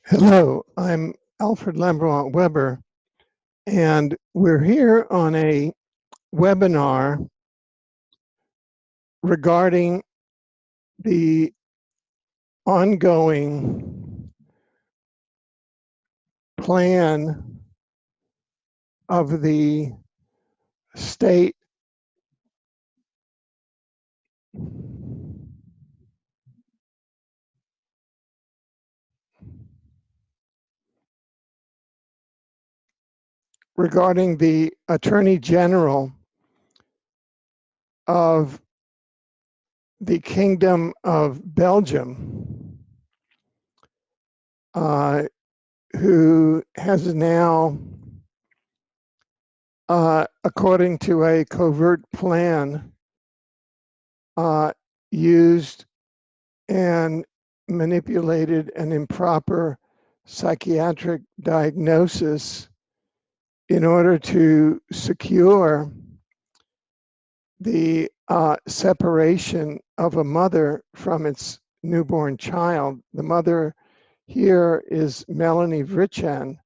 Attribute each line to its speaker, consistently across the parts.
Speaker 1: Hello, I'm Alfred Lambrant Weber, and we're here on a webinar regarding the ongoing plan of the state regarding the Attorney General of the Kingdom of Belgium, who has now, according to a covert plan, used and manipulated an improper psychiatric diagnosis in order to secure the separation of a mother from its newborn child. The mother here is Melanie Vritschan,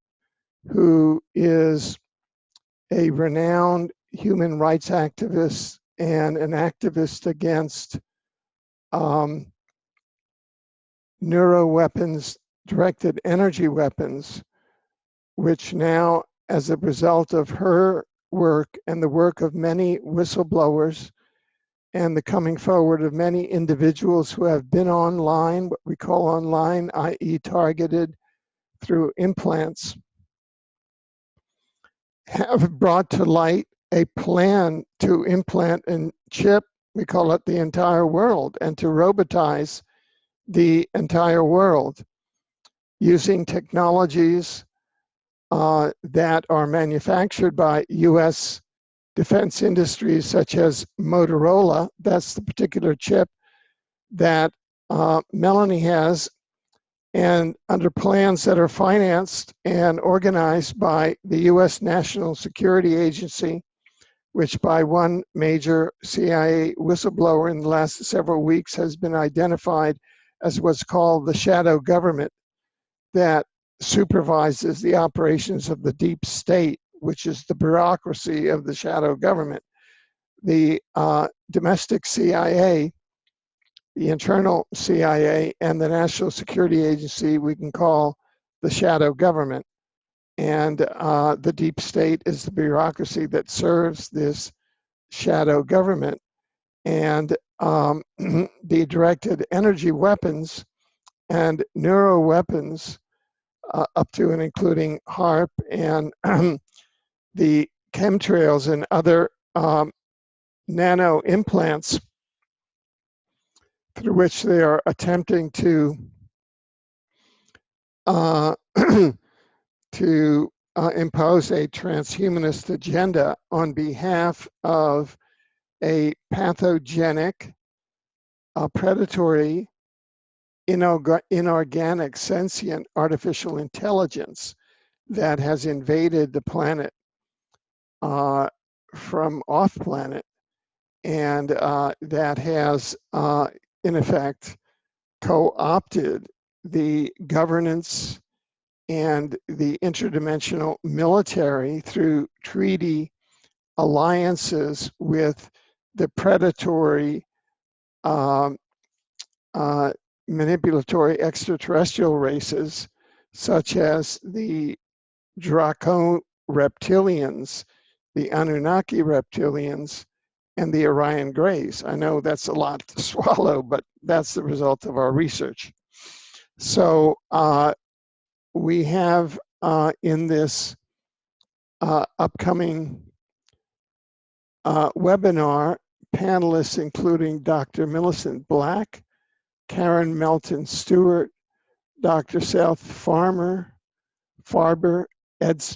Speaker 1: who is a renowned human rights activist and an activist against neuroweapons, directed energy weapons, which now, as a result of her work and the work of many whistleblowers and the coming forward of many individuals who have been online, what we call online, i.e. targeted through implants, have brought to light a plan to implant and chip, we call it the entire world, and to robotize the entire world using technologies that are manufactured by US defense industries such as Motorola. That's the particular chip that Melanie has, and under plans that are financed and organized by the US National Security Agency, which by one major CIA whistleblower in the last several weeks has been identified as what's called the shadow government that supervises the operations of the deep state, which is the bureaucracy of the shadow government. The domestic CIA, the internal CIA, and the National Security Agency we can call the shadow government. And the deep state is the bureaucracy that serves this shadow government. And the directed energy weapons and neuro weapons up to and including HARP and the chemtrails and other nano implants through which they are attempting to impose a transhumanist agenda on behalf of a pathogenic, predatory, inorganic, sentient artificial intelligence that has invaded the planet from off-planet, and that has, in effect, co-opted the governance and the interdimensional military through treaty alliances with the predatory, manipulatory extraterrestrial races, such as the Draco reptilians, the Anunnaki reptilians, and the Orion Greys. I know that's a lot to swallow, but that's the result of our research. So we have in this upcoming webinar panelists including Dr. Milson Black, Karen Melton Stewart, Dr. Seth Farber,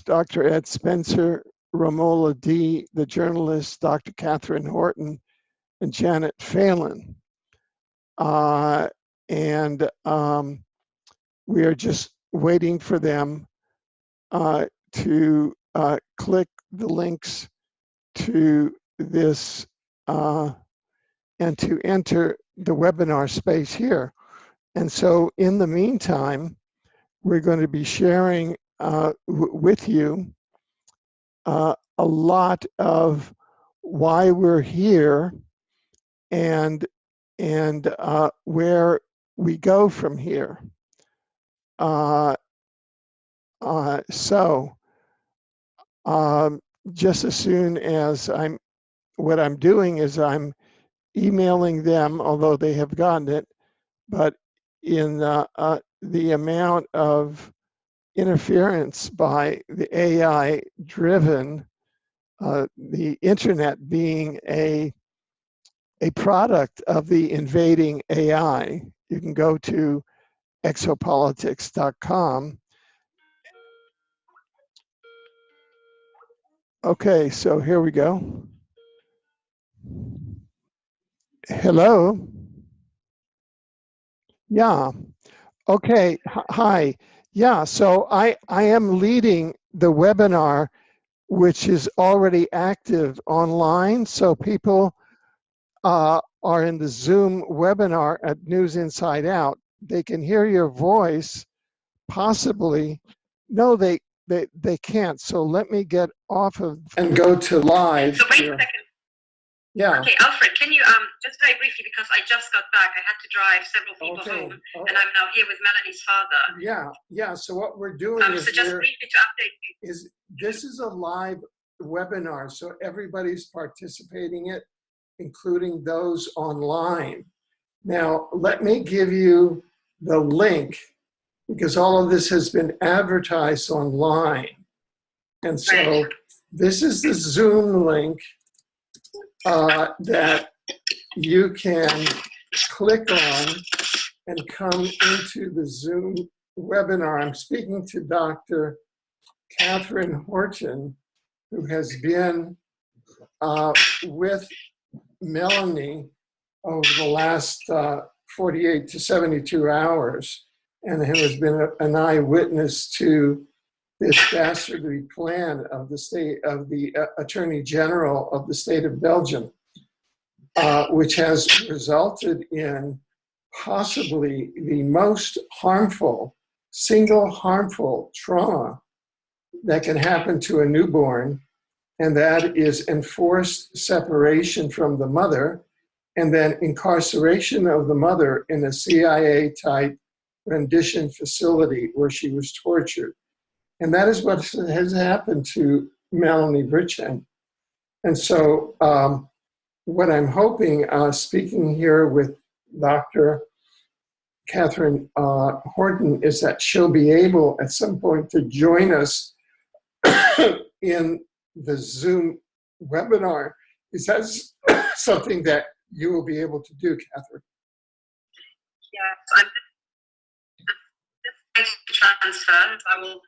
Speaker 1: Dr. Ed Spencer, Ramola D., the journalist, Dr. Catherine Horton, and Janet Phelan. We are just waiting for them to click the links to this and to enter the webinar space here. And so in the meantime, we're going to be sharing with you a lot of why we're here and where we go from here. So just as soon as what I'm doing is I'm emailing them, although they have gotten it, but in the amount of interference by the AI driven, the internet being a product of the invading AI. You can go to exopolitics.com. Okay, so here we go. Hello. Yeah. Okay. Hi. Yeah. So I am leading the webinar, which is already active online. So people are in the Zoom webinar at News Inside Out. They can hear your voice. Possibly. No, they can't. So let me get off of and go to live.
Speaker 2: So wait a second.
Speaker 1: Yeah.
Speaker 2: Okay, Alfred, can you just very briefly, because I just got back, I had to drive several people home, and I'm now here with Melanie's father.
Speaker 1: Yeah. So what we're doing is
Speaker 2: so just briefly to update you.
Speaker 1: This is a live webinar, so everybody's participating it, including those online. Now, let me give you the link, because all of this has been advertised online. And so this is the Zoom link that you can click on and come into the Zoom webinar. I'm speaking to Dr. Catherine Horton, who has been with Melanie over the last 48 to 72 hours, and who has been an eyewitness to this dastardly plan of the Attorney General of the state of Belgium, which has resulted in possibly the most harmful, single harmful trauma that can happen to a newborn, and that is enforced separation from the mother, and then incarceration of the mother in a CIA-type rendition facility where she was tortured. And that is what has happened to Melanie Vritschan. And so what I'm hoping, speaking here with Dr. Catherine Horton, is that she'll be able at some point to join us in the Zoom webinar. Is that something that you will be able to do, Catherine?
Speaker 2: Yes, I'm just transfer. I will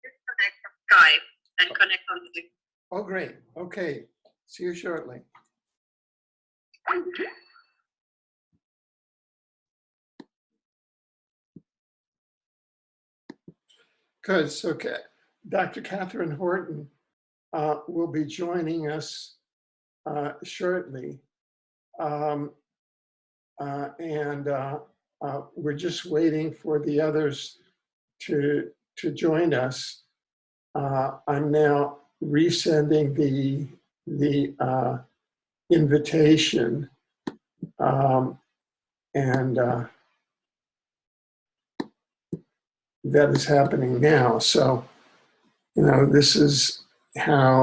Speaker 2: disconnect from Skype and connect on Zoom.
Speaker 1: Oh, great. Okay. See you shortly. Good. So Dr. Catherine Horton will be joining us shortly. We're just waiting for the others to join us. I'm now resending the invitation, that is happening now. So, this is how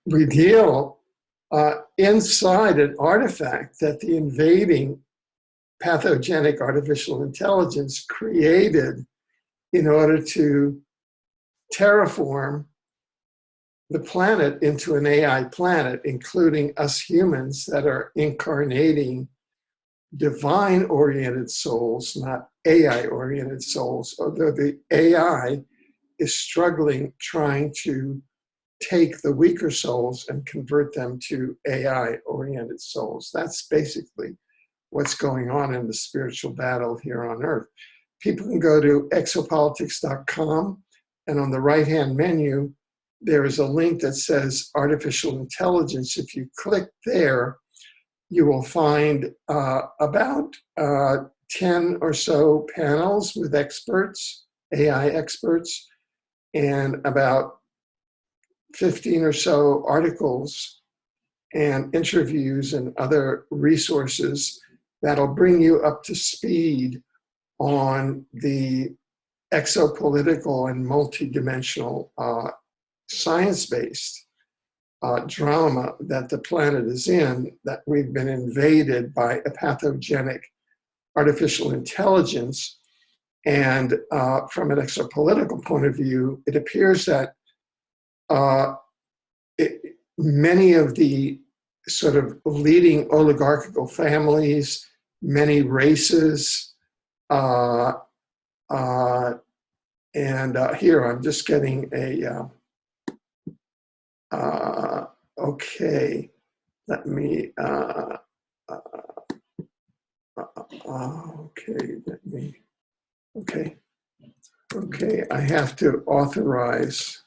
Speaker 1: we deal inside an artifact that the invading pathogenic artificial intelligence created in order to terraform the planet into an AI planet, including us humans that are incarnating divine-oriented souls, not AI-oriented souls, although the AI is struggling, trying to take the weaker souls and convert them to AI-oriented souls. That's basically what's going on in the spiritual battle here on Earth. People can go to exopolitics.com, and on the right-hand menu, there is a link that says Artificial Intelligence. If you click there, you will find about 10 or so panels with experts, AI experts, and about 15 or so articles and interviews and other resources that'll bring you up to speed on the exopolitical and multidimensional science-based drama that the planet is in, that we've been invaded by a pathogenic artificial intelligence. And from an exopolitical point of view, it appears that many of the sort of leading oligarchical families, many races, and here I'm just getting a, okay, let me, okay, I have to authorize.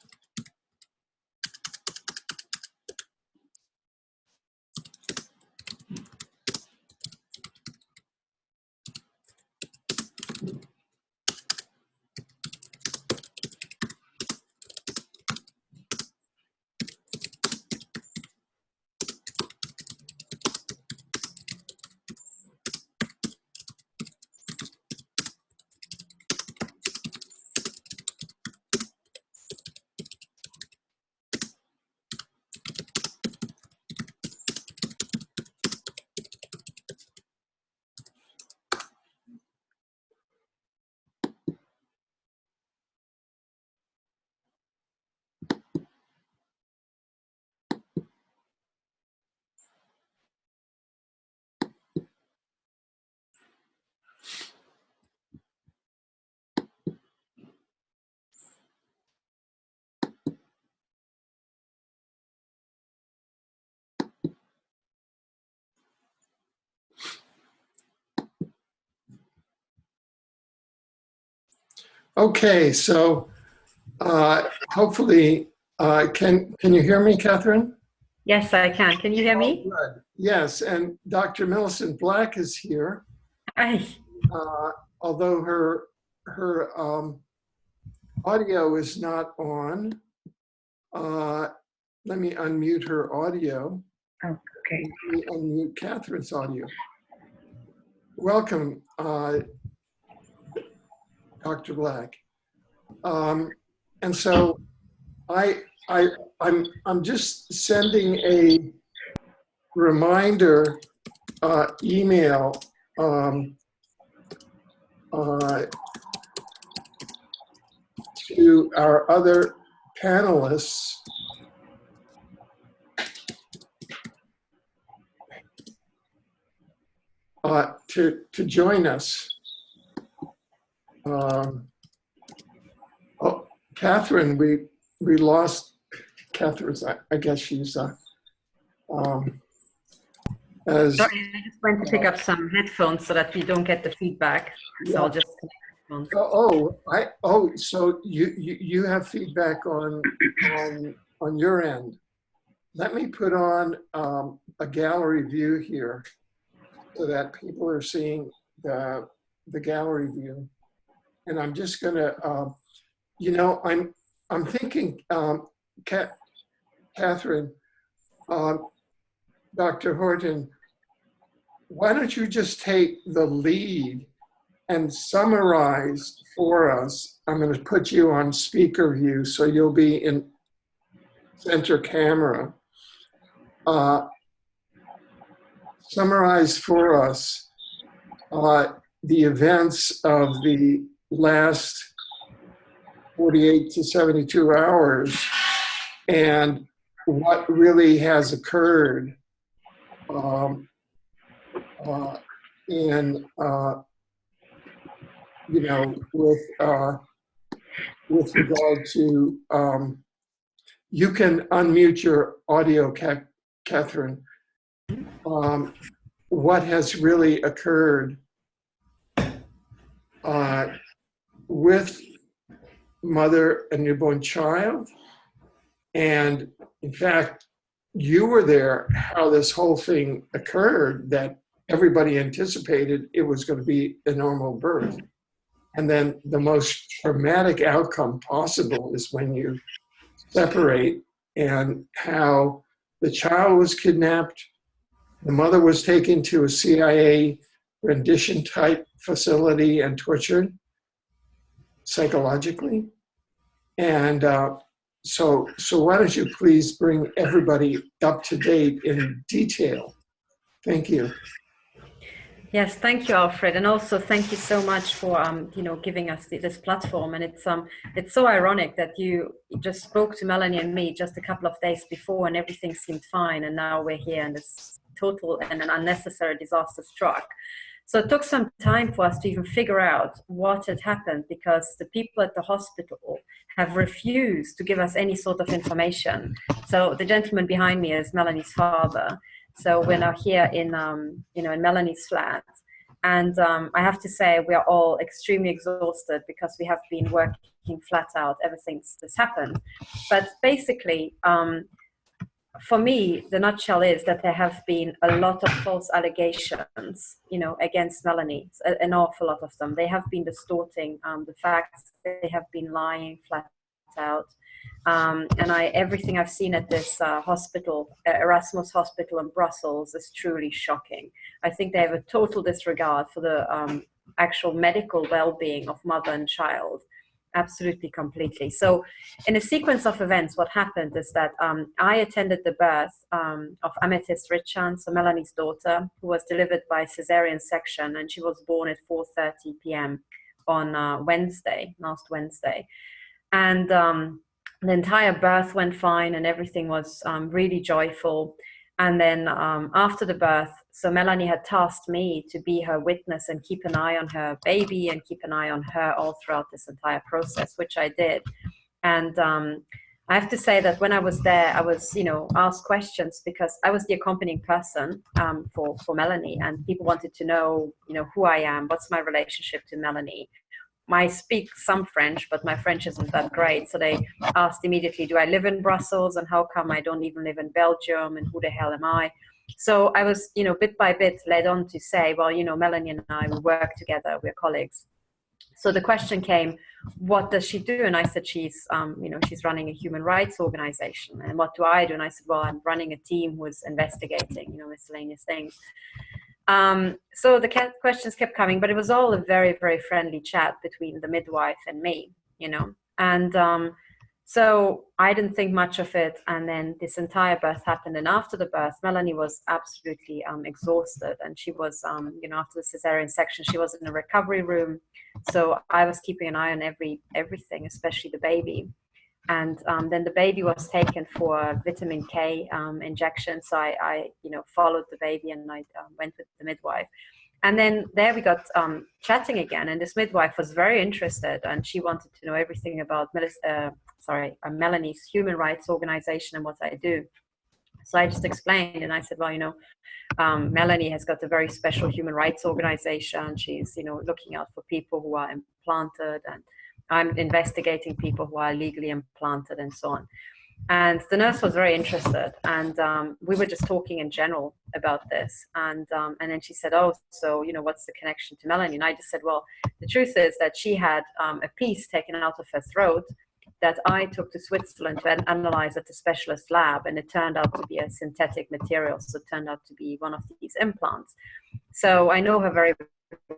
Speaker 1: Okay, so hopefully, can you hear me, Catherine?
Speaker 3: Yes, I can. Can you hear me?
Speaker 1: Good. Yes, and Dr. Milson Black is here.
Speaker 3: Hi.
Speaker 1: Although her audio is not on. Let me unmute her audio.
Speaker 3: Oh, okay.
Speaker 1: Let me unmute Catherine's audio. Welcome, Dr. Black. And so I'm just sending a reminder email to our other panelists to join us. Oh, Catherine, we lost Catherine's. I guess she's as.
Speaker 3: Sorry, I just went to pick up some headphones so that we don't get the feedback. So I'll just connect headphones.
Speaker 1: So you have feedback on your end. Let me put on a gallery view here so that people are seeing the gallery view. And I'm just gonna, I'm thinking, Catherine, Dr. Horton, why don't you just take the lead and summarize for us? I'm going to put you on speaker view, so you'll be in center camera. Summarize for us the events of the last 48 to 72 hours and what really has occurred with regard to, you can unmute your audio, Catherine. What has really occurred with mother and newborn child, and in fact, you were there how this whole thing occurred, that everybody anticipated it was going to be a normal birth. And then the most traumatic outcome possible is when you separate, and how the child was kidnapped, the mother was taken to a CIA rendition type facility and tortured psychologically. And so why don't you please bring everybody up to date in detail? Thank you.
Speaker 3: Yes, thank you, Alfred, and also thank you so much for giving us this platform. And it's so ironic that you just spoke to Melanie and me just a couple of days before, and everything seemed fine, and now we're here, and this total and an unnecessary disaster struck. So it took some time for us to even figure out what had happened, because the people at the hospital have refused to give us any sort of information. So the gentleman behind me is Melanie's father. So we're now here in in Melanie's flat, and I have to say we are all extremely exhausted because we have been working flat out ever since this happened. But basically, for me, the nutshell is that there have been a lot of false allegations, against Melanie, an awful lot of them. They have been distorting the facts. They have been lying flat out. And everything I've seen at this hospital, Erasmus Hospital in Brussels, is truly shocking. I think they have a total disregard for the actual medical well-being of mother and child. Absolutely, completely. So in a sequence of events, what happened is that I attended the birth of Amethyst Vritschan, so Melanie's daughter, who was delivered by cesarean section, and she was born at 4:30 p.m. on last Wednesday. And the entire birth went fine, and everything was really joyful. And then after the birth, so Melanie had tasked me to be her witness and keep an eye on her baby and keep an eye on her all throughout this entire process, which I did. And I have to say that when I was there, I was, asked questions because I was the accompanying person for Melanie, and people wanted to know, who I am, what's my relationship to Melanie. I speak some French, but my French isn't that great. So they asked immediately, do I live in Brussels? And how come I don't even live in Belgium? And who the hell am I? So I was, bit by bit led on to say, well, Melanie and I, we work together, we're colleagues. So the question came, what does she do? And I said, she's running a human rights organization. And what do I do? And I said, well, I'm running a team who's investigating, miscellaneous things. So the questions kept coming, but it was all a very, very friendly chat between the midwife and me, and so I didn't think much of it. And then this entire birth happened, and after the birth, Melanie was absolutely exhausted, and she was, after the cesarean section, she was in a recovery room. So I was keeping an eye on everything, especially the baby. And then the baby was taken for vitamin K injection. So I followed the baby, and I went with the midwife. And then there we got chatting again. And this midwife was very interested, and she wanted to know everything about Melanie's human rights organization and what I do. So I just explained, and I said, well, Melanie has got a very special human rights organization. She's, looking out for people who are implanted, and I'm investigating people who are illegally implanted and so on. And the nurse was very interested, and we were just talking in general about this. And then she said, oh, so, what's the connection to Melanie? And I just said, well, the truth is that she had a piece taken out of her throat that I took to Switzerland to analyze at the specialist lab, and it turned out to be a synthetic material. So it turned out to be one of these implants. So I know her very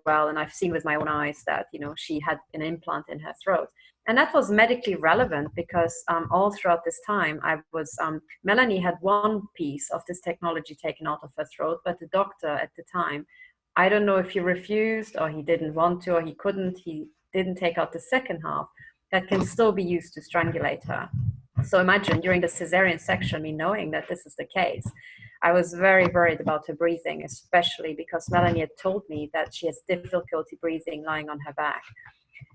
Speaker 3: well, and I've seen with my own eyes that she had an implant in her throat, and that was medically relevant because all throughout this time Melanie had one piece of this technology taken out of her throat, but the doctor at the time, I don't know if he refused or he didn't want to or he didn't take out the second half that can still be used to strangulate her. So imagine during the cesarean section, me knowing that this is the case, I was very worried about her breathing, especially because Melanie had told me that she has difficulty breathing lying on her back.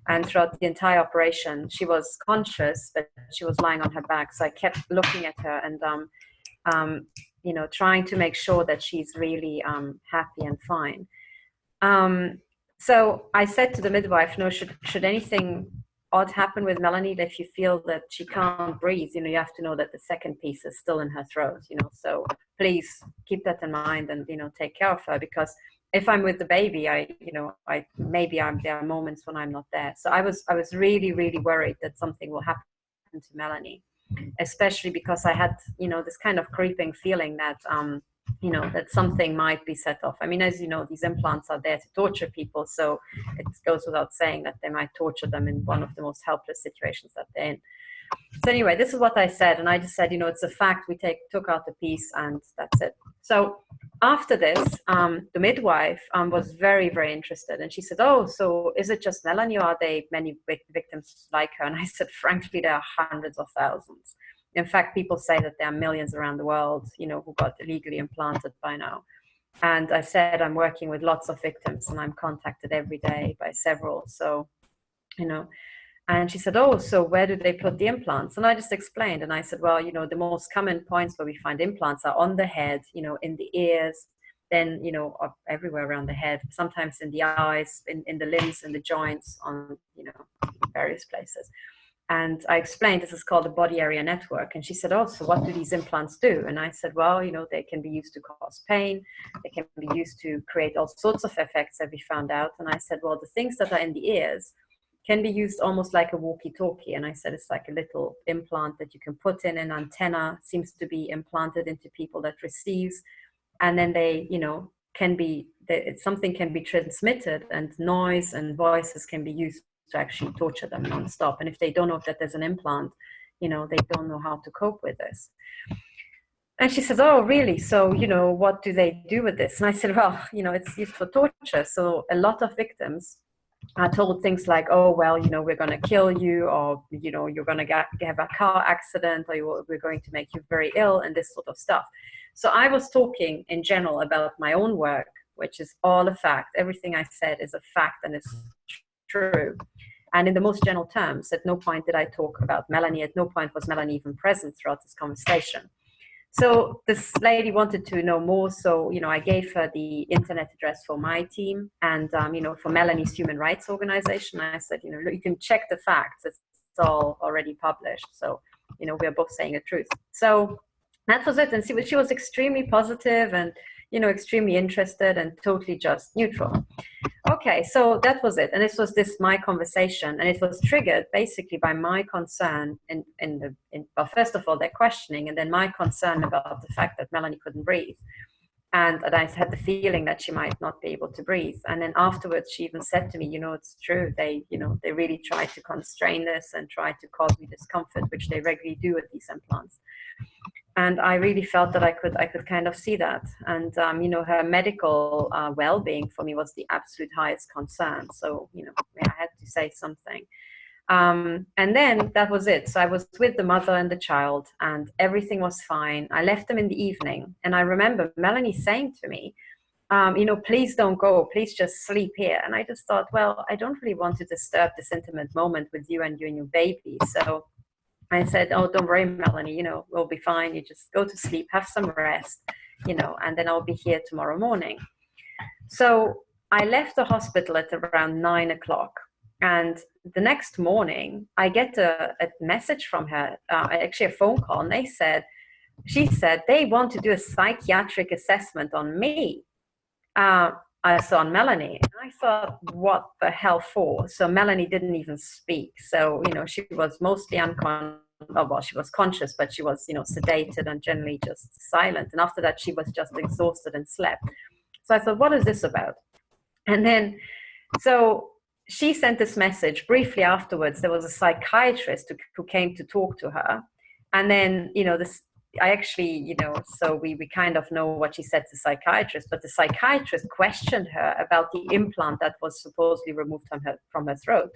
Speaker 3: And throughout the entire operation, she was conscious, but she was lying on her back. So I kept looking at her and, trying to make sure that she's really happy and fine. So I said to the midwife, no, should anything odd happen with Melanie, that if you feel that she can't breathe, you have to know that the second piece is still in her throat, so please keep that in mind and, take care of her, because if I'm with the baby, there are moments when I'm not there. So I was really, really worried that something will happen to Melanie, especially because I had, this kind of creeping feeling that, that something might be set off. I mean, as you know, these implants are there to torture people. So it goes without saying that they might torture them in one of the most helpless situations that they're in. So anyway, this is what I said. And I just said, it's a fact. We took out the piece and that's it. So after this, the midwife was very, very interested. And she said, oh, so is it just Melanie, or are there many victims like her? And I said, frankly, there are hundreds of thousands. In fact, people say that there are millions around the world, who got illegally implanted by now. And I said, I'm working with lots of victims and I'm contacted every day by several. So, and she said, oh, so where do they put the implants? And I just explained. And I said, well, the most common points where we find implants are on the head, in the ears, then, everywhere around the head, sometimes in the eyes, in the limbs, in the joints, on, various places. And I explained this is called a body area network. And she said, oh, so what do these implants do? And I said, well, they can be used to cause pain. They can be used to create all sorts of effects that we found out. And I said, well, the things that are in the ears can be used almost like a walkie-talkie. And I said, it's like a little implant that you can put in. An antenna seems to be implanted into people that receives. And then they, something can be transmitted, and noise and voices can be used to actually torture them nonstop. And if they don't know that there's an implant, they don't know how to cope with this. And she says, oh, really? So, what do they do with this? And I said, well, it's used for torture. So a lot of victims are told things like, oh, well, we're going to kill you, or, you're going to have a car accident, or we're going to make you very ill, and this sort of stuff. So I was talking in general about my own work, which is all a fact. Everything I said is a fact and it's true. And in the most general terms, at no point did I talk about Melanie. At no point was Melanie even present throughout this conversation. So this lady wanted to know more. So, I gave her the internet address for my team and, for Melanie's human rights organization. I said, you can check the facts. It's all already published. So, we're both saying the truth. So that was it. And she was extremely positive and, extremely interested and totally just neutral. Okay, so that was it. And this was my conversation. And it was triggered basically by my concern well, first of all, their questioning, and then my concern about the fact that Melanie couldn't breathe. And I had the feeling that she might not be able to breathe. And then afterwards, she even said to me, it's true. They really try to constrain this and try to cause me discomfort, which they regularly do with these implants. And I really felt that I could kind of see that. And, her medical well-being for me was the absolute highest concern. So, I had to say something. And then that was it. So I was with the mother and the child and everything was fine. I left them in the evening. And I remember Melanie saying to me, please don't go, please just sleep here. And I just thought, well, I don't really want to disturb this intimate moment with you and your baby. So I said, oh, don't worry, Melanie, we'll be fine. You just go to sleep, have some rest, and then I'll be here tomorrow morning. So I left the hospital at around 9 o'clock. And the next morning, I get a message from her, actually a phone call, and she said they want to do a psychiatric assessment on me. I saw Melanie, and I thought, what the hell for? So Melanie didn't even speak. So, she was mostly she was conscious, but she was, sedated and generally just silent. And after that, she was just exhausted and slept. So I thought, what is this about? And then, so she sent this message briefly afterwards. There was a psychiatrist who came to talk to her. And then, I actually, so we kind of know what she said to the psychiatrist, but the psychiatrist questioned her about the implant that was supposedly removed from her throat.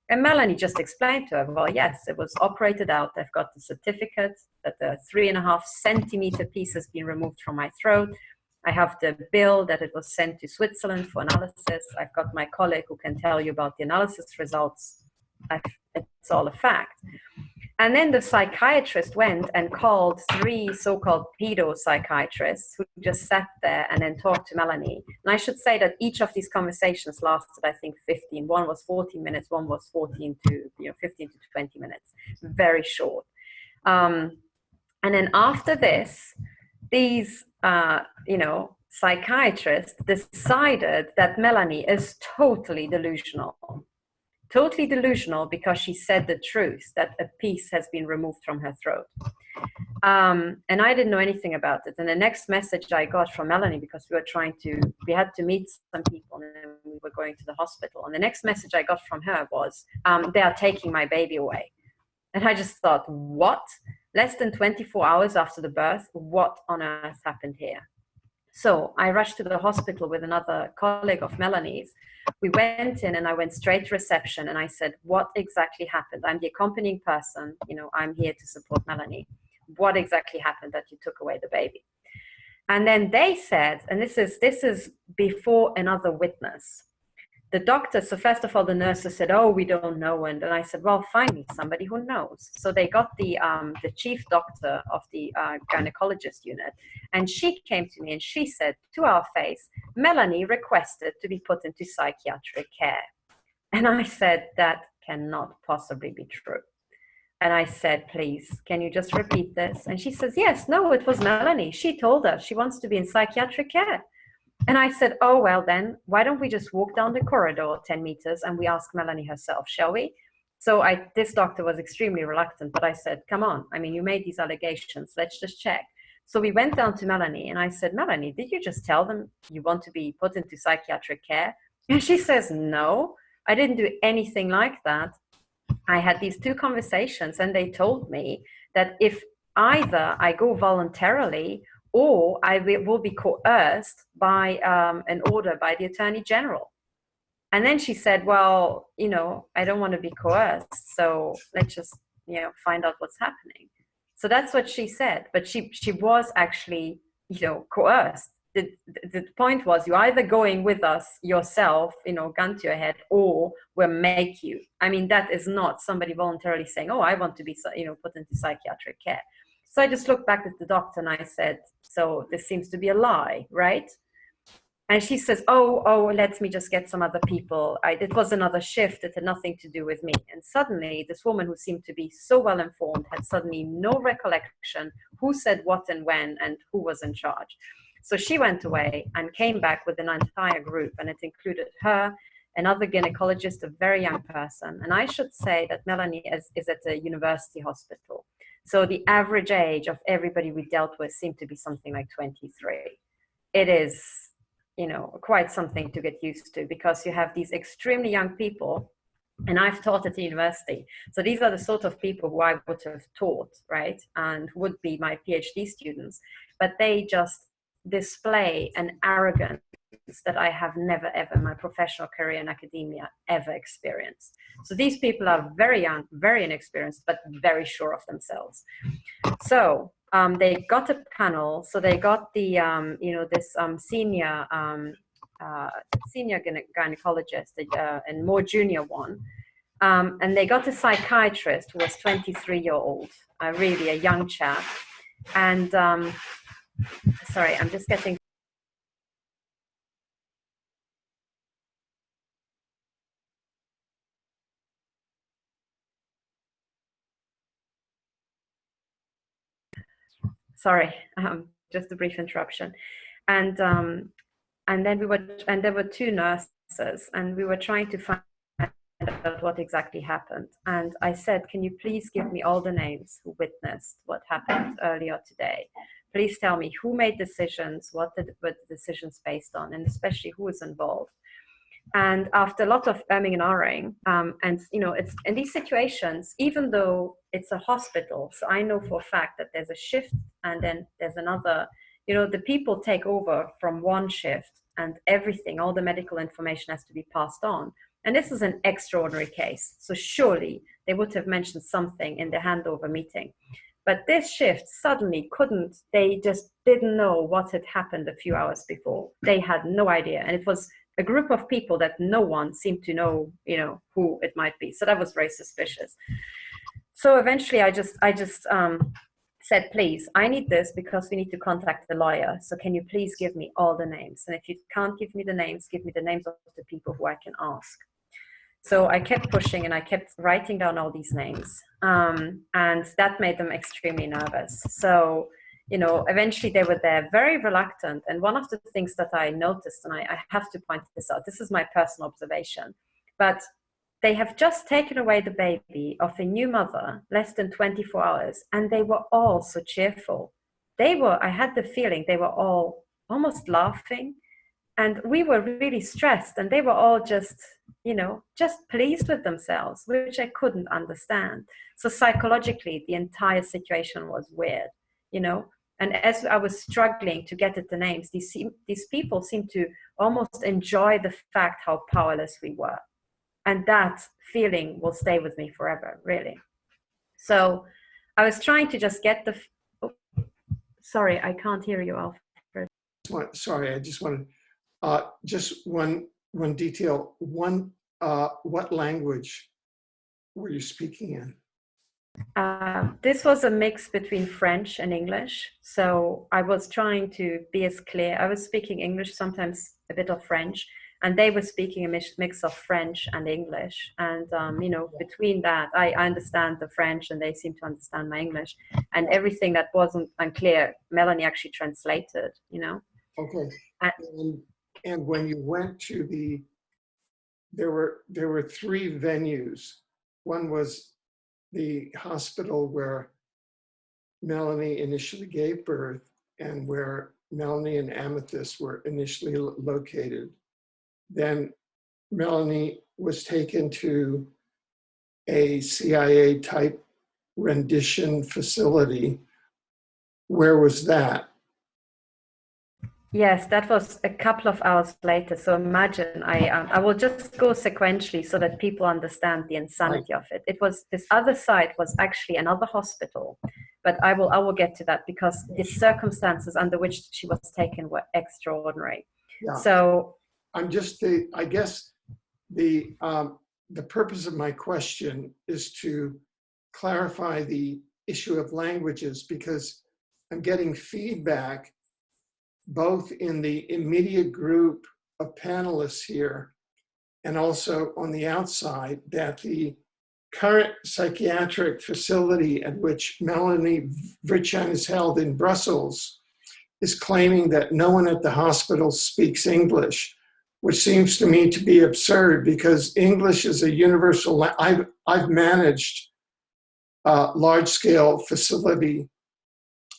Speaker 3: And Melanie just explained to her, well, yes, it was operated out. I've got the certificate that the 3.5 centimeter piece has been removed from my throat. I have the bill that it was sent to Switzerland for analysis. I've got my colleague who can tell you about the analysis results. It's all a fact. And then the psychiatrist went and called 3 so-called pedo psychiatrists who just sat there and then talked to Melanie. And I should say that each of these conversations lasted, I think, 15. One was 14 minutes, one was 15 to 20 minutes. Very short. And then after this, these, psychiatrists decided that Melanie is totally delusional. Totally delusional because she said the truth, that a piece has been removed from her throat. And I didn't know anything about it. And the next message I got from Melanie, because we had to meet some people and we were going to the hospital. And the next message I got from her was, they are taking my baby away. And I just thought, what? Less than 24 hours after the birth, what on earth happened here? So I rushed to the hospital with another colleague of Melanie's. We went in and I went straight to reception and I said, what exactly happened? I'm the accompanying person, I'm here to support Melanie. What exactly happened that you took away the baby? And then they said, and this is before another witness. The doctor, so first of all, the nurses said, oh, we don't know. And I said, well, find me somebody who knows. So they got the chief doctor of the gynecologist unit. And she came to me and she said to our face, Melanie requested to be put into psychiatric care. And I said, that cannot possibly be true. And I said, please, can you just repeat this? And she says, yes, no, it was Melanie. She told us she wants to be in psychiatric care. And I said, oh, well, then why don't we just walk down the corridor 10 meters and we ask Melanie herself, shall we? So this doctor was extremely reluctant, but I said, come on. I mean, you made these allegations. Let's just check. So we went down to Melanie and I said, Melanie, did you just tell them you want to be put into psychiatric care? And she says, no, I didn't do anything like that. I had these 2 conversations and they told me that if either I go voluntarily or I will be coerced by an order by the Attorney General. And then she said, well, I don't want to be coerced. So let's just, find out what's happening. So that's what she said. But she was actually, coerced. The point was, you're either going with us yourself, gun to your head, or we'll make you. I mean, that is not somebody voluntarily saying, oh, I want to be, put into psychiatric care. So I just looked back at the doctor and I said, so this seems to be a lie, right? And she says, oh, let me just get some other people. It was another shift. It had nothing to do with me. And suddenly this woman who seemed to be so well informed had suddenly no recollection who said what and when and who was in charge. So she went away and came back with an entire group, and it included her, another gynecologist, a very young person. And I should say that Melanie is at a university hospital. So the average age of everybody we dealt with seemed to be something like 23. It is, quite something to get used to, because you have these extremely young people, and I've taught at the university. So these are the sort of people who I would have taught, right? And would be my PhD students, but they just display an arrogance that I have never, ever in my professional career in academia ever experienced. So these people are very young, very inexperienced, but very sure of themselves. So they got a panel. So they got the, senior gynecologist and more junior one. And they got a psychiatrist who was 23-year-old, really a young chap. And sorry, I'm just getting. Sorry, just a brief interruption. And then there were 2 nurses, and we were trying to find out what exactly happened. And I said, can you please give me all the names who witnessed what happened earlier today? Please tell me who made decisions, what the decisions based on, and especially who was involved. And after a lot of umming and ahhing, and it's in these situations, even though it's a hospital, so I know for a fact that there's a shift and then there's another, the people take over from one shift and everything, all the medical information has to be passed on. And this is an extraordinary case. So surely they would have mentioned something in the handover meeting. But this shift suddenly couldn't, they just didn't know what had happened a few hours before. They had no idea. And it was a group of people that no one seemed to know, who it might be. So that was very suspicious. So eventually I just said, please, I need this because we need to contact the lawyer. So can you please give me all the names? And if you can't give me the names, give me the names of the people who I can ask. So I kept pushing and I kept writing down all these names. And that made them extremely nervous. So, you know, eventually they were there very reluctant. And one of the things that I noticed, and I have to point this out, this is my personal observation, but they have just taken away the baby of a new mother, less than 24 hours, and they were all so cheerful. I had the feeling they were all almost laughing, and we were really stressed, and they were all just, you know, just pleased with themselves, which I couldn't understand. So psychologically, the entire situation was weird, you know. And as I was struggling to get at the names, these people seemed to almost enjoy the fact how powerless we were. And that feeling will stay with me forever, really. So I was trying to just get sorry, I can't hear you, Alfred.
Speaker 1: Sorry, I just wanted, just one detail. What language were you speaking in?
Speaker 3: This was a mix between French and English. So I was trying to be as clear. I was speaking English, sometimes a bit of French, and they were speaking a mix of French and English. And, you know, between that, I understand the French and they seem to understand my English. And everything that wasn't unclear, Melanie actually translated, you know.
Speaker 1: Okay. And when you went to there were three venues. One was the hospital where Melanie initially gave birth and where Melanie and Amethyst were initially located. Then Melanie was taken to a CIA type rendition facility. Where was that?
Speaker 3: Yes, that was a couple of hours later. So imagine, I will just go sequentially so that people understand the insanity of it. It was, this other site was actually another hospital, but I will get to that because the circumstances under which she was taken were extraordinary.
Speaker 1: Yeah.
Speaker 3: So
Speaker 1: I'm just, I guess the purpose of my question is to clarify the issue of languages, because I'm getting feedback both in the immediate group of panelists here and also on the outside that the current psychiatric facility at which Melanie Vritschan is held in Brussels is claiming that no one at the hospital speaks English, which seems to me to be absurd because English is a universal. I've managed large-scale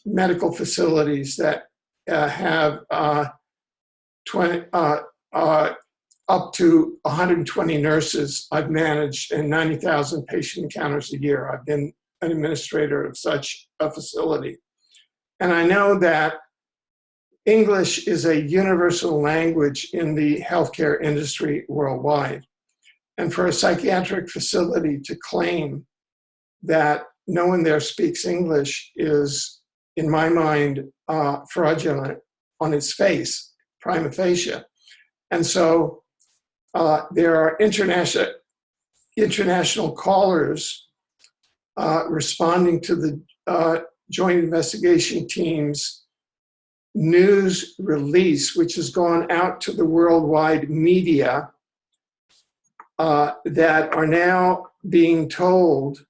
Speaker 1: medical facilities that have up to 120 nurses I've managed and 90,000 patient encounters a year. I've been an administrator of such a facility. And I know that English is a universal language in the healthcare industry worldwide. And for a psychiatric facility to claim that no one there speaks English is, in my mind, fraudulent on its face, prima facie. And so there are international callers responding to the Joint Investigation Team's news release, which has gone out to the worldwide media, that are now being told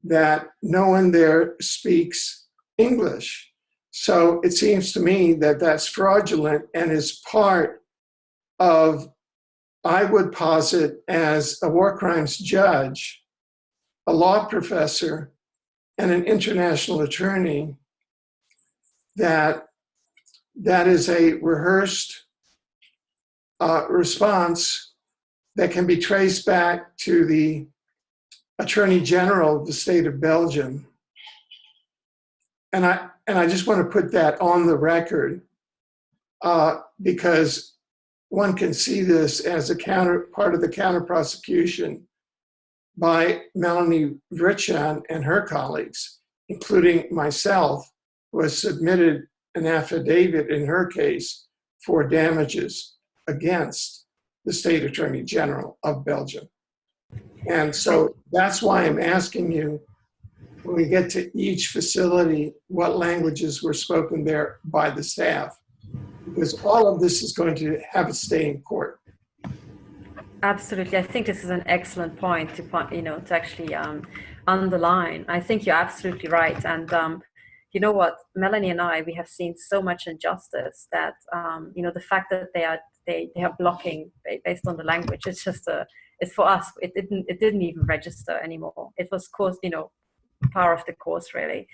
Speaker 1: that no one there speaks English. So it seems to me that that's fraudulent and is part of, I would posit, as a war crimes judge, a law professor, and an international attorney, that is a rehearsed response that can be traced back to the Attorney General of the state of Belgium. And I just want to put that on the record because one can see this as a part of the counter prosecution by Melanie Vritschan and her colleagues, including myself, who has submitted an affidavit in her case for damages against the State Attorney General of Belgium. And so that's why I'm asking you when we get to each facility, what languages were spoken there by the staff, because all of this is going to have a stay in court.
Speaker 3: Absolutely. I think this is an excellent point to to actually underline. I think you're absolutely right. And you know what, Melanie and I, we have seen so much injustice that the fact that they are blocking based on the language, it's just it's for us. It didn't even register anymore. It was par of the course, really.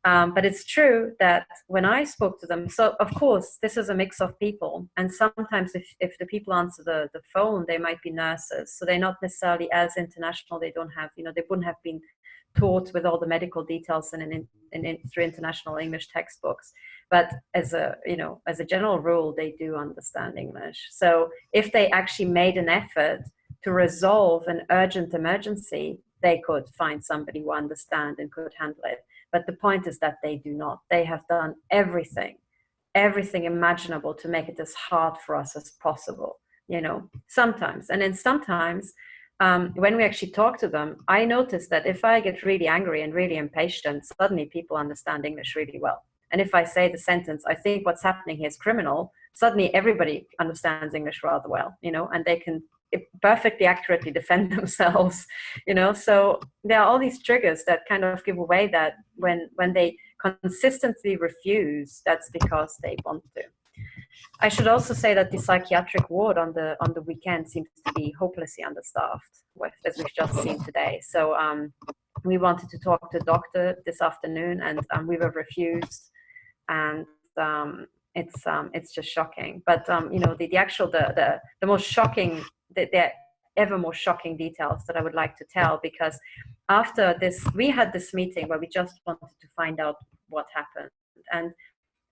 Speaker 3: But it's true that when I spoke to them, so of course, this is a mix of people. And sometimes if the people answer the phone, they might be nurses. So they're not necessarily as international. They don't have, they wouldn't have been taught with all the medical details through international English textbooks. But as a general rule, they do understand English. So if they actually made an effort to resolve an urgent emergency, they could find somebody who understands and could handle it. But the point is that they do not. They have done everything imaginable to make it as hard for us as possible, sometimes. And then sometimes when we actually talk to them, I notice that if I get really angry and really impatient, suddenly people understand English really well. And if I say the sentence, I think what's happening here is criminal, suddenly everybody understands English rather well, and they can perfectly accurately defend themselves, so there are all these triggers that kind of give away that when they consistently refuse, that's because they want to. I should also say that the psychiatric ward on the weekend seems to be hopelessly understaffed, as we've just seen today. So we wanted to talk to a doctor this afternoon, and we were refused, and it's just shocking. But the most shocking, the ever more shocking details that I would like to tell, because after this, we had this meeting where we just wanted to find out what happened. And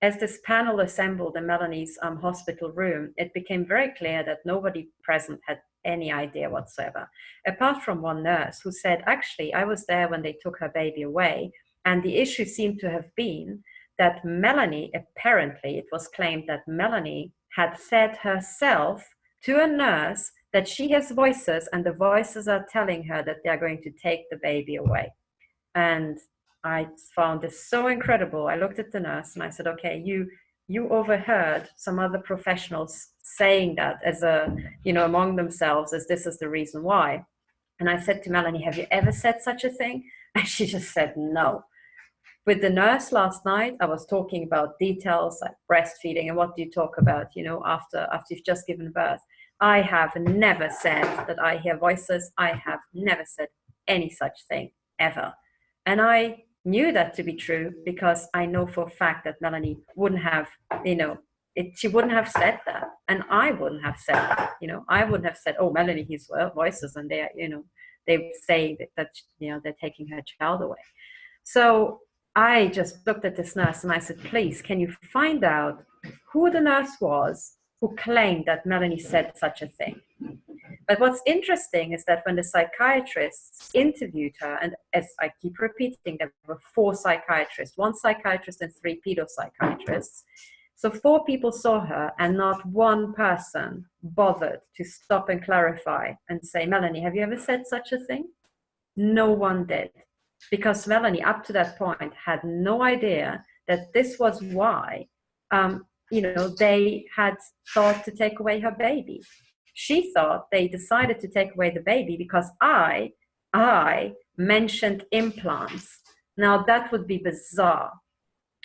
Speaker 3: as this panel assembled in Melanie's hospital room, it became very clear that nobody present had any idea whatsoever, apart from one nurse who said, actually, I was there when they took her baby away. And the issue seemed to have been that Melanie, apparently, it was claimed that Melanie had said herself to a nurse that she has voices, and the voices are telling her that they are going to take the baby away. And I found this so incredible. I looked at the nurse and I said, okay, you overheard some other professionals saying that as among themselves, as this is the reason why. And I said to Melanie, have you ever said such a thing? And she just said no. With the nurse last night, I was talking about details like breastfeeding and what do you talk about, after you've just given birth. I have never said that I hear voices. I have never said any such thing ever. And I knew that to be true because I know for a fact that Melanie wouldn't have, she wouldn't have said that. And I wouldn't have said that, I wouldn't have said, oh, Melanie hears voices, and they would say that they're taking her child away. So I just looked at this nurse and I said, please, can you find out who the nurse was who claimed that Melanie said such a thing? But what's interesting is that when the psychiatrists interviewed her, and as I keep repeating, there were 4 psychiatrists, 1 psychiatrist and 3 pedopsychiatrists. So 4 people saw her, and not one person bothered to stop and clarify and say, Melanie, have you ever said such a thing? No one did. Because Melanie, up to that point, had no idea that this was why, they had thought to take away her baby. She thought they decided to take away the baby because I mentioned implants. Now that would be bizarre.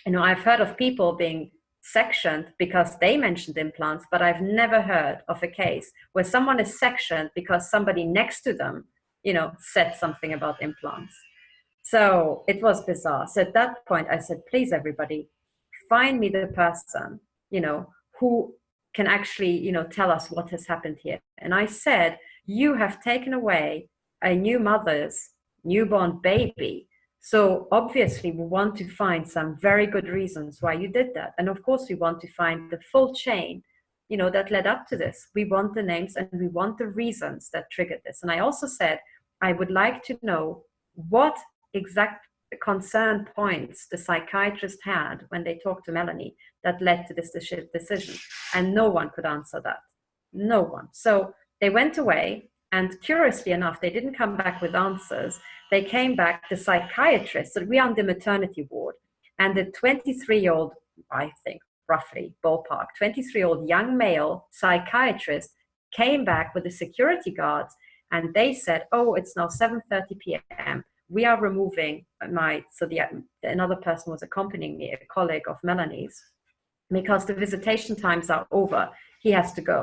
Speaker 3: I've heard of people being sectioned because they mentioned implants, but I've never heard of a case where someone is sectioned because somebody next to them, said something about implants. So it was bizarre. So at that point, I said, please, everybody, find me the person, who can actually, tell us what has happened here. And I said, you have taken away a new mother's newborn baby. So obviously we want to find some very good reasons why you did that. And of course, we want to find the full chain, that led up to this. We want the names and we want the reasons that triggered this. And I also said, I would like to know what exact concern points the psychiatrist had when they talked to Melanie that led to this decision. And no one could answer that. No one. So they went away And curiously enough, they didn't come back with answers. They came back, the psychiatrist, so we are on the maternity ward, and the 23-year-old, I think, roughly, ballpark, 23-year-old young male psychiatrist came back with the security guards, and they said, oh, it's now 7:30 p.m. We are removing another person was accompanying me, a colleague of Melanie's, because the visitation times are over. He has to go.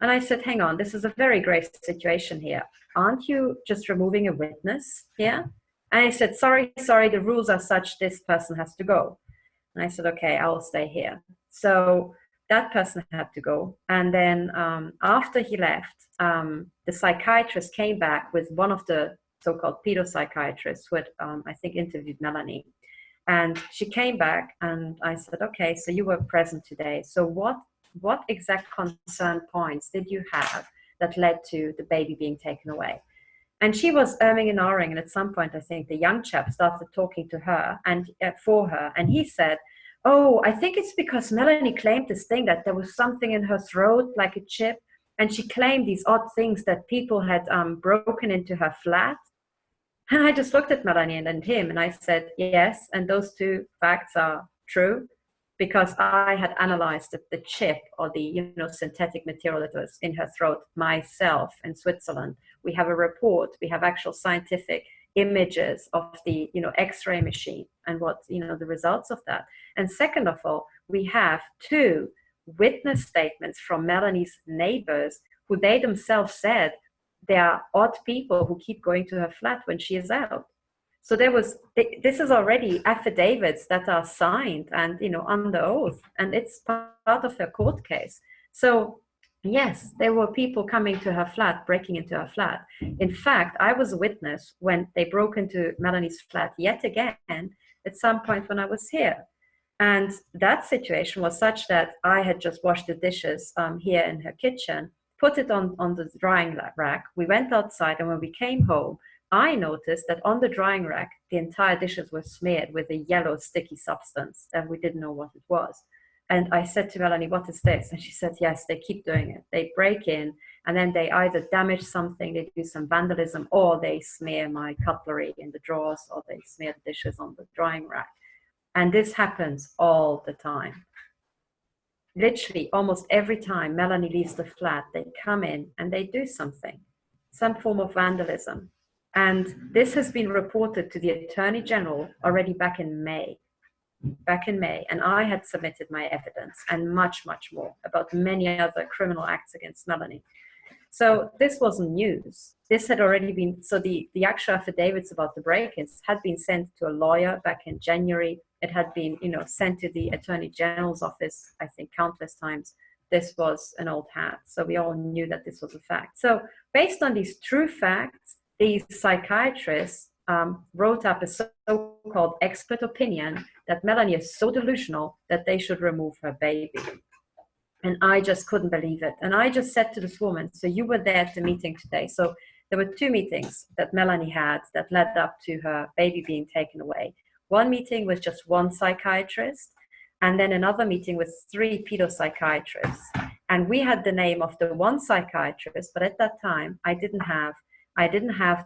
Speaker 3: And I said, hang on, this is a very grave situation here. Aren't you just removing a witness here? And I said, sorry, the rules are such, this person has to go. And I said, okay, I will stay here. So that person had to go. And then after he left, the psychiatrist came back with one of the so-called pedopsychiatrists who had, I think, interviewed Melanie. And she came back and I said, okay, so you were present today. So what exact concern points did you have that led to the baby being taken away? And she was umming and ahhing, and at some point, I think the young chap started talking to her and for her, and he said, oh, I think it's because Melanie claimed this thing that there was something in her throat, like a chip, and she claimed these odd things that people had broken into her flat. And I just looked at Melanie and then him, and I said, yes, and those two facts are true, because I had analyzed the chip or the synthetic material that was in her throat myself in Switzerland. We have a report, we have actual scientific images of the X-ray machine and what the results of that. And second of all, we have 2 witness statements from Melanie's neighbors who they themselves said there are odd people who keep going to her flat when she is out. So this is already affidavits that are signed and under oath, and it's part of her court case. So yes, there were people coming to her flat, breaking into her flat. In fact, I was a witness when they broke into Melanie's flat yet again at some point when I was here. And that situation was such that I had just washed the dishes here in her kitchen, put it on the drying rack. We went outside, and when we came home, I noticed that on the drying rack, the entire dishes were smeared with a yellow sticky substance, and we didn't know what it was. And I said to Melanie, what is this? And she said, yes, they keep doing it. They break in, and then they either damage something, they do some vandalism, or they smear my cutlery in the drawers, or they smear the dishes on the drying rack. And this happens all the time. Literally, almost every time Melanie leaves the flat, they come in and they do something, some form of vandalism. And this has been reported to the Attorney General already back in May. And I had submitted my evidence and much, much more about many other criminal acts against Melanie. So this wasn't news. This had already been, so the actual affidavits about the break-ins had been sent to a lawyer back in January. It had been, sent to the Attorney General's office, I think, countless times. This was an old hat. So we all knew that this was a fact. So based on these true facts, these psychiatrists wrote up a so-called expert opinion that Melanie is so delusional that they should remove her baby. And I just couldn't believe it. And I just said to this woman, so you were there at the meeting today. So there were 2 meetings that Melanie had that led up to her baby being taken away. One meeting with just 1 psychiatrist, and then another meeting with 3 pedopsychiatrists. And we had the name of the 1 psychiatrist, but at that time, I didn't have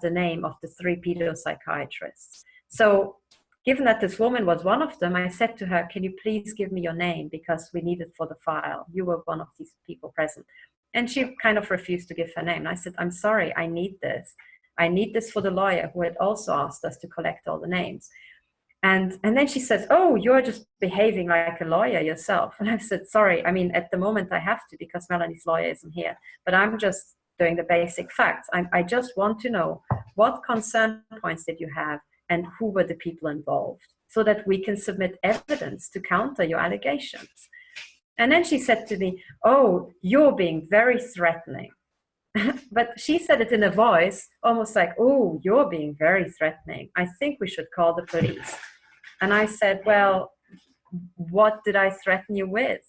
Speaker 3: the name of the 3 pedopsychiatrists. So given that this woman was one of them, I said to her, can you please give me your name, because we need it for the file. You were one of these people present. And she kind of refused to give her name. And I said, I'm sorry, I need this. I need this for the lawyer who had also asked us to collect all the names. And then she says, oh, you're just behaving like a lawyer yourself. And I said, sorry, I mean, at the moment I have to, because Melanie's lawyer isn't here. But I'm just doing the basic facts. I just want to know, what concern points did you have and who were the people involved, so that we can submit evidence to counter your allegations. And then she said to me, oh, you're being very threatening. But she said it in a voice almost like, oh, you're being very threatening. I think we should call the police. And I said, well, what did I threaten you with?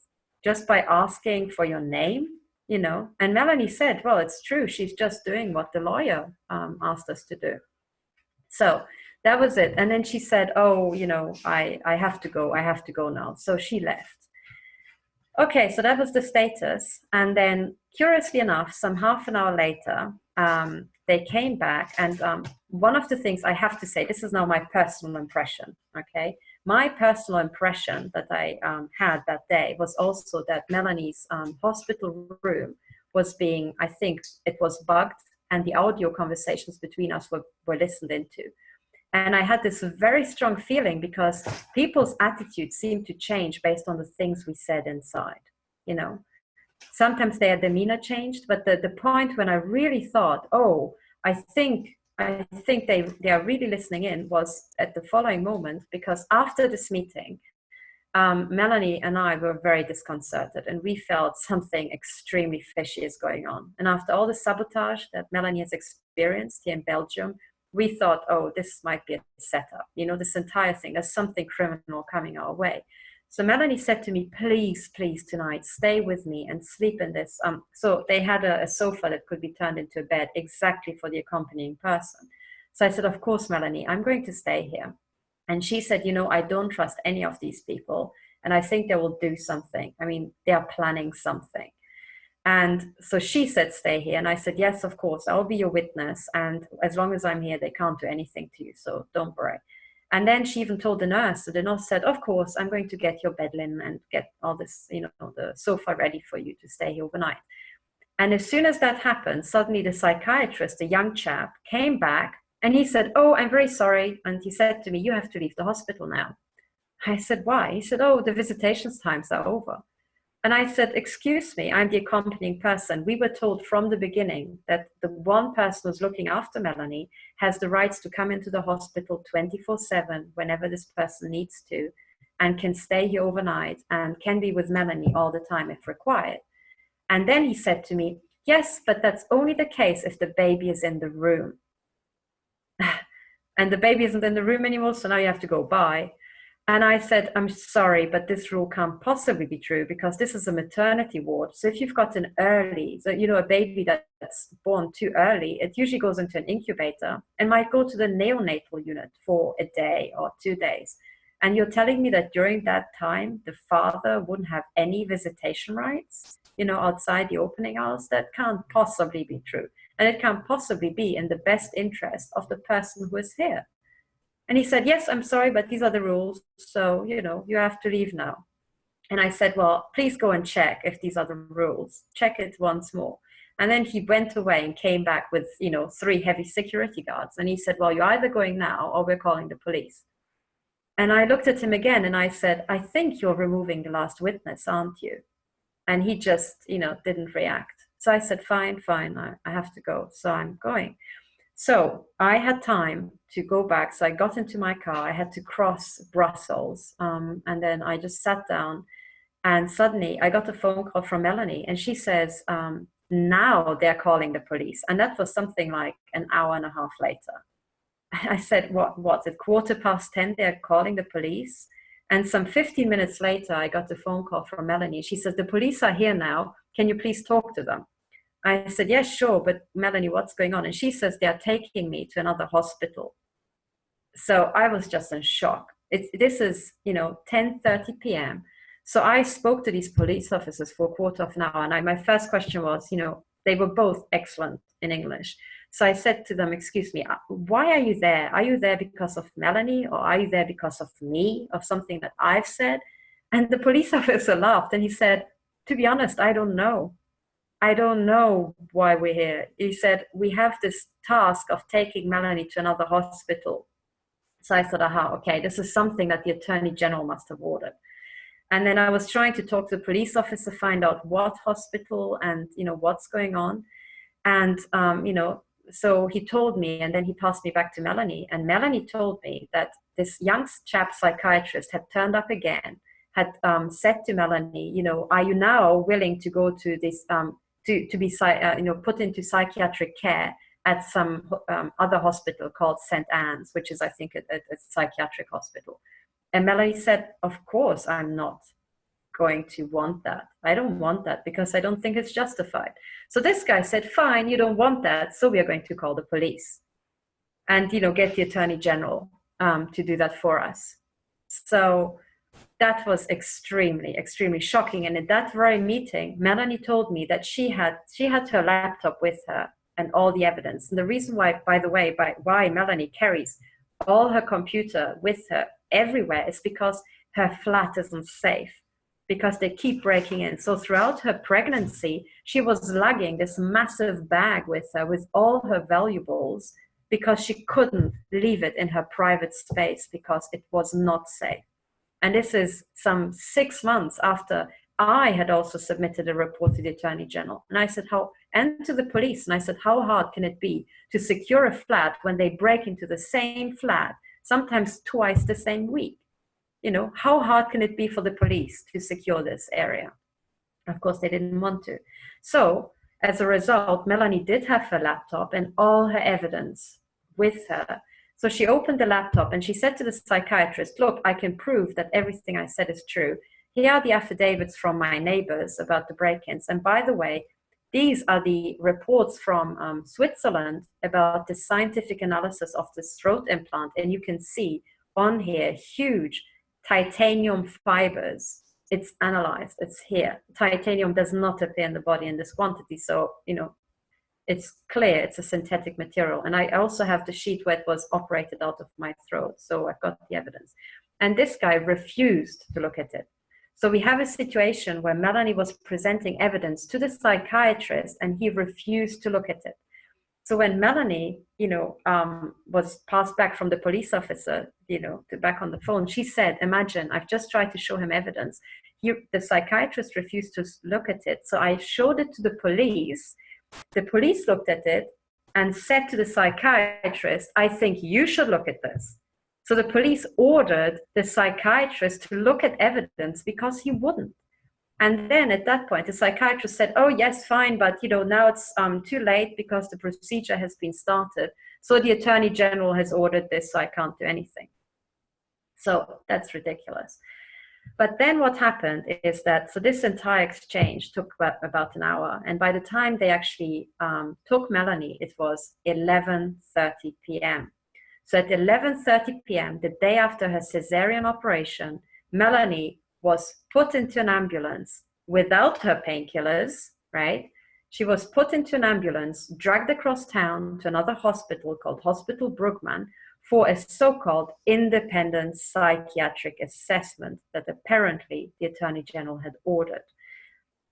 Speaker 3: Just by asking for your name, And Melanie said, well, it's true. She's just doing what the lawyer asked us to do. So that was it. And then she said, oh, I have to go. I have to go now. So she left. Okay, so that was the status. And then, curiously enough, some half an hour later, they came back, and one of the things I have to say, this is now my personal impression, okay? My personal impression that I had that day was also that Melanie's hospital room was being, I think it was bugged, and the audio conversations between us were listened into. And I had this very strong feeling because people's attitudes seemed to change based on the things we said inside, you know? Sometimes their demeanor changed, but the point when I really thought, oh, I think they are really listening in was at the following moment, because after this meeting, Melanie and I were very disconcerted, and we felt something extremely fishy is going on. And after all the sabotage that Melanie has experienced here in Belgium, we thought, oh, this might be a setup. You know, this entire thing, there's something criminal coming our way. So Melanie said to me, please, please tonight, stay with me and sleep in this. So they had a sofa that could be turned into a bed exactly for the accompanying person. So I said, of course, Melanie, I'm going to stay here. And she said, you know, I don't trust any of these people, and I think they will do something. I mean, they are planning something. And so she said, stay here. And I said, yes, of course, I'll be your witness. And as long as I'm here, they can't do anything to you. So don't worry. And then she even told the nurse. So the nurse said, of course, I'm going to get your bed linen and get all this, you know, the sofa ready for you to stay here overnight. And as soon as that happened, suddenly the psychiatrist, a young chap, came back and he said, oh, I'm very sorry. And he said to me, you have to leave the hospital now. I said, why? He said, oh, the visitation times are over. And I said, excuse me, I'm the accompanying person. We were told from the beginning that the one person who's looking after Melanie has the rights to come into the hospital 24/7 whenever this person needs to, and can stay here overnight and can be with Melanie all the time if required. And then he said to me, yes, but that's only the case if the baby is in the room. And the baby isn't in the room anymore, so now you have to go by. And I said, I'm sorry, but this rule can't possibly be true because this is a maternity ward. So if you've got an early, so, you know, a baby that's born too early, it usually goes into an incubator and might go to the neonatal unit for a day or 2 days. And you're telling me that during that time, the father wouldn't have any visitation rights, you know, outside the opening hours? That can't possibly be true. And it can't possibly be in the best interest of the person who is here. And he said, yes, I'm sorry, but these are the rules. So, you know, you have to leave now. And I said, well, please go and check if these are the rules. Check it once more. And then he went away and came back with, you know, 3 heavy security guards. And he said, well, you're either going now or we're calling the police. And I looked at him again and I said, I think you're removing the last witness, aren't you? And he just, you know, didn't react. So I said, fine, I have to go. So I'm going. So I had time to go back. So I got into my car. I had to cross Brussels. And then I just sat down. And suddenly I got a phone call from Melanie. And she says, now they're calling the police. And that was something like an hour and a half later. I said, what? At 10:15, they're calling the police? And some 15 minutes later, I got a phone call from Melanie. She says, the police are here now. Can you please talk to them? I said, yes, sure, but Melanie, what's going on? And she says, they're taking me to another hospital. So I was just in shock. This is, you know, 10:30 p.m. So I spoke to these police officers for a quarter of an hour. And my first question was, you know, they were both excellent in English. So I said to them, excuse me, why are you there? Are you there because of Melanie, or are you there because of me, of something that I've said? And the police officer laughed and he said, to be honest, I don't know. I don't know why we're here. He said, we have this task of taking Melanie to another hospital. So I thought, aha, okay, this is something that the Attorney General must have ordered. And then I was trying to talk to the police officer, find out what hospital and, you know, what's going on. And, you know, so he told me, and then he passed me back to Melanie. And Melanie told me that this young chap psychiatrist had turned up again, had said to Melanie, you know, are you now willing to go to this, to be, you know, put into psychiatric care at some other hospital called St. Anne's, which is, I think, a psychiatric hospital. And Melanie said, of course, I'm not going to want that. I don't want that because I don't think it's justified. So this guy said, fine, you don't want that, so we are going to call the police and, you know, get the Attorney General to do that for us. So that was extremely, extremely shocking. And in that very meeting, Melanie told me that she had her laptop with her and all the evidence. And the reason why, by the way, why Melanie carries all her computer with her everywhere is because her flat isn't safe, because they keep breaking in. So throughout her pregnancy, she was lugging this massive bag with her with all her valuables, because she couldn't leave it in her private space because it was not safe. And this is some 6 months after I had also submitted a report to the Attorney General. And I said, and to the police. And I said, how hard can it be to secure a flat when they break into the same flat, sometimes twice the same week? You know, how hard can it be for the police to secure this area? Of course, they didn't want to. So as a result, Melanie did have her laptop and all her evidence with her. So she opened the laptop and she said to the psychiatrist, look, I can prove that everything I said is true. Here are the affidavits from my neighbors about the break-ins. And by the way, these are the reports from Switzerland about the scientific analysis of this throat implant. And you can see on here huge titanium fibers. It's analyzed, it's here. Titanium does not appear in the body in this quantity. So, you know, it's clear it's a synthetic material. And I also have the sheet where it was operated out of my throat. So I've got the evidence. And this guy refused to look at it. So we have a situation where Melanie was presenting evidence to the psychiatrist and he refused to look at it. So when Melanie, you know, was passed back from the police officer, you know, to back on the phone, she said, imagine, I've just tried to show him evidence. The psychiatrist refused to look at it. So I showed it to the police. The police looked at it and said to the psychiatrist, I think you should look at this. So the police ordered the psychiatrist to look at evidence because he wouldn't. And then at that point, the psychiatrist said, oh, yes, fine, but you know, now it's too late because the procedure has been started. So the Attorney General has ordered this, so I can't do anything. So that's ridiculous. But then what happened is that, so this entire exchange took about an hour. And by the time they actually took Melanie, it was 11:30 p.m. So at 11:30 p.m., the day after her cesarean operation, Melanie was put into an ambulance without her painkillers, right? She was put into an ambulance, dragged across town to another hospital called Hospital Brugman for a so-called independent psychiatric assessment that apparently the Attorney General had ordered.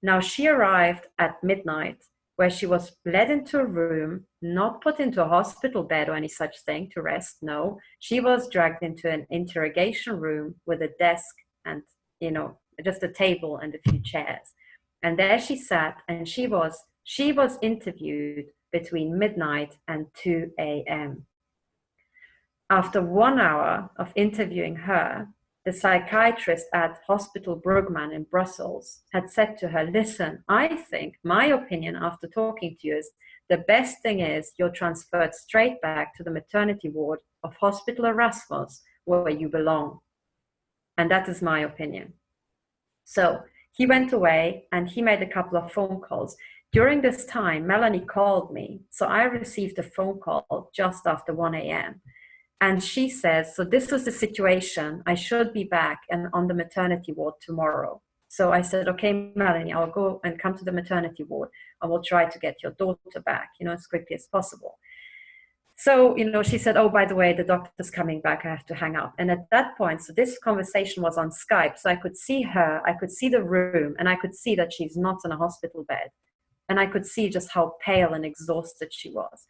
Speaker 3: Now, she arrived at midnight, where she was led into a room, not put into a hospital bed or any such thing to rest. No, she was dragged into an interrogation room with a desk and, you know, just a table and a few chairs. And there she sat, and she was interviewed between midnight and 2 a.m. After 1 hour of interviewing her, the psychiatrist at Hospital Brugman in Brussels had said to her, listen, I think my opinion after talking to you is the best thing is you're transferred straight back to the maternity ward of Hospital Erasmus, where you belong. And that is my opinion. So he went away and he made a couple of phone calls. During this time, Melanie called me. So I received a phone call just after 1 a.m. And she says, so this was the situation. I should be back and on the maternity ward tomorrow. So I said, okay, Melanie, I'll go and come to the maternity ward. I will try to get your daughter back, you know, as quickly as possible. So, you know, she said, oh, by the way, the doctor's coming back. I have to hang up. And at that point, so this conversation was on Skype. So I could see her, I could see the room, and I could see that she's not in a hospital bed. And I could see just how pale and exhausted she was.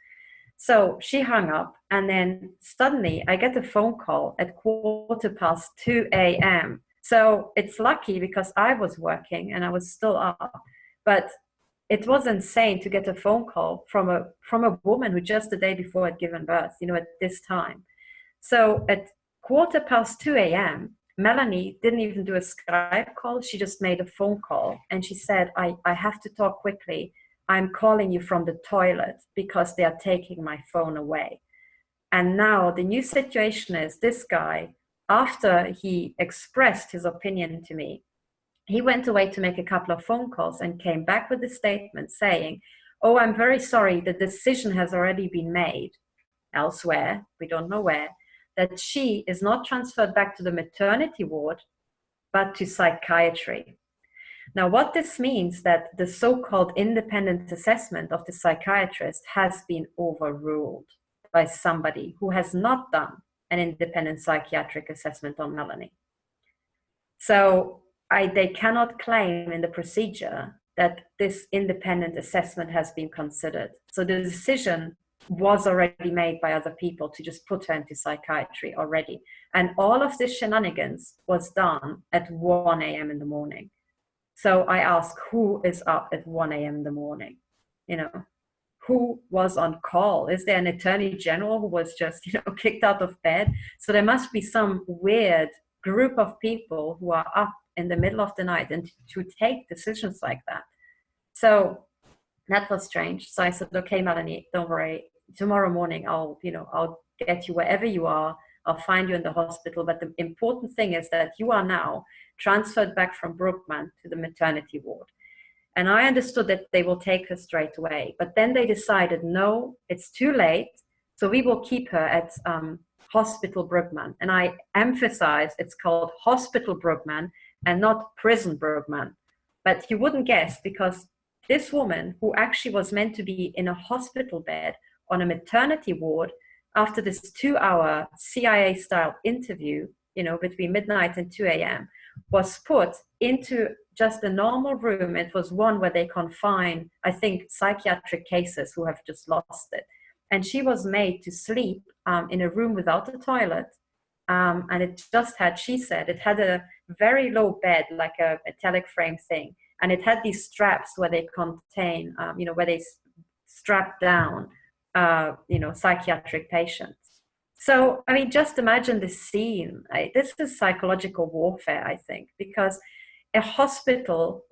Speaker 3: So she hung up, and then suddenly I get a phone call at 2:15 a.m. So it's lucky because I was working and I was still up, but it was insane to get a phone call from a woman who just the day before had given birth, you know, at this time. So at 2:15 a.m., Melanie didn't even do a Skype call. She just made a phone call, and she said, I have to talk quickly. I'm calling you from the toilet because they are taking my phone away. And now the new situation is this guy, after he expressed his opinion to me, he went away to make a couple of phone calls and came back with a statement saying, oh, I'm very sorry, the decision has already been made elsewhere, we don't know where, that she is not transferred back to the maternity ward, but to psychiatry. Now, what this means that the so-called independent assessment of the psychiatrist has been overruled by somebody who has not done an independent psychiatric assessment on Melanie. So they cannot claim in the procedure that this independent assessment has been considered. So the decision was already made by other people to just put her into psychiatry already. And all of this shenanigans was done at 1 a.m. in the morning. So I ask, who is up at 1 a.m. in the morning? You know, who was on call? Is there an attorney general who was just, kicked out of bed? So there must be some weird group of people who are up in the middle of the night and to take decisions like that. So that was strange. So I said, okay, Melanie, don't worry. Tomorrow morning, I'll get you wherever you are. I'll find you in the hospital. But the important thing is that you are now transferred back from Brookman to the maternity ward. And I understood that they will take her straight away. But then they decided, no, it's too late. So we will keep her at Hospital Brookman. And I emphasize it's called Hospital Brookman and not Prison Brookman. But you wouldn't guess, because this woman, who actually was meant to be in a hospital bed on a maternity ward, after this 2-hour CIA-style interview, between midnight and 2 a.m., was put into just a normal room. It was one where they confine, I think, psychiatric cases who have just lost it. And she was made to sleep in a room without a toilet. And it just had, she said, it had a very low bed, like a metallic frame thing. And it had these straps where they contain, where they strap down, psychiatric patients. So, I mean, just imagine this scene. This is psychological warfare, I think, because a hospital,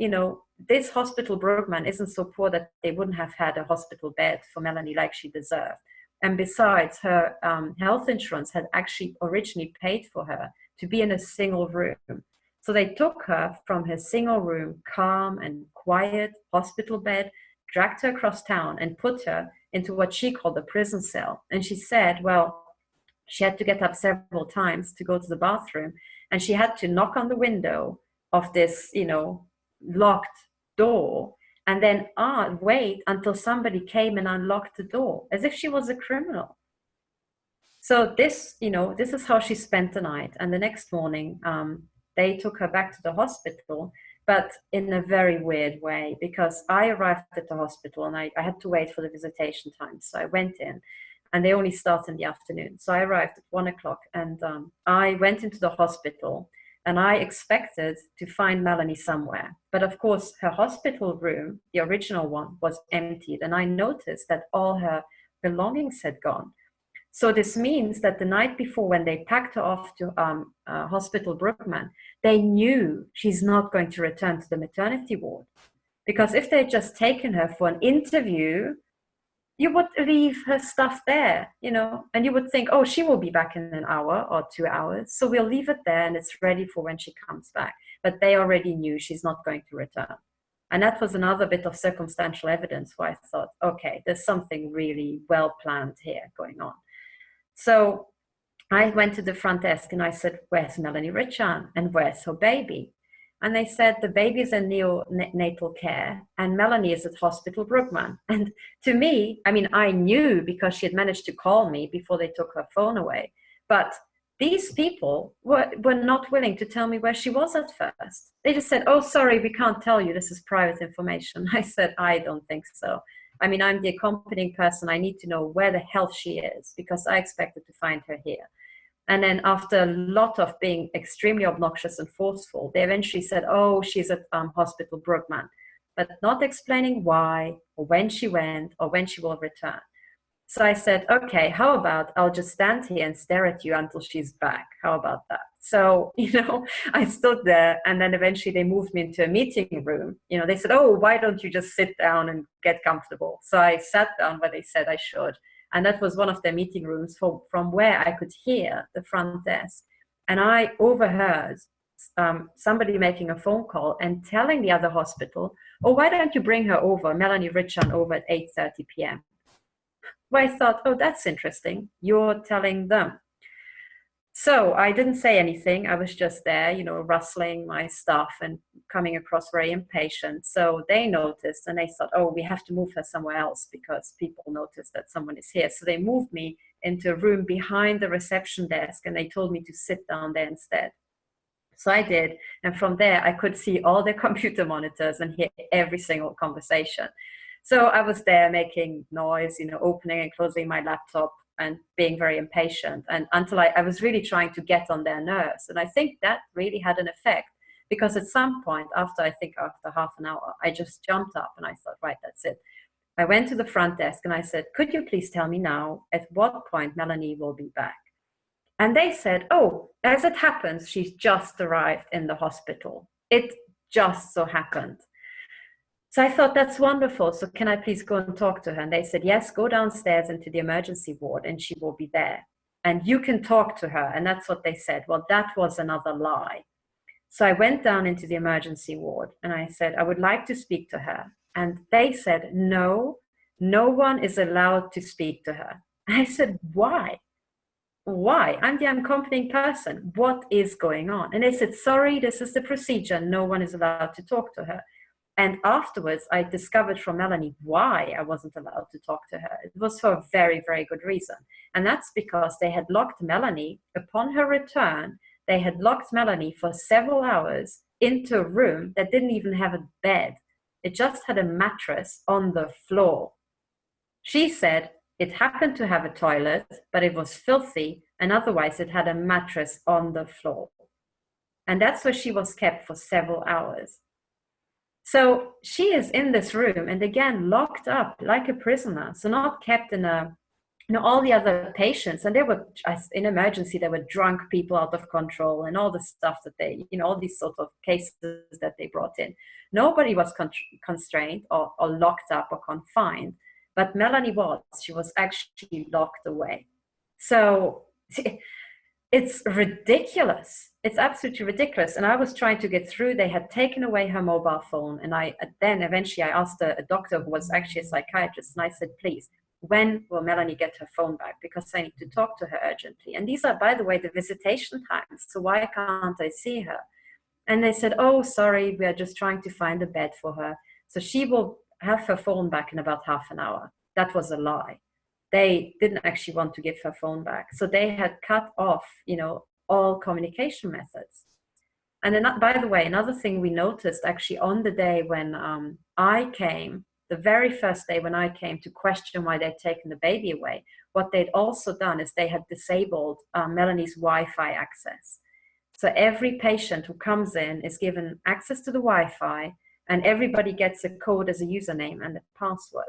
Speaker 3: this hospital Brookman isn't so poor that they wouldn't have had a hospital bed for Melanie like she deserved. And besides, her health insurance had actually originally paid for her to be in a single room. So they took her from her single room, calm and quiet hospital bed, dragged her across town and put her into what she called the prison cell. And she said, well, she had to get up several times to go to the bathroom, and she had to knock on the window of this, locked door, and then wait until somebody came and unlocked the door, as if she was a criminal. So this, this is how she spent the night. And the next morning, they took her back to the hospital, but in a very weird way, because I arrived at the hospital and I had to wait for the visitation time. So I went in, and they only start in the afternoon. So I arrived at 1 o'clock, and I went into the hospital, and I expected to find Melanie somewhere. But of course, her hospital room, the original one, was emptied. And I noticed that all her belongings had gone. So this means that the night before, when they packed her off to Hospital Brookman, they knew she's not going to return to the maternity ward. Because if they'd just taken her for an interview, you would leave her stuff there, and you would think, oh, she will be back in an hour or 2 hours. So we'll leave it there and it's ready for when she comes back. But they already knew she's not going to return. And that was another bit of circumstantial evidence where I thought, okay, there's something really well planned here going on. So I went to the front desk and I said, where's Melanie Vritschan and where's her baby? And they said the baby's in neonatal care and Melanie is at Hospital Brookman. And to me, I mean, I knew because she had managed to call me before they took her phone away. But these people were not willing to tell me where she was at first. They just said, oh, sorry, we can't tell you. This is private information. I said, I don't think so. I mean, I'm the accompanying person. I need to know where the hell she is because I expected to find her here. And then after a lot of being extremely obnoxious and forceful, they eventually said, oh, she's at Hospital Brookman, but not explaining why or when she went or when she will return. So I said, okay, how about I'll just stand here and stare at you until she's back. How about that? So, I stood there and then eventually they moved me into a meeting room. They said, oh, why don't you just sit down and get comfortable? So I sat down where they said I should. And that was one of their meeting rooms from where I could hear the front desk. And I overheard somebody making a phone call and telling the other hospital, oh, why don't you bring her over, Melanie Vritschan, over at 8:30 p.m. Well, I thought, oh, that's interesting. You're telling them. So I didn't say anything. I was just there, you know, rustling my stuff and coming across very impatient. So they noticed and they thought, oh, we have to move her somewhere else because people noticed that someone is here. So they moved me into a room behind the reception desk and they told me to sit down there instead. So I did. And from there, I could see all the computer monitors and hear every single conversation. So I was there making noise, you know, opening and closing my laptop and being very impatient. And until I was really trying to get on their nerves. And I think that really had an effect because at some point, after half an hour, I just jumped up and I thought, right, that's it. I went to the front desk and I said, could you please tell me now at what point Melanie will be back? And they said, oh, as it happens, she's just arrived in the hospital. It just so happened. So I thought, that's wonderful. So can I please go and talk to her? And they said, yes, go downstairs into the emergency ward and she will be there. And you can talk to her. And that's what they said. Well, that was another lie. So I went down into the emergency ward and I said, I would like to speak to her. And they said, no, no one is allowed to speak to her. And I said, why? Why? I'm the accompanying person. What is going on? And they said, sorry, this is the procedure. No one is allowed to talk to her. And afterwards, I discovered from Melanie why I wasn't allowed to talk to her. It was for a very, very good reason. And that's because they had locked Melanie, upon her return, they had locked Melanie for several hours into a room that didn't even have a bed. It just had a mattress on the floor. She said it happened to have a toilet, but it was filthy, and otherwise it had a mattress on the floor. And that's where she was kept for several hours. So she is in this room and again locked up like a prisoner, so not kept in a, you know, all the other patients, and they were in emergency, there were drunk people out of control and all the stuff that they, you know, all these sort of cases that they brought in. Nobody was constrained or locked up or confined, but Melanie was. She was actually locked away. So it's ridiculous. It's absolutely ridiculous. And I was trying to get through. They had taken away her mobile phone. And then eventually I asked a doctor who was actually a psychiatrist. And I said, please, when will Melanie get her phone back? Because I need to talk to her urgently. And these are, by the way, the visitation times. So why can't I see her? And they said, oh, sorry, we are just trying to find a bed for her. So she will have her phone back in about half an hour. That was a lie. They didn't actually want to give her phone back. So they had cut off, you know, all communication methods. And then, by the way, another thing we noticed actually on the day when I came, the very first day when I came to question why they'd taken the baby away, what they'd also done is they had disabled Melanie's Wi-Fi access. So every patient who comes in is given access to the Wi-Fi, and everybody gets a code as a username and a password.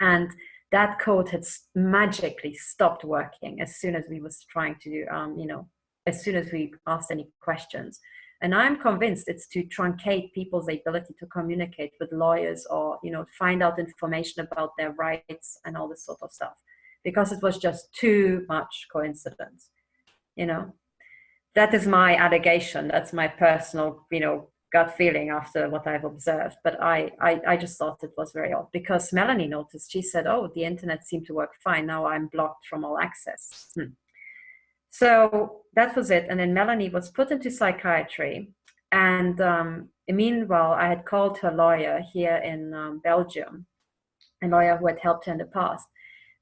Speaker 3: And that code had magically stopped working as soon as we was trying to do, you know, as soon as we asked any questions. And I'm convinced it's to truncate people's ability to communicate with lawyers or, you know, find out information about their rights and all this sort of stuff, because it was just too much coincidence, you know. That is my allegation. That's my personal, you know, gut feeling after what I've observed. But I just thought it was very odd because Melanie noticed. She said, oh, the internet seemed to work fine. Now I'm blocked from all access. So that was it. And then Melanie was put into psychiatry. And meanwhile, I had called her lawyer here in Belgium, a lawyer who had helped her in the past.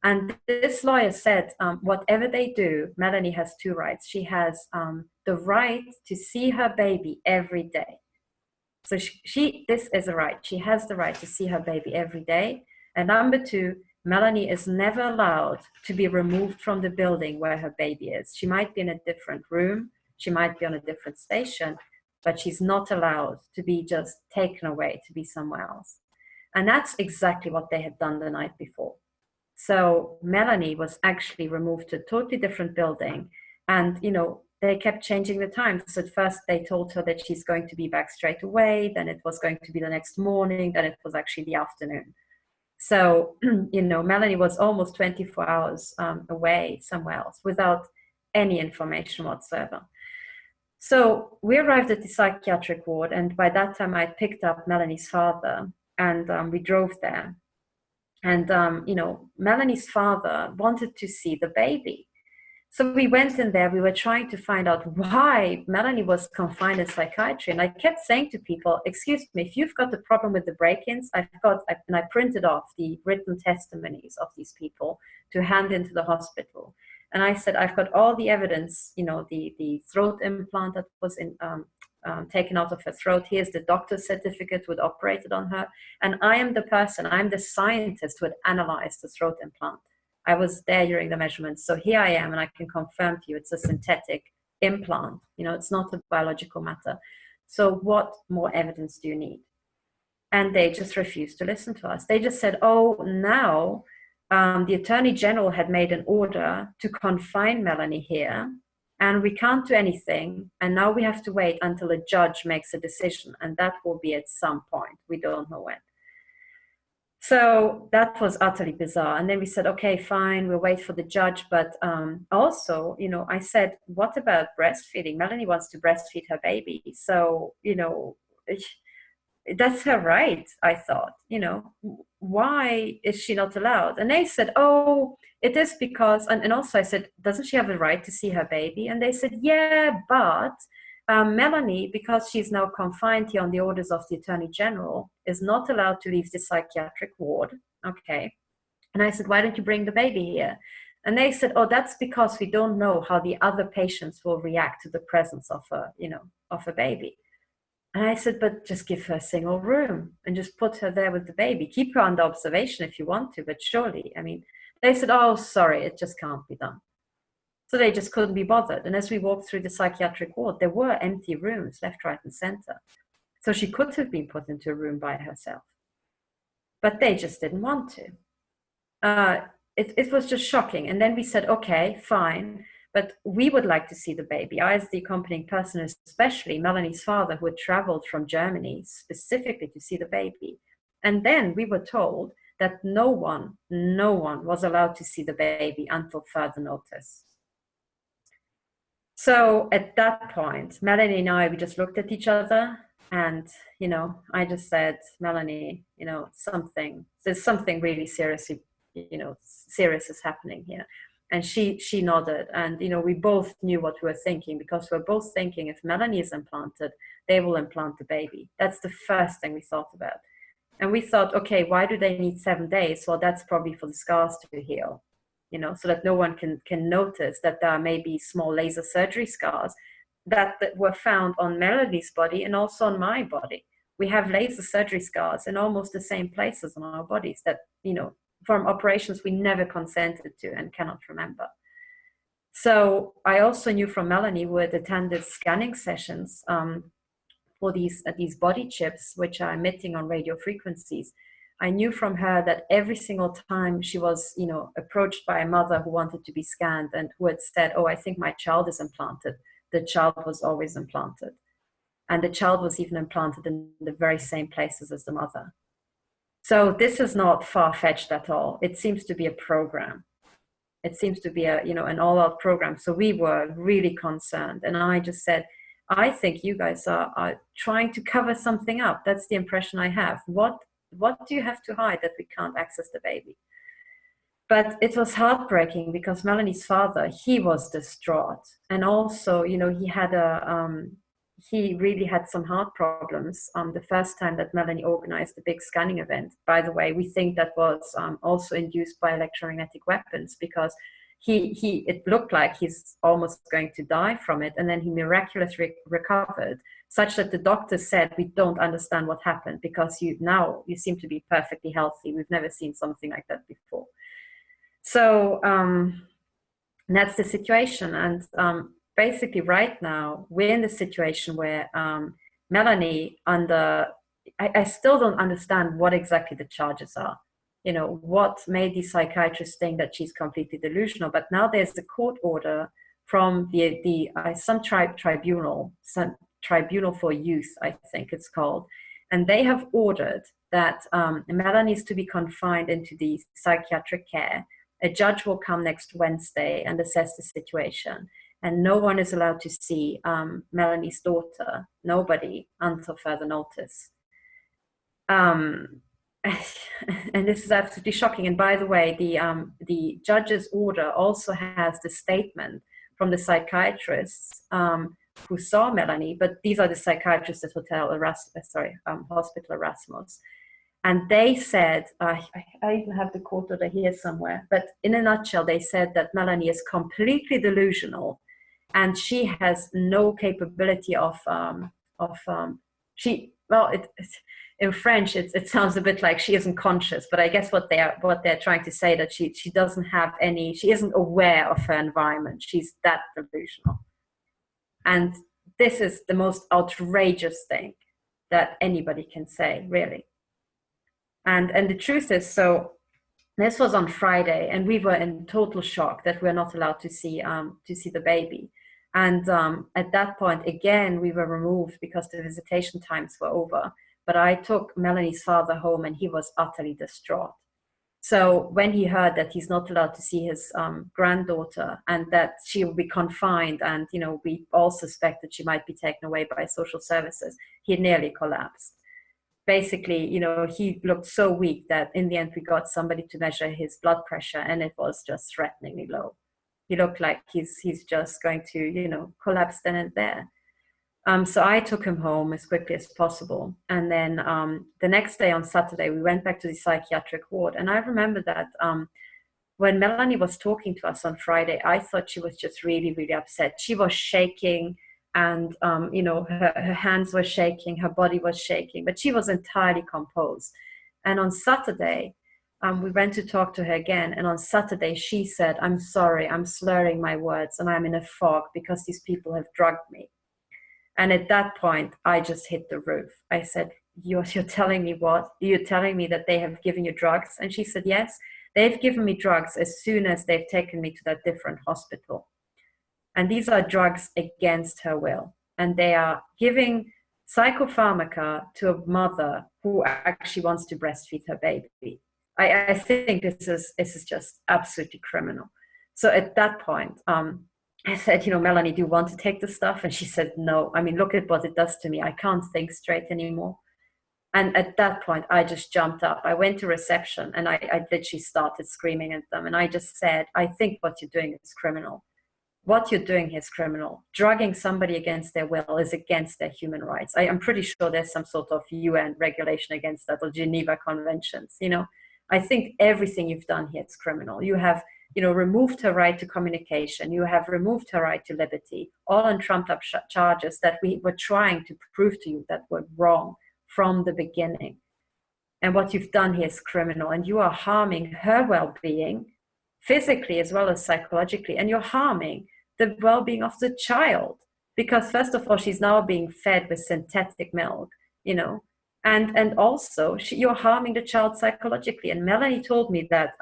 Speaker 3: And this lawyer said, whatever they do, Melanie has two rights. She has the right to see her baby every day. So this is a right. She has the right to see her baby every day. And number two, Melanie is never allowed to be removed from the building where her baby is. She might be in a different room. She might be on a different station, but she's not allowed to be just taken away to be somewhere else. And that's exactly what they had done the night before. So Melanie was actually removed to a totally different building. And, you know, they kept changing the times. So at first they told her that she's going to be back straight away. Then it was going to be the next morning. Then it was actually the afternoon. So, you know, Melanie was almost 24 hours away somewhere else without any information whatsoever. So we arrived at the psychiatric ward. And by that time I picked up Melanie's father and we drove there. And, you know, Melanie's father wanted to see the baby. So we went in there, we were trying to find out why Melanie was confined in psychiatry. And I kept saying to people, excuse me, if you've got the problem with the break-ins, and I printed off the written testimonies of these people to hand into the hospital. And I said, I've got all the evidence, you know, the throat implant that was taken out of her throat. Here's the doctor's certificate who had operated on her. And I am the person, I'm the scientist who had analyzed the throat implant. I was there during the measurements. So here I am, and I can confirm to you it's a synthetic implant. You know, it's not a biological matter. So what more evidence do you need? And they just refused to listen to us. They just said, oh, now the Attorney General had made an order to confine Melanie here, and we can't do anything. And now we have to wait until a judge makes a decision. And that will be at some point. We don't know when. So that was utterly bizarre. And then we said, okay, fine, we'll wait for the judge. But also, you know, I said, what about breastfeeding? Melanie wants to breastfeed her baby. So, you know, that's her right, I thought. You know, why is she not allowed? And they said, oh, it is because, and also I said, doesn't she have a right to see her baby? And they said, yeah, but Melanie, because she's now confined here on the orders of the Attorney General, is not allowed to leave the psychiatric ward. Okay. And I said, why don't you bring the baby here? And they said, oh, that's because we don't know how the other patients will react to the presence of a, you know, of a baby. And I said, but just give her a single room and just put her there with the baby. Keep her under observation if you want to, but surely, I mean, they said, oh, sorry, it just can't be done. So they just couldn't be bothered. And as we walked through the psychiatric ward, there were empty rooms left, right, and center. So she could have been put into a room by herself. But they just didn't want to. It was just shocking. And then we said, okay, fine, but we would like to see the baby. I, as the accompanying person, especially Melanie's father, who had traveled from Germany specifically to see the baby. And then we were told that no one was allowed to see the baby until further notice. So at that point, Melanie and I, we just looked at each other, and, you know, I just said, Melanie, you know, there's something really serious is happening here. And she nodded, and, you know, we both knew what we were thinking, because we're both thinking if Melanie is implanted, they will implant the baby. That's the first thing we thought about. And we thought, okay, why do they need 7 days? Well, that's probably for the scars to heal, you know, so that no one can notice that there may be small laser surgery scars that were found on Melanie's body and also on my body. We have laser surgery scars in almost the same places on our bodies that, you know, from operations we never consented to and cannot remember. So I also knew from Melanie, who had attended scanning sessions for these body chips, which are emitting on radio frequencies. I knew from her that every single time she was, you know, approached by a mother who wanted to be scanned and who had said, oh, I think my child is implanted, the child was always implanted. And the child was even implanted in the very same places as the mother. So this is not far-fetched at all. It seems to be a program. It seems to be a, you know, an all-out program. So we were really concerned. And I just said, I think you guys are trying to cover something up. That's the impression I have. What do you have to hide that we can't access the baby? But it was heartbreaking because Melanie's father, he was distraught. And also, you know, he really had some heart problems the first time that Melanie organized the big scanning event. By the way, we think that was also induced by electromagnetic weapons, because it looked like he's almost going to die from it. And then he miraculously recovered, such that the doctor said, we don't understand what happened, because you seem to be perfectly healthy. We've never seen something like that before. So that's the situation. And basically right now, we're in the situation where Melanie, I still don't understand what exactly the charges are. You know, what made these psychiatrists think that she's completely delusional. But now there's a court order from some tribunal for youth, I think it's called. And they have ordered that Melanie is to be confined into the psychiatric care. A judge will come next Wednesday and assess the situation. And no one is allowed to see Melanie's daughter, nobody, until further notice. and this is absolutely shocking. And by the way, the judge's order also has the statement from the psychiatrists who saw Melanie, but these are the psychiatrists at Hospital Erasmus. And they said, I even have the quote order here somewhere, but in a nutshell, they said that Melanie is completely delusional and she has no capability in French, it sounds a bit like she isn't conscious, but I guess what they're trying to say that she doesn't have she isn't aware of her environment. She's that delusional. And this is the most outrageous thing that anybody can say, really. And the truth is, so this was on Friday, and we were in total shock that we're not allowed to see the baby. And at that point, again, we were removed because the visitation times were over. But I took Melanie's father home, and he was utterly distraught. So when he heard that he's not allowed to see his granddaughter and that she will be confined, and we all suspected she might be taken away by social services, he nearly collapsed. Basically, he looked so weak that in the end we got somebody to measure his blood pressure, and it was just threateningly low. He looked like he's just going to, collapse then and there. So I took him home as quickly as possible. And then the next day on Saturday, we went back to the psychiatric ward. And I remember that when Melanie was talking to us on Friday, I thought she was just really, really upset. She was shaking, and her hands were shaking, her body was shaking, but she was entirely composed. And on Saturday, we went to talk to her again, and on Saturday she said, "I'm sorry, I'm slurring my words and I'm in a fog because these people have drugged me." And at that point, I just hit the roof. I said, you're telling me what? You're telling me that they have given you drugs? And she said, yes, they've given me drugs as soon as they've taken me to that different hospital. And these are drugs against her will. And they are giving psychopharmaca to a mother who actually wants to breastfeed her baby. I think this is just absolutely criminal. So at that point, I said, Melanie, do you want to take the stuff? And she said, no. I mean, look at what it does to me. I can't think straight anymore. And at that point, I just jumped up. I went to reception, and I literally started screaming at them. And I just said, I think what you're doing is criminal. What you're doing is criminal. Drugging somebody against their will is against their human rights. I'm pretty sure there's some sort of UN regulation against that, or Geneva Conventions. I think everything you've done here is criminal. You have removed her right to communication. You have removed her right to liberty, all on trumped up charges that we were trying to prove to you that were wrong from the beginning. And what you've done here is criminal, and you are harming her well-being physically as well as psychologically, and you're harming the well-being of the child, because first of all, she's now being fed with synthetic milk, and also you're harming the child psychologically. And Melanie told me that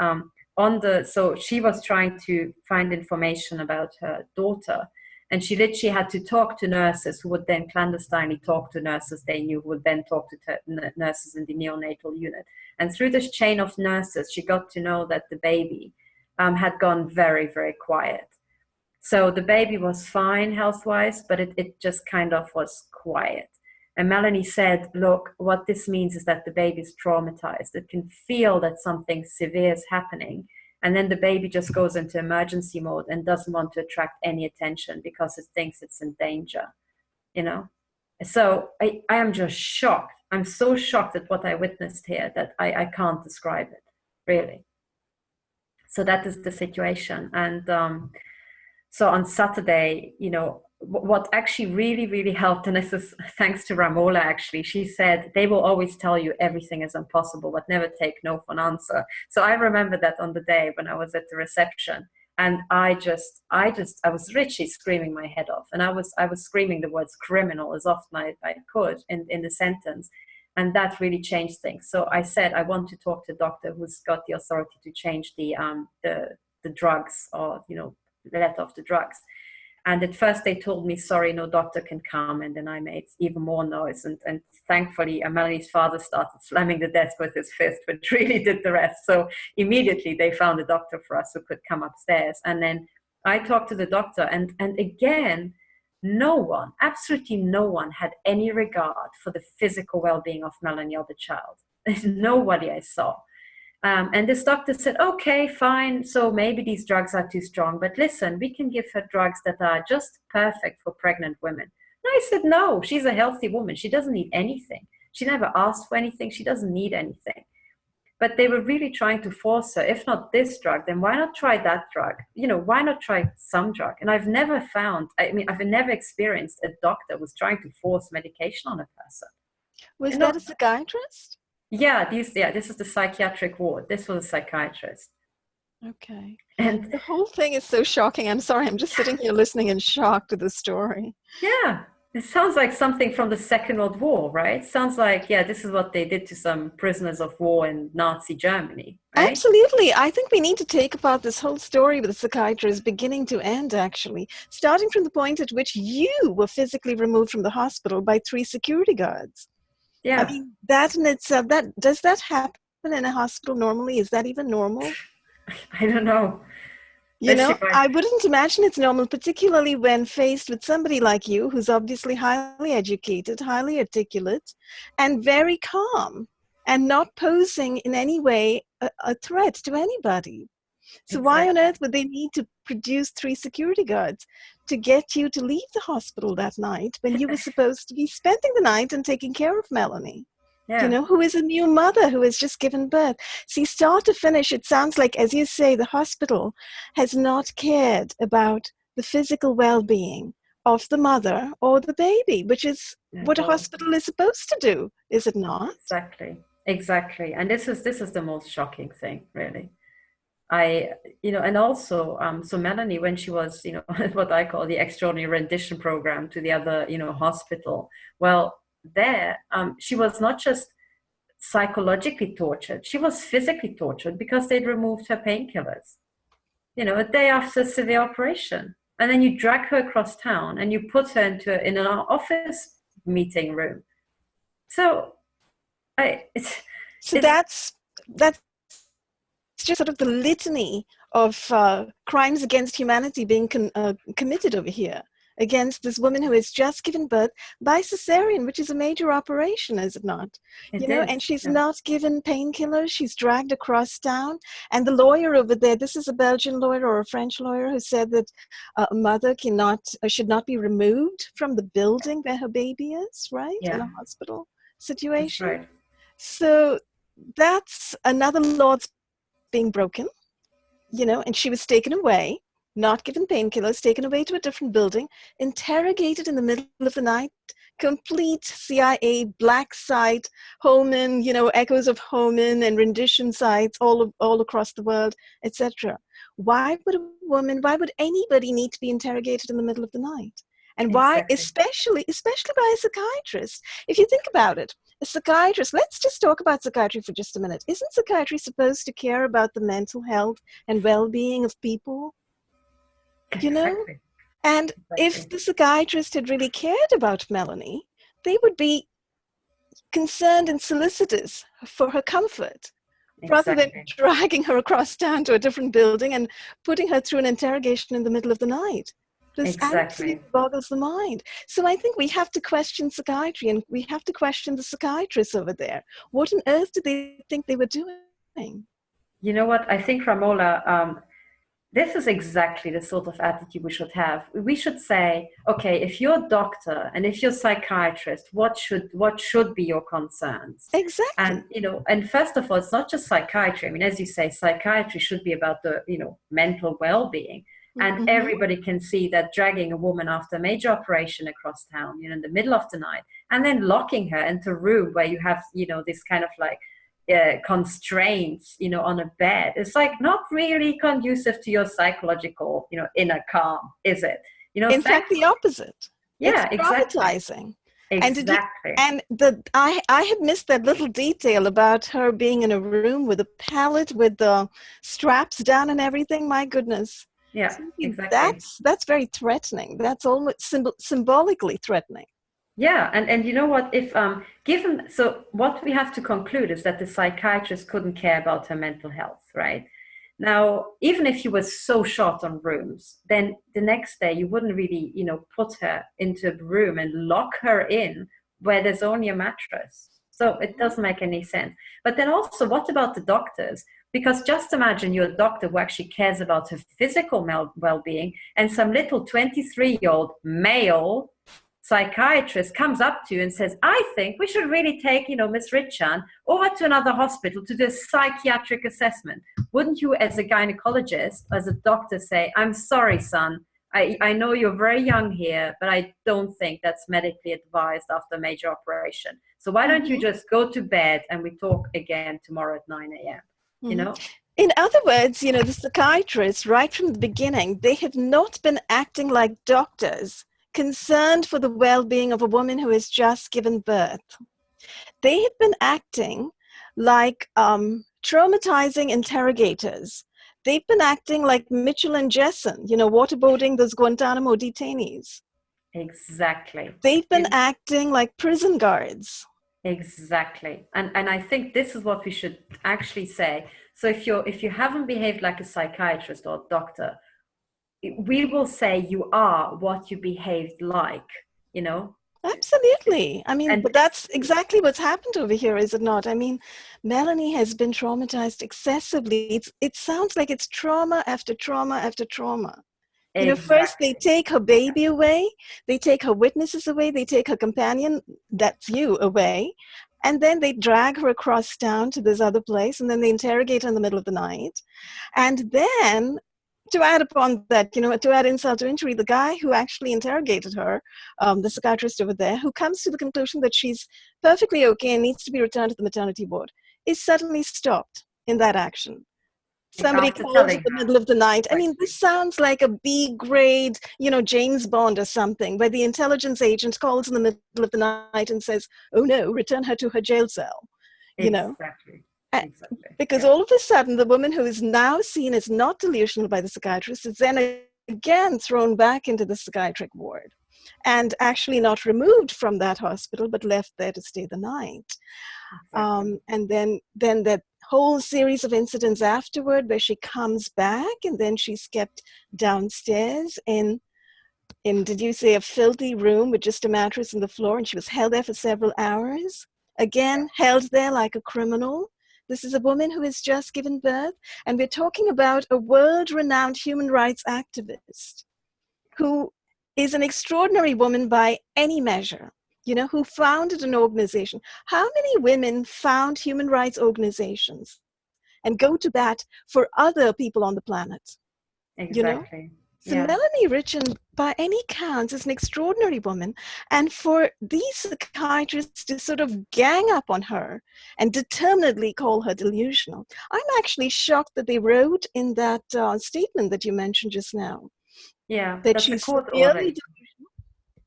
Speaker 3: so she was trying to find information about her daughter, and she literally had to talk to nurses who would then clandestinely talk to nurses they knew, who would then talk to nurses in the neonatal unit. And through this chain of nurses, she got to know that the baby had gone very, very quiet. So the baby was fine health-wise, but it just kind of was quiet. And Melanie said, look, what this means is that the baby is traumatized. It can feel that something severe is happening. And then the baby just goes into emergency mode and doesn't want to attract any attention because it thinks it's in danger, So I am just shocked. I'm so shocked at what I witnessed here that I can't describe it, really. So that is the situation. And so on Saturday, what actually really, really helped, and this is thanks to Ramola, actually, she said, they will always tell you everything is impossible, but never take no for an answer. So I remember that on the day when I was at the reception, and I was literally screaming my head off. And I was screaming the words criminal as often I could in the sentence. And that really changed things. So I said, I want to talk to a doctor who's got the authority to change the drugs, or, let off the drugs. And at first they told me, sorry, no doctor can come. And then I made even more noise. And thankfully, Melanie's father started slamming the desk with his fist, which really did the rest. So immediately they found a doctor for us who could come upstairs. And then I talked to the doctor. And again, no one, absolutely no one, had any regard for the physical well-being of Melanie or the child. There's nobody I saw. And this doctor said, okay, fine. So maybe these drugs are too strong, but listen, we can give her drugs that are just perfect for pregnant women. And I said, no, she's a healthy woman. She doesn't need anything. She never asked for anything. She doesn't need anything. But they were really trying to force her, if not this drug, then why not try that drug? Why not try some drug? And I've never experienced a doctor was trying to force medication on a person.
Speaker 4: Was that a psychiatrist?
Speaker 3: Yeah, this is the psychiatric ward. This was a psychiatrist.
Speaker 4: Okay.
Speaker 3: And
Speaker 4: the whole thing is so shocking. I'm sorry, I'm just sitting here listening in shock to the story.
Speaker 3: Yeah, it sounds like something from the Second World War, right? Sounds like, this is what they did to some prisoners of war in Nazi Germany. Right?
Speaker 4: Absolutely. I think we need to take apart this whole story with the psychiatrist beginning to end, actually, starting from the point at which you were physically removed from the hospital by 3 security guards.
Speaker 3: Yeah.
Speaker 4: I mean, that in itself, does that happen in a hospital normally? Is that even normal?
Speaker 3: I don't know.
Speaker 4: I wouldn't imagine it's normal, particularly when faced with somebody like you, who's obviously highly educated, highly articulate, and very calm, and not posing in any way a threat to anybody. So why on earth would they need to produce 3 security guards to get you to leave the hospital that night when you were supposed to be spending the night and taking care of Melanie?
Speaker 3: Yeah.
Speaker 4: Who is a new mother who has just given birth. See, start to finish, it sounds like, as you say, the hospital has not cared about the physical well-being of the mother or the baby, which is what a hospital is supposed to do, is it not?
Speaker 3: Exactly. And this is the most shocking thing, really. And also, so Melanie, when she was, what I call the extraordinary rendition program to the other, hospital, well, there, she was not just psychologically tortured, she was physically tortured because they'd removed her painkillers, a day after a severe operation. And then you drag her across town and you put her in an office meeting room. So
Speaker 4: that's just sort of the litany of crimes against humanity being committed over here against this woman who has just given birth by cesarean, which is a major operation, is it not? And she's not given painkillers. She's dragged across town. And the lawyer over there, this is a Belgian lawyer or a French lawyer, who said that a mother should not be removed from the building where her baby is, right?
Speaker 3: Yeah.
Speaker 4: In a hospital situation.
Speaker 3: That's right.
Speaker 4: So that's another law that's being broken, and she was taken away, not given painkillers, taken away to a different building, interrogated in the middle of the night, complete CIA black site, Holman, echoes of Holman and rendition sites all across the world, etc. Why would anybody need to be interrogated in the middle of the night? And why, especially by a psychiatrist? If you think about it, a psychiatrist, let's just talk about psychiatry for just a minute. Isn't psychiatry supposed to care about the mental health and well-being of people? And if the psychiatrist had really cared about Melanie, they would be concerned and solicitous for her comfort, rather than dragging her across town to a different building and putting her through an interrogation in the middle of the night. This absolutely boggles the mind. So I think we have to question psychiatry, and we have to question the psychiatrists over there. What on earth did they think they were doing?
Speaker 3: You know what? I think, Ramola, this is exactly the sort of attitude we should have. We should say, okay, if you're a doctor and if you're a psychiatrist, what should be your concerns?
Speaker 4: Exactly.
Speaker 3: And, and first of all, it's not just psychiatry. I mean, as you say, psychiatry should be about the, mental well-being. And everybody can see that dragging a woman after a major operation across town, in the middle of the night, and then locking her into a room where you have, this kind of like constraints, on a bed. It's like not really conducive to your psychological, inner calm, is it?
Speaker 4: In fact, the opposite.
Speaker 3: Yeah,
Speaker 4: it's traumatizing.
Speaker 3: Exactly.
Speaker 4: And I had missed that little detail about her being in a room with a pallet with the straps down and everything. My goodness.
Speaker 3: Yeah, exactly.
Speaker 4: That's very threatening. That's almost symbolically threatening.
Speaker 3: Yeah, and you know what? If so what we have to conclude is that the psychiatrist couldn't care about her mental health, right? Now, even if you were so short on rooms, then the next day you wouldn't really, put her into a room and lock her in where there's only a mattress. So it doesn't make any sense. But then also, what about the doctors? Because just imagine you're a doctor who actually cares about her physical well-being, and some little 23-year-old male psychiatrist comes up to you and says, I think we should really take, Miss Vritschan over to another hospital to do a psychiatric assessment. Wouldn't you, as a gynecologist, as a doctor, say, I'm sorry, son, I know you're very young here, but I don't think that's medically advised after a major operation. So why don't you just go to bed and we talk again tomorrow at 9 a.m., you know?
Speaker 4: In other words, the psychiatrists, right from the beginning, they have not been acting like doctors, concerned for the well-being of a woman who has just given birth. They have been acting like traumatizing interrogators. They've been acting like Mitchell and Jessen, waterboarding those Guantanamo detainees.
Speaker 3: Exactly.
Speaker 4: They've been acting like prison guards.
Speaker 3: Exactly. And I think this is what we should actually say. So if you haven't behaved like a psychiatrist or a doctor, we will say you are what you behaved like,
Speaker 4: Absolutely. But that's exactly what's happened over here, is it not? Melanie has been traumatized excessively. It sounds like it's trauma after trauma after trauma.
Speaker 3: Exactly.
Speaker 4: First they take her baby away, they take her witnesses away, they take her companion, that's you, away, and then they drag her across town to this other place, and then they interrogate her in the middle of the night. And then, to add upon that, to add insult to injury, the guy who actually interrogated her, the psychiatrist over there, who comes to the conclusion that she's perfectly okay and needs to be returned to the maternity ward, is suddenly stopped in that action. Somebody calls in the middle of the night. This sounds like a B grade, James Bond or something, where the intelligence agent calls in the middle of the night and says, oh no, return her to her jail cell.
Speaker 3: Exactly.
Speaker 4: Because all of a sudden, the woman who is now seen as not delusional by the psychiatrist is then again thrown back into the psychiatric ward and actually not removed from that hospital, but left there to stay the night.
Speaker 3: Exactly.
Speaker 4: And then that whole series of incidents afterward where she comes back and then she's kept downstairs in did you say a filthy room with just a mattress on the floor, and she was held there for several hours, again held there like a criminal. This is a woman who has just given birth, and we're talking about a world-renowned human rights activist who is an extraordinary woman by any measure, who founded an organization. How many women found human rights organizations and go to bat for other people on the planet?
Speaker 3: Exactly.
Speaker 4: So Melanie Vritschan, by any count, is an extraordinary woman. And for these psychiatrists to sort of gang up on her and determinedly call her delusional, I'm actually shocked that they wrote in that statement that you mentioned just now.
Speaker 3: Yeah,
Speaker 4: that
Speaker 3: that's
Speaker 4: she's
Speaker 3: a court
Speaker 4: severely
Speaker 3: order.
Speaker 4: delusional.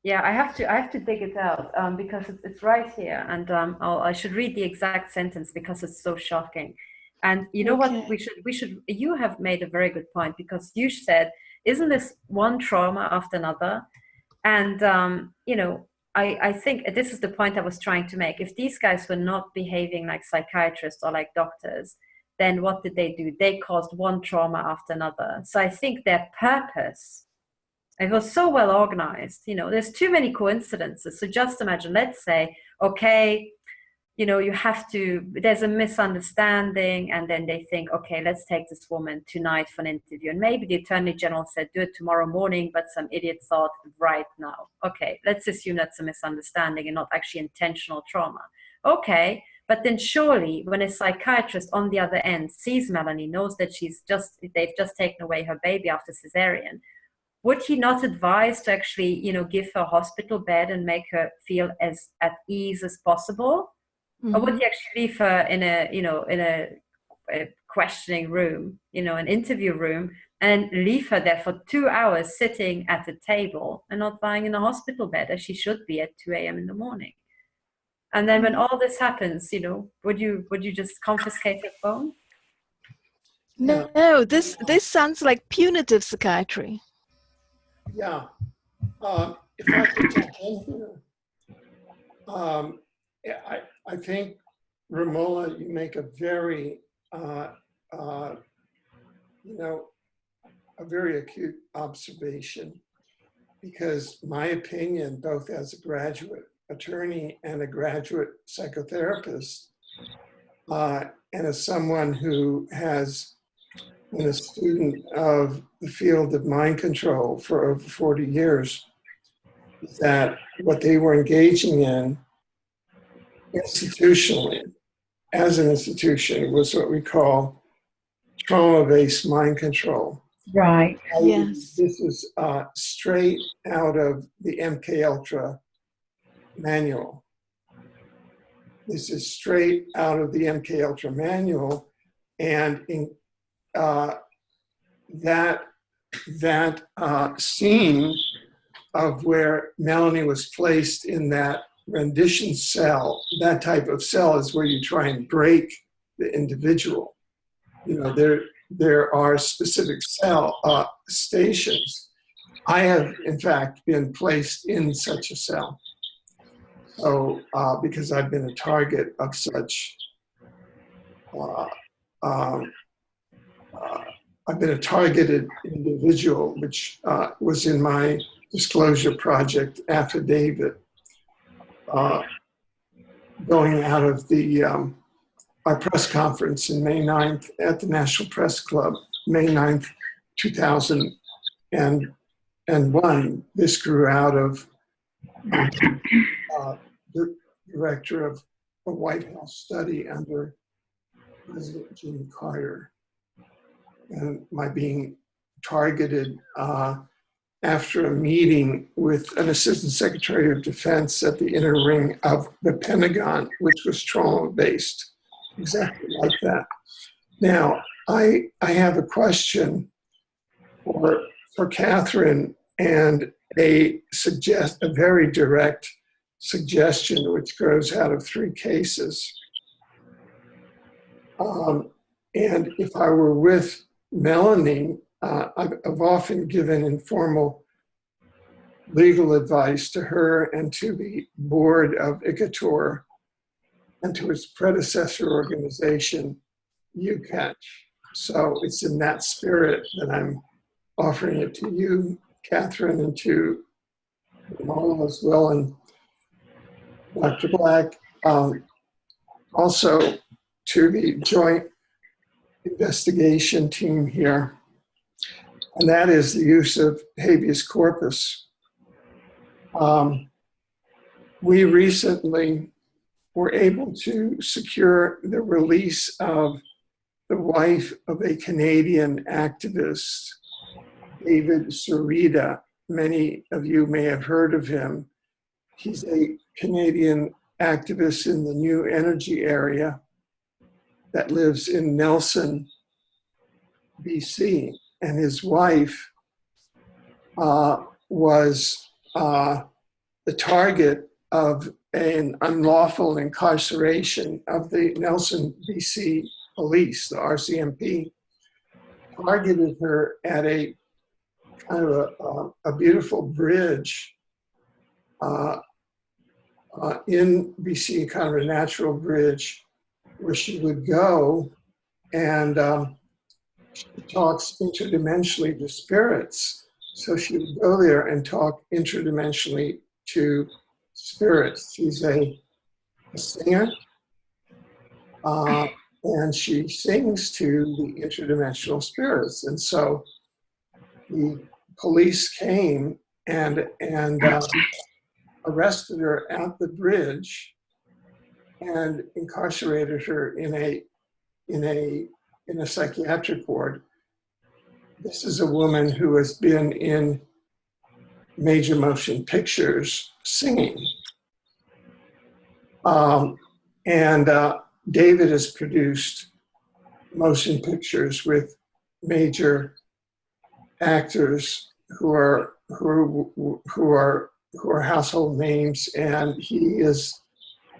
Speaker 3: Yeah, I have to dig it out because it's right here, and I should read the exact sentence because it's so shocking. And you know what, we should. You have made a very good point, because you said, isn't this one trauma after another? And I think this is the point I was trying to make. If these guys were not behaving like psychiatrists or like doctors, then what did they do? They caused one trauma after another. So I think their purpose, it was so well organized. There's too many coincidences. So just imagine, let's say, okay, there's a misunderstanding, and then they think, okay, let's take this woman tonight for an interview. And maybe the Attorney General said, do it tomorrow morning, but some idiot thought right now. Okay, let's assume that's a misunderstanding and not actually intentional trauma. Okay, but then surely when a psychiatrist on the other end sees Melanie, knows that they've just taken away her baby after cesarean, would he not advise to actually, give her a hospital bed and make her feel as at ease as possible? Mm-hmm. Or would he actually leave her in a questioning room, an interview room, and leave her there for 2 hours sitting at a table and not lying in a hospital bed as she should be at 2 a.m. in the morning? And then when all this happens, would you just confiscate her phone?
Speaker 4: No, this sounds like punitive psychiatry.
Speaker 1: Yeah. If I could jump in here, I think, Ramola, you make a very, a very acute observation, because my opinion, both as a graduate attorney and a graduate psychotherapist, and as someone who has been a student of the field of mind control for over 40 years, that what they were engaging in institutionally, as an institution, was what we call trauma-based mind control.
Speaker 5: Right.
Speaker 4: Yes.
Speaker 1: This is straight out of the MK Ultra manual. This is straight out of the MK Ultra manual, and in that scene of where Melanie was placed in that rendition cell, that type of cell is where you try and break the individual. You know, there are specific cell stations. I have, in fact, been placed in such a cell. So, because I've been a target of such, I've been a targeted individual, which was in my disclosure project affidavit, going out of the our press conference in May 9th at the National Press Club, May 9th, 2001. This grew out of the director of a White House study under President Jimmy Carter, and my being targeted after a meeting with an Assistant Secretary of Defense at the inner ring of the Pentagon, which was trauma-based, exactly like that. Now, I have a question for Catherine, and a very direct suggestion which grows out of 3 cases. And if I were with Melanie, I've often given informal legal advice to her and to the board of ICATOR and to its predecessor organization, UCATCH. So it's in that spirit that I'm offering it to you, Catherine, and to Ramola as well, and Dr. Black. Also to the joint investigation team here, and that is the use of habeas corpus. We recently were able to secure the release of the wife of a Canadian activist, David Sarita. Many of you may have heard of him. He's a Canadian activist in the new energy area that lives in Nelson, BC. And his wife was the target of an unlawful incarceration of the Nelson, BC police, the RCMP, targeted her at a kind of a beautiful bridge in BC, kind of a natural bridge, where she would go and she talks interdimensionally to spirits. So she would go there and talk interdimensionally to spirits. She's a singer, and she sings to the interdimensional spirits. And so the police came and arrested her at the bridge and incarcerated her in a psychiatric ward. This is a woman who has been in major motion pictures singing. David has produced motion pictures with major actors who are household names, and he is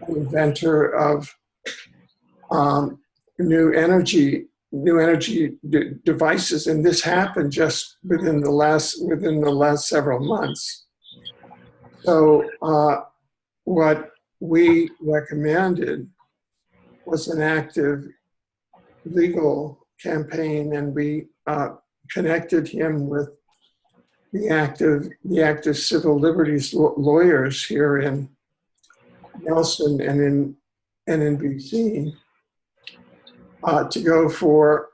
Speaker 1: an inventor of new energy devices, and this happened just within the last several months. So what we recommended was an active legal campaign, and we connected him with the active civil liberties lawyers here in Nelson and in BC to go for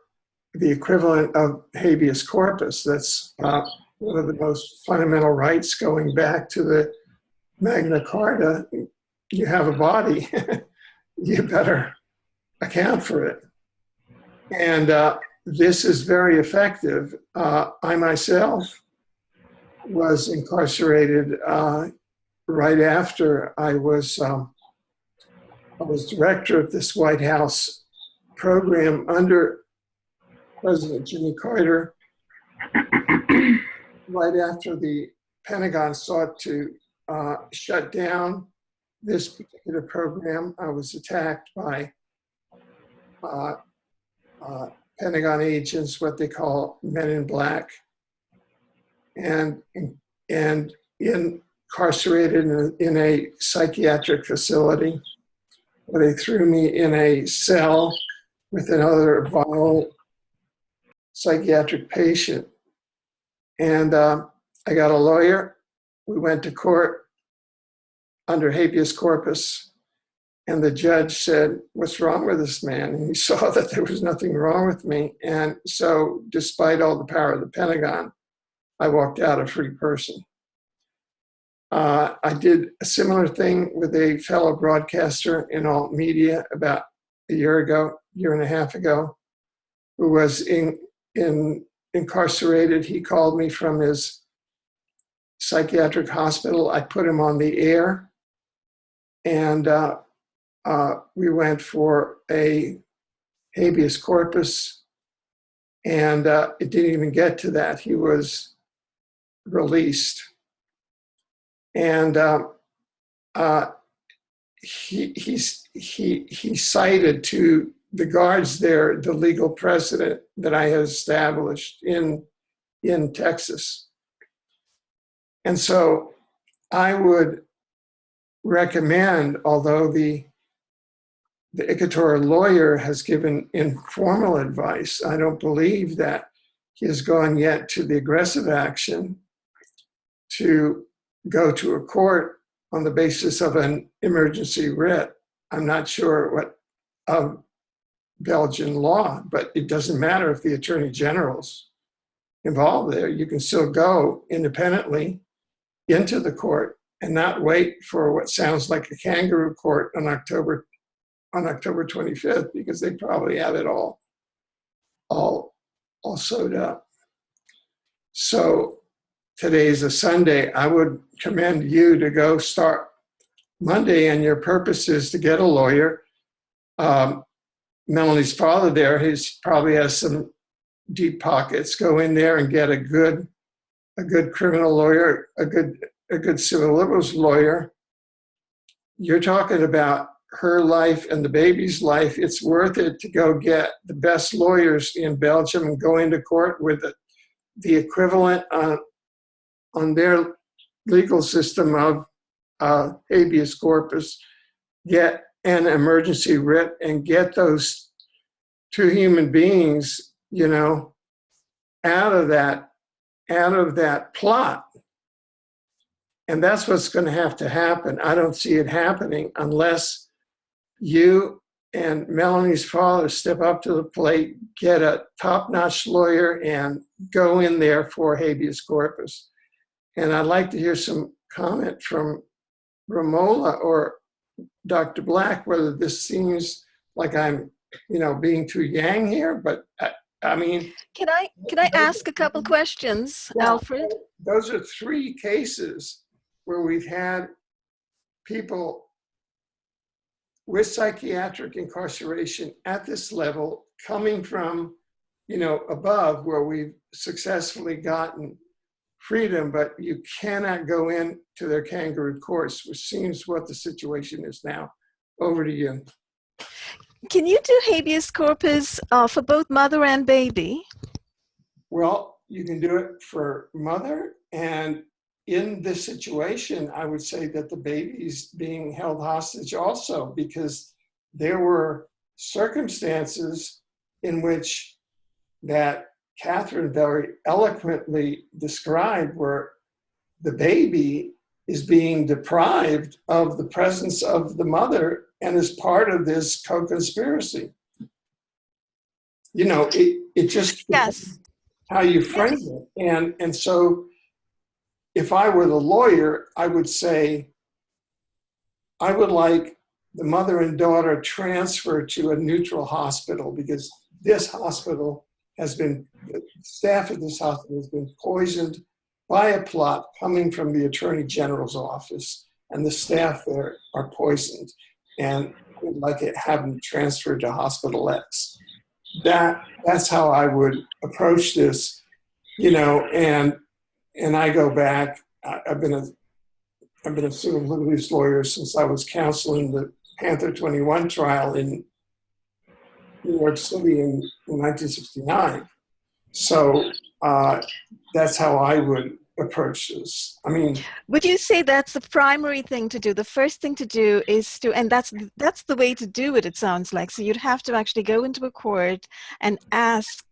Speaker 1: the equivalent of habeas corpus. That's one of the most fundamental rights going back to the Magna Carta. You have a body, you better account for it. And this is very effective. I myself was incarcerated right after I was director of this White House program under President Jimmy Carter. Right after the Pentagon sought to shut down this particular program, I was attacked by Pentagon agents, what they call men in black, and incarcerated in a psychiatric facility where they threw me in a cell with another violent psychiatric patient. And I got a lawyer. We went to court under habeas corpus. And the judge said, "What's wrong with this man?" And he saw that there was nothing wrong with me. And so, despite all the power of the Pentagon, I walked out a free person. I did a similar thing with a fellow broadcaster in alt media about a year and a half ago, who was incarcerated. He called me from his psychiatric hospital. I put him on the air, and we went for a habeas corpus, and it didn't even get to that. He was released. And he cited to the guards there the legal precedent that I had established in Texas. And so I would recommend, although the Icator lawyer has given informal advice, I don't believe that he has gone yet to the aggressive action to go to a court on the basis of an emergency writ. I'm not sure what of Belgian law, but it doesn't matter if the Attorney General's involved there. You can still go independently into the court and not wait for what sounds like a kangaroo court on October 25th, because they probably have it all sewed up. So today's a Sunday. I would commend you to go start Monday, and your purpose is to get a lawyer. Melanie's father there, he probably has some deep pockets. Go in there and get a good criminal lawyer, a good civil liberals lawyer. You're talking about her life and the baby's life. It's worth it to go get the best lawyers in Belgium and go into court with the equivalent on their legal system of habeas corpus, get an emergency writ, and get those two human beings, out of that plot. And that's what's going to have to happen. I don't see it happening unless you and Melanie's father step up to the plate, get a top-notch lawyer, and go in there for habeas corpus. And I'd like to hear some comment from Ramola or Dr. Black, whether this seems like I'm, being too yang here, but I mean.
Speaker 4: Can I ask a couple questions,
Speaker 1: yeah,
Speaker 4: Alfred?
Speaker 1: Those are three cases where we've had people with psychiatric incarceration at this level coming from, above, where we've successfully gotten freedom, but you cannot go in to their kangaroo courts, which seems what the situation is now. Over to you.
Speaker 4: Can you do habeas corpus for both mother and baby?
Speaker 1: Well, you can do it for mother, and in this situation, I would say that the baby's being held hostage also, because there were circumstances in which that Catherine very eloquently described, where the baby is being deprived of the presence of the mother and is part of this co-conspiracy. You know, it just
Speaker 4: Yes.
Speaker 1: how you frame it. And so if I were the lawyer, I would say, I would like the mother and daughter transferred to a neutral hospital, because this hospital has been, the staff at this hospital has been poisoned by a plot coming from the Attorney General's office, and the staff there are poisoned. And I would like it have them transferred to Hospital X. That's how I would approach this, you know. And I go back. I've been a civil liberties lawyer since I was counseling the Panther 21 trial in New York City in 1969. So that's how I would approach this. I mean,
Speaker 4: would you say that's the primary thing to do? The first thing to do is to, and that's the way to do it, it sounds like. So you'd have to actually go into a court and ask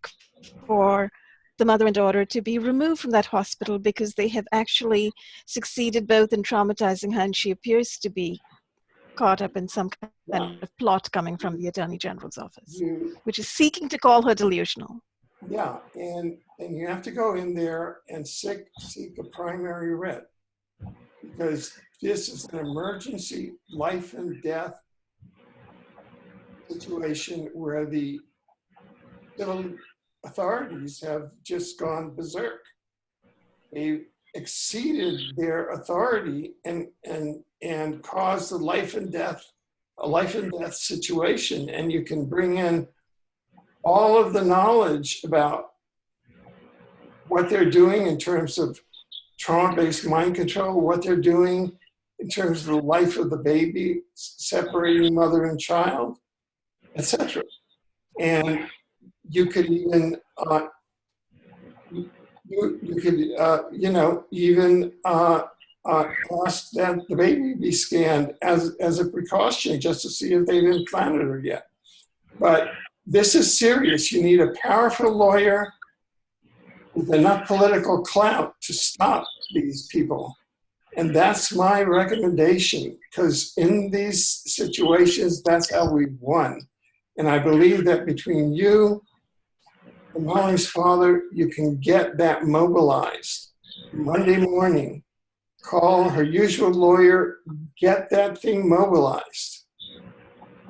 Speaker 4: for the mother and daughter to be removed from that hospital because they have actually succeeded both in traumatizing her, and she appears to be caught up in some kind of plot coming from the Attorney General's office, which is seeking to call her delusional.
Speaker 1: Yeah, and you have to go in there and seek a primary writ, because this is an emergency life and death situation where the civil authorities have just gone berserk. They exceeded their authority and caused a life and death situation. And you can bring in all of the knowledge about what they're doing in terms of trauma-based mind control, what they're doing in terms of the life of the baby, separating mother and child, etc. And you could even, even ask that the baby be scanned as a precaution, just to see if they've implanted her yet. But this is serious. You need a powerful lawyer with enough political clout to stop these people. And that's my recommendation, because in these situations, that's how we've won. And I believe that between you and Molly's father, you can get that mobilized. Monday morning, call her usual lawyer, get that thing mobilized.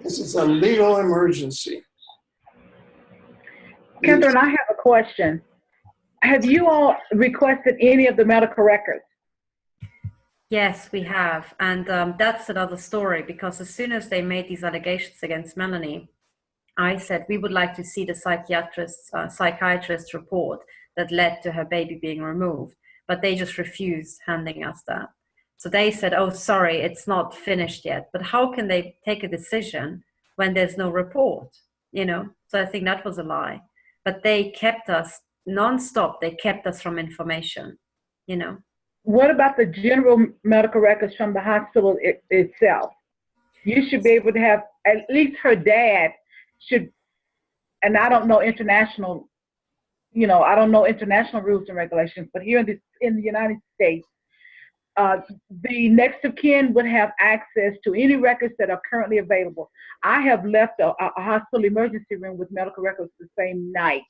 Speaker 1: This is a legal emergency.
Speaker 5: Catherine, I have a question. Have you all requested any of the medical records?
Speaker 3: Yes, we have. And that's another story, because as soon as they made these allegations against Melanie, I said we would like to see the psychiatrist report that led to her baby being removed, but they just refused handing us that. So they said, oh, sorry, it's not finished yet. But how can they take a decision when there's no report, you know? So I think that was a lie. But they kept us nonstop. They kept us from information, you know?
Speaker 5: What about the general medical records from the hospital itself? You should be able to have, at least her dad should, and I don't know international, I don't know international rules and regulations, but here in the United States, the next of kin would have access to any records that are currently available. I have left a hospital emergency room with medical records the same night.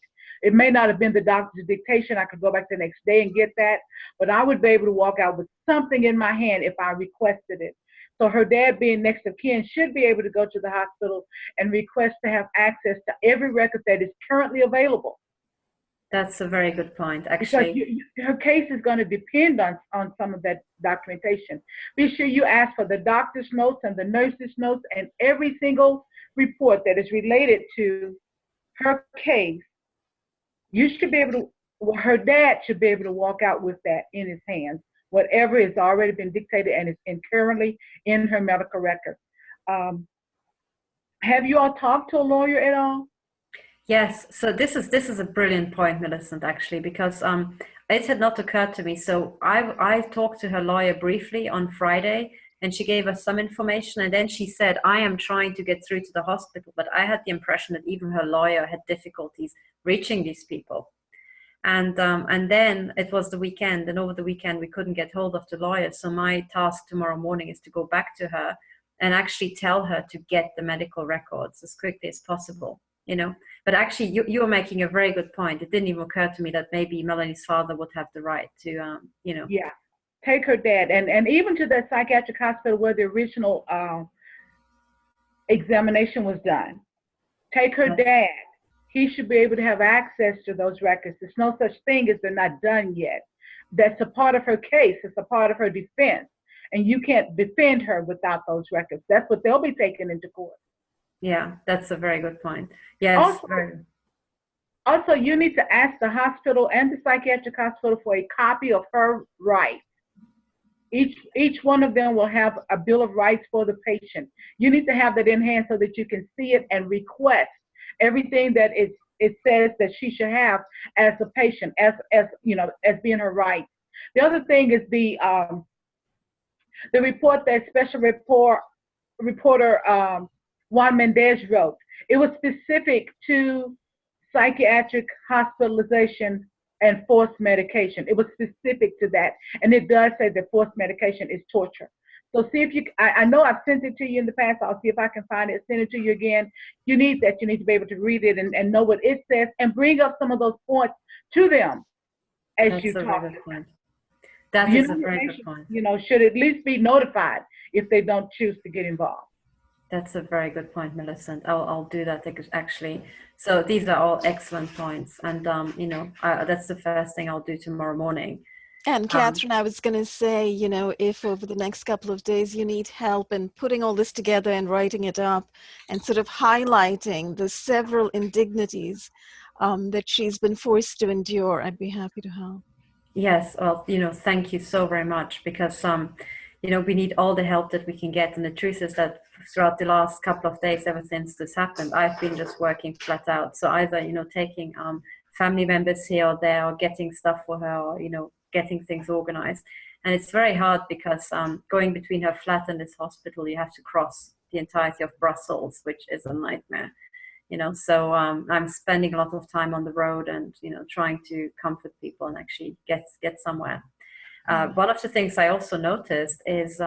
Speaker 5: It may not have been the doctor's dictation. I could go back the next day and get that, but I would be able to walk out with something in my hand if I requested it. So her dad, being next of kin, should be able to go to the hospital and request to have access to every record that is currently available.
Speaker 3: That's a very good point, actually.
Speaker 5: Because her case is going to depend on some of that documentation. Be sure you ask for the doctor's notes and the nurse's notes and every single report that is related to her case. You should be able to, her dad should be able to walk out with that in his hands, whatever has already been dictated and is currently in her medical record. Have you all talked to a lawyer at all?
Speaker 3: Yes, so this is a brilliant point, Millicent, actually, because it had not occurred to me. So I talked to her lawyer briefly on Friday, and she gave us some information, and then she said, I am trying to get through to the hospital, but I had the impression that even her lawyer had difficulties reaching these people. And then it was the weekend, and over the weekend we couldn't get hold of the lawyer. So my task tomorrow morning is to go back to her and actually tell her to get the medical records as quickly as possible, you know. But actually, you're making a very good point. It didn't even occur to me that maybe Melanie's father would have the right to, you know.
Speaker 5: Yeah, take her dad, and even to that psychiatric hospital where the original examination was done. Take her dad. He should be able to have access to those records. There's no such thing as they're not done yet. That's a part of her case. It's a part of her defense. And you can't defend her without those records. That's what they'll be taking into court.
Speaker 3: Yeah, that's a very good point. Yes.
Speaker 5: Also, you need to ask the hospital and the psychiatric hospital for a copy of her rights. Each one of them will have a bill of rights for the patient. You need to have that in hand so that you can see it and request everything that it says that she should have as a patient, as you know, as being her rights. The other thing is the report that special reporter Juan Mendez wrote. It was specific to psychiatric hospitalization and forced medication. It was specific to that. And it does say that forced medication is torture. So see if you, I know I've sent it to you in the past. I'll see if I can find it, send it to you again. You need that. You need to be able to read it and know what it says and bring up some of those points to them as you talk.
Speaker 3: That is a very good point.
Speaker 5: You know, should at least be notified if they don't choose to get involved.
Speaker 3: That's a very good point, Millicent. I'll do that actually. So these are all excellent points. And, you know, that's the first thing I'll do tomorrow morning.
Speaker 4: And Catherine, I was going to say, you know, if over the next couple of days you need help in putting all this together and writing it up and sort of highlighting the several indignities that she's been forced to endure, I'd be happy to help.
Speaker 3: Yes, well, you know, thank you so very much because, you know, we need all the help that we can get. And the truth is that throughout the last couple of days, ever since this happened, I've been just working flat out. So either, you know, taking family members here or there or getting stuff for her or, you know, getting things organized. And it's very hard because going between her flat and this hospital, you have to cross the entirety of Brussels, which is a nightmare. You know, so I'm spending a lot of time on the road and, you know, trying to comfort people and actually get somewhere. One of the things I also noticed is,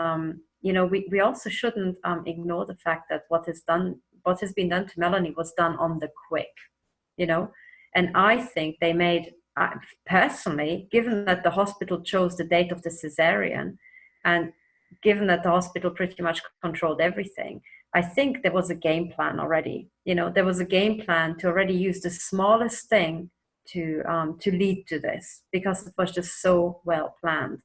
Speaker 3: you know, we also shouldn't ignore the fact that what has been done to Melanie was done on the quick, you know, and I think they made, personally, given that the hospital chose the date of the cesarean and given that the hospital pretty much controlled everything, I think there was a game plan already. You know, there was a game plan to already use the smallest thing to lead to this because it was just so well planned.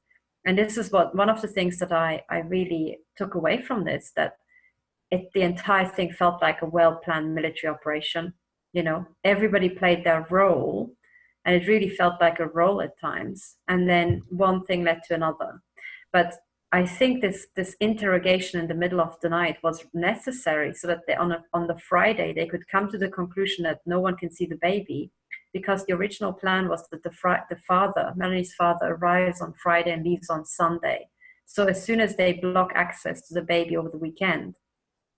Speaker 3: And this is one of the things that I really took away from this, that the entire thing felt like a well-planned military operation. You know, everybody played their role and it really felt like a role at times. And then one thing led to another. But I think this interrogation in the middle of the night was necessary so that on the Friday they could come to the conclusion that no one can see the baby, because the original plan was that the father, Melanie's father, arrives on Friday and leaves on Sunday. So as soon as they block access to the baby over the weekend,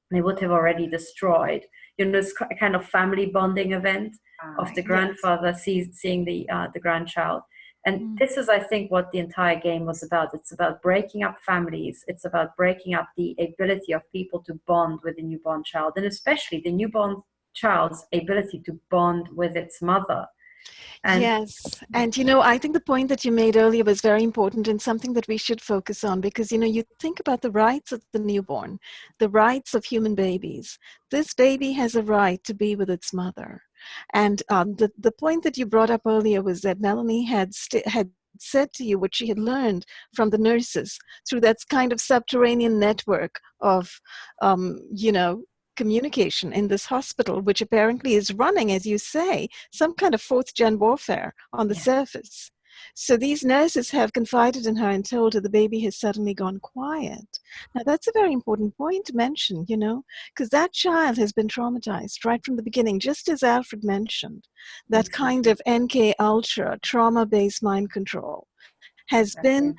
Speaker 3: they would have already destroyed, you know, this kind of family bonding event of the grandfather seeing the grandchild. And this is, I think, what the entire game was about. It's about breaking up families. It's about breaking up the ability of people to bond with a newborn child, and especially the newborn child's ability to bond with its mother. And
Speaker 4: yes. And, you know, I think the point that you made earlier was very important and something that we should focus on because, you know, you think about the rights of the newborn, the rights of human babies. This baby has a right to be with its mother. And the point that you brought up earlier was that Melanie had said to you what she had learned from the nurses through that kind of subterranean network of, you know, communication in this hospital, which apparently is running, as you say, some kind of fourth-gen warfare on the surface. So these nurses have confided in her and told her the baby has suddenly gone quiet. Now, that's a very important point to mention, you know, because that child has been traumatized right from the beginning, just as Alfred mentioned. That kind of NK ultra trauma-based mind control has been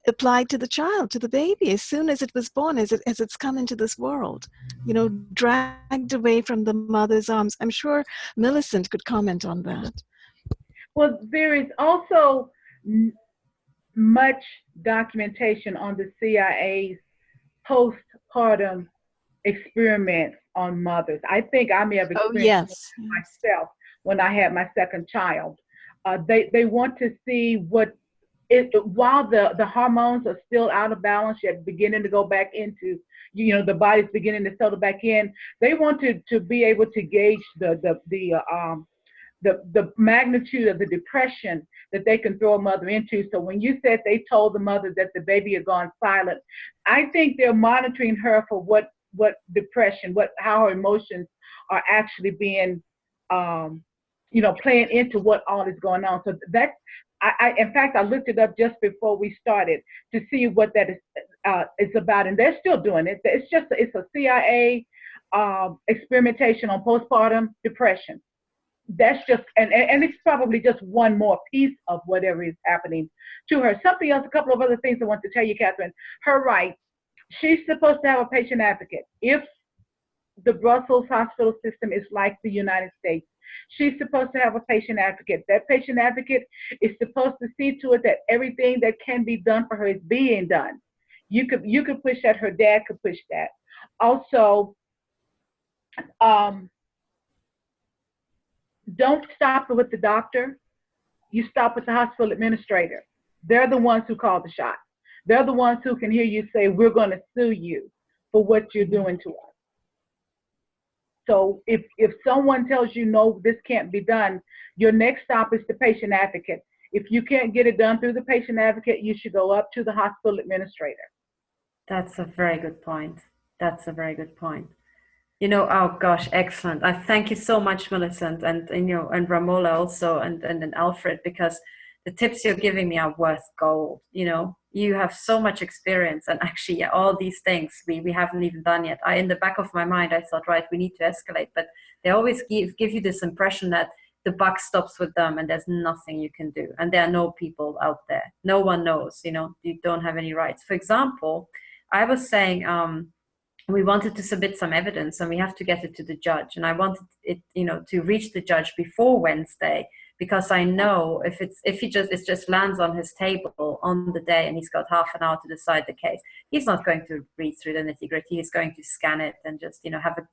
Speaker 4: applied to the child, to the baby, as soon as it was born, as it's come into this world, you know, dragged away from the mother's arms. I'm sure Millicent could comment on that.
Speaker 5: Well, there is also much documentation on the CIA's postpartum experiments on mothers. I think I may have experienced it myself when I had my second child. They want to see what while the hormones are still out of balance, yet beginning to go back into, the body's beginning to settle back in. They want to be able to gauge the magnitude of the depression that they can throw a mother into. So when you said they told the mother that the baby had gone silent, I think they're monitoring her for what depression, how her emotions are actually being, playing into what all is going on. So that, in fact, I looked it up just before we started to see what that is about, and they're still doing it. It's a CIA experimentation on postpartum depression. That's just, and it's probably just one more piece of whatever is happening to her. Something else, a couple of other things I want to tell you, Catherine. Her rights. She's supposed to have a patient advocate. If the Brussels hospital system is like the United States, she's supposed to have a patient advocate. That patient advocate is supposed to see to it that everything that can be done for her is being done. You could push that. Her dad could push that. Also, don't stop with the doctor. You stop with the hospital administrator. They're the ones who call the shots. They're the ones who can hear you say, we're going to sue you for what you're doing to us. So if someone tells you, no, this can't be done, your next stop is the patient advocate. If you can't get it done through the patient advocate, you should go up to the hospital administrator.
Speaker 3: That's a very good point. That's a very good point. Oh gosh, excellent. I thank you so much, Millicent, and and Ramola also, and Alfred, because the tips you're giving me are worth gold. You have so much experience, and actually, all these things we haven't even done yet. In the back of my mind, I thought, right, we need to escalate, but they always give you this impression that the buck stops with them and there's nothing you can do, and there are no people out there. No one knows. You don't have any rights. For example, I was saying, we wanted to submit some evidence and we have to get it to the judge. And I wanted it, to reach the judge before Wednesday, because I know if it just lands on his table on the day and he's got half an hour to decide the case, he's not going to read through the nitty-gritty. He's going to scan it and just, have a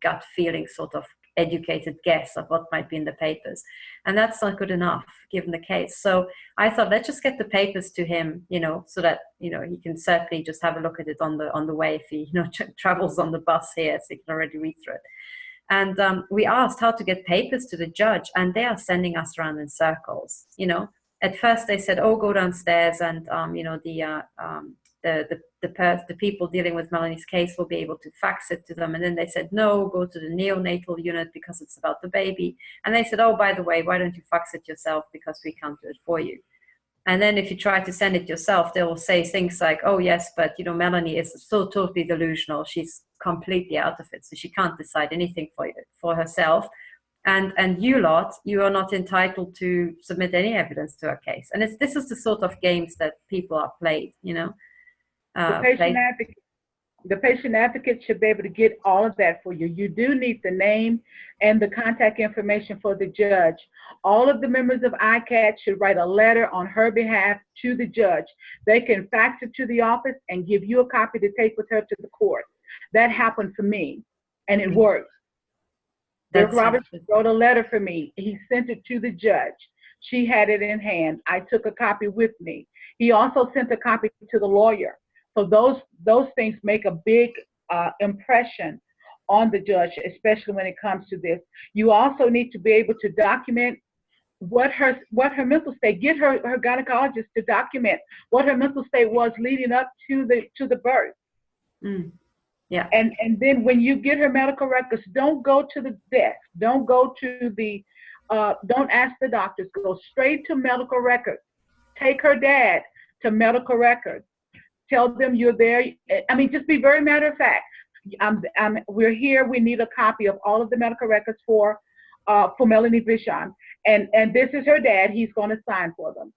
Speaker 3: gut feeling, sort of educated guess of what might be in the papers. And that's not good enough given the case. So I thought, let's just get the papers to him, so that, he can certainly just have a look at it on the way if he, travels on the bus here, so he can already read through it. And we asked how to get papers to the judge, and they are sending us around in circles. At first they said, oh, go downstairs and, the people dealing with Melanie's case will be able to fax it to them. And then they said, no, go to the neonatal unit because it's about the baby. And they said, oh, by the way, why don't you fax it yourself because we can't do it for you. And then if you try to send it yourself, they will say things like, oh, yes, but, Melanie is so totally delusional. She's completely out of it. So she can't decide anything for herself. And you are not entitled to submit any evidence to her case. And this is the sort of games that people are played,
Speaker 5: The patient advocate should be able to get all of that for you. You do need the name and the contact information for the judge. All of the members of ICAT should write a letter on her behalf to the judge. They can fax it to the office and give you a copy to take with her to the court. That happened for me, and it worked. Dirk Roberts wrote a letter for me. He sent it to the judge. She had it in hand. I took a copy with me. He also sent a copy to the lawyer. So those things make a big impression on the judge, especially when it comes to this. You also need to be able to document what her mental state. Get her gynecologist to document what her mental state was leading up to the birth.
Speaker 3: Yeah.
Speaker 5: And then when you get her medical records, don't go to the desk. Don't go to the. Don't ask the doctors. Go straight to medical records. Take her dad to medical records. Tell them you're there. I mean, just be very matter of fact. We're here. We need a copy of all of the medical records for Melanie Vritschan, and this is her dad. He's going to sign for them.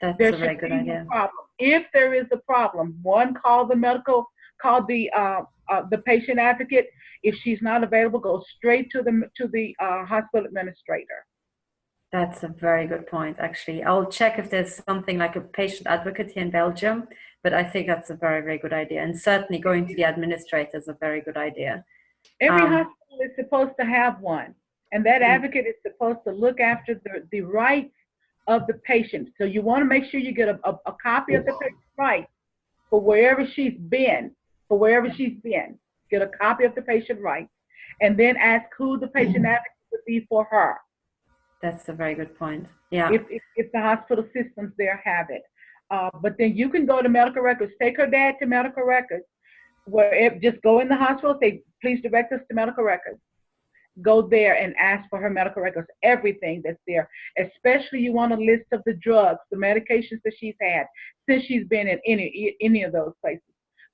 Speaker 3: That's a very good idea.
Speaker 5: If there is a problem, call the patient advocate. If she's not available, go straight to the hospital administrator.
Speaker 3: That's a very good point, actually. I'll check if there's something like a patient advocate here in Belgium, but I think that's a very, very good idea. And certainly going to the administrator is a very good idea.
Speaker 5: Every hospital is supposed to have one, and that advocate is supposed to look after the rights of the patient. So you want to make sure you get a copy of the patient's rights for wherever she's been, get a copy of the patient rights, and then ask who the patient advocate would be for her.
Speaker 3: That's a very good point. Yeah.
Speaker 5: If the hospital systems there have it. But then you can go to medical records, take her dad to medical records, just go in the hospital, say, please direct us to medical records. Go there and ask for her medical records, everything that's there. Especially you want a list of the drugs, the medications that she's had since she's been in any of those places.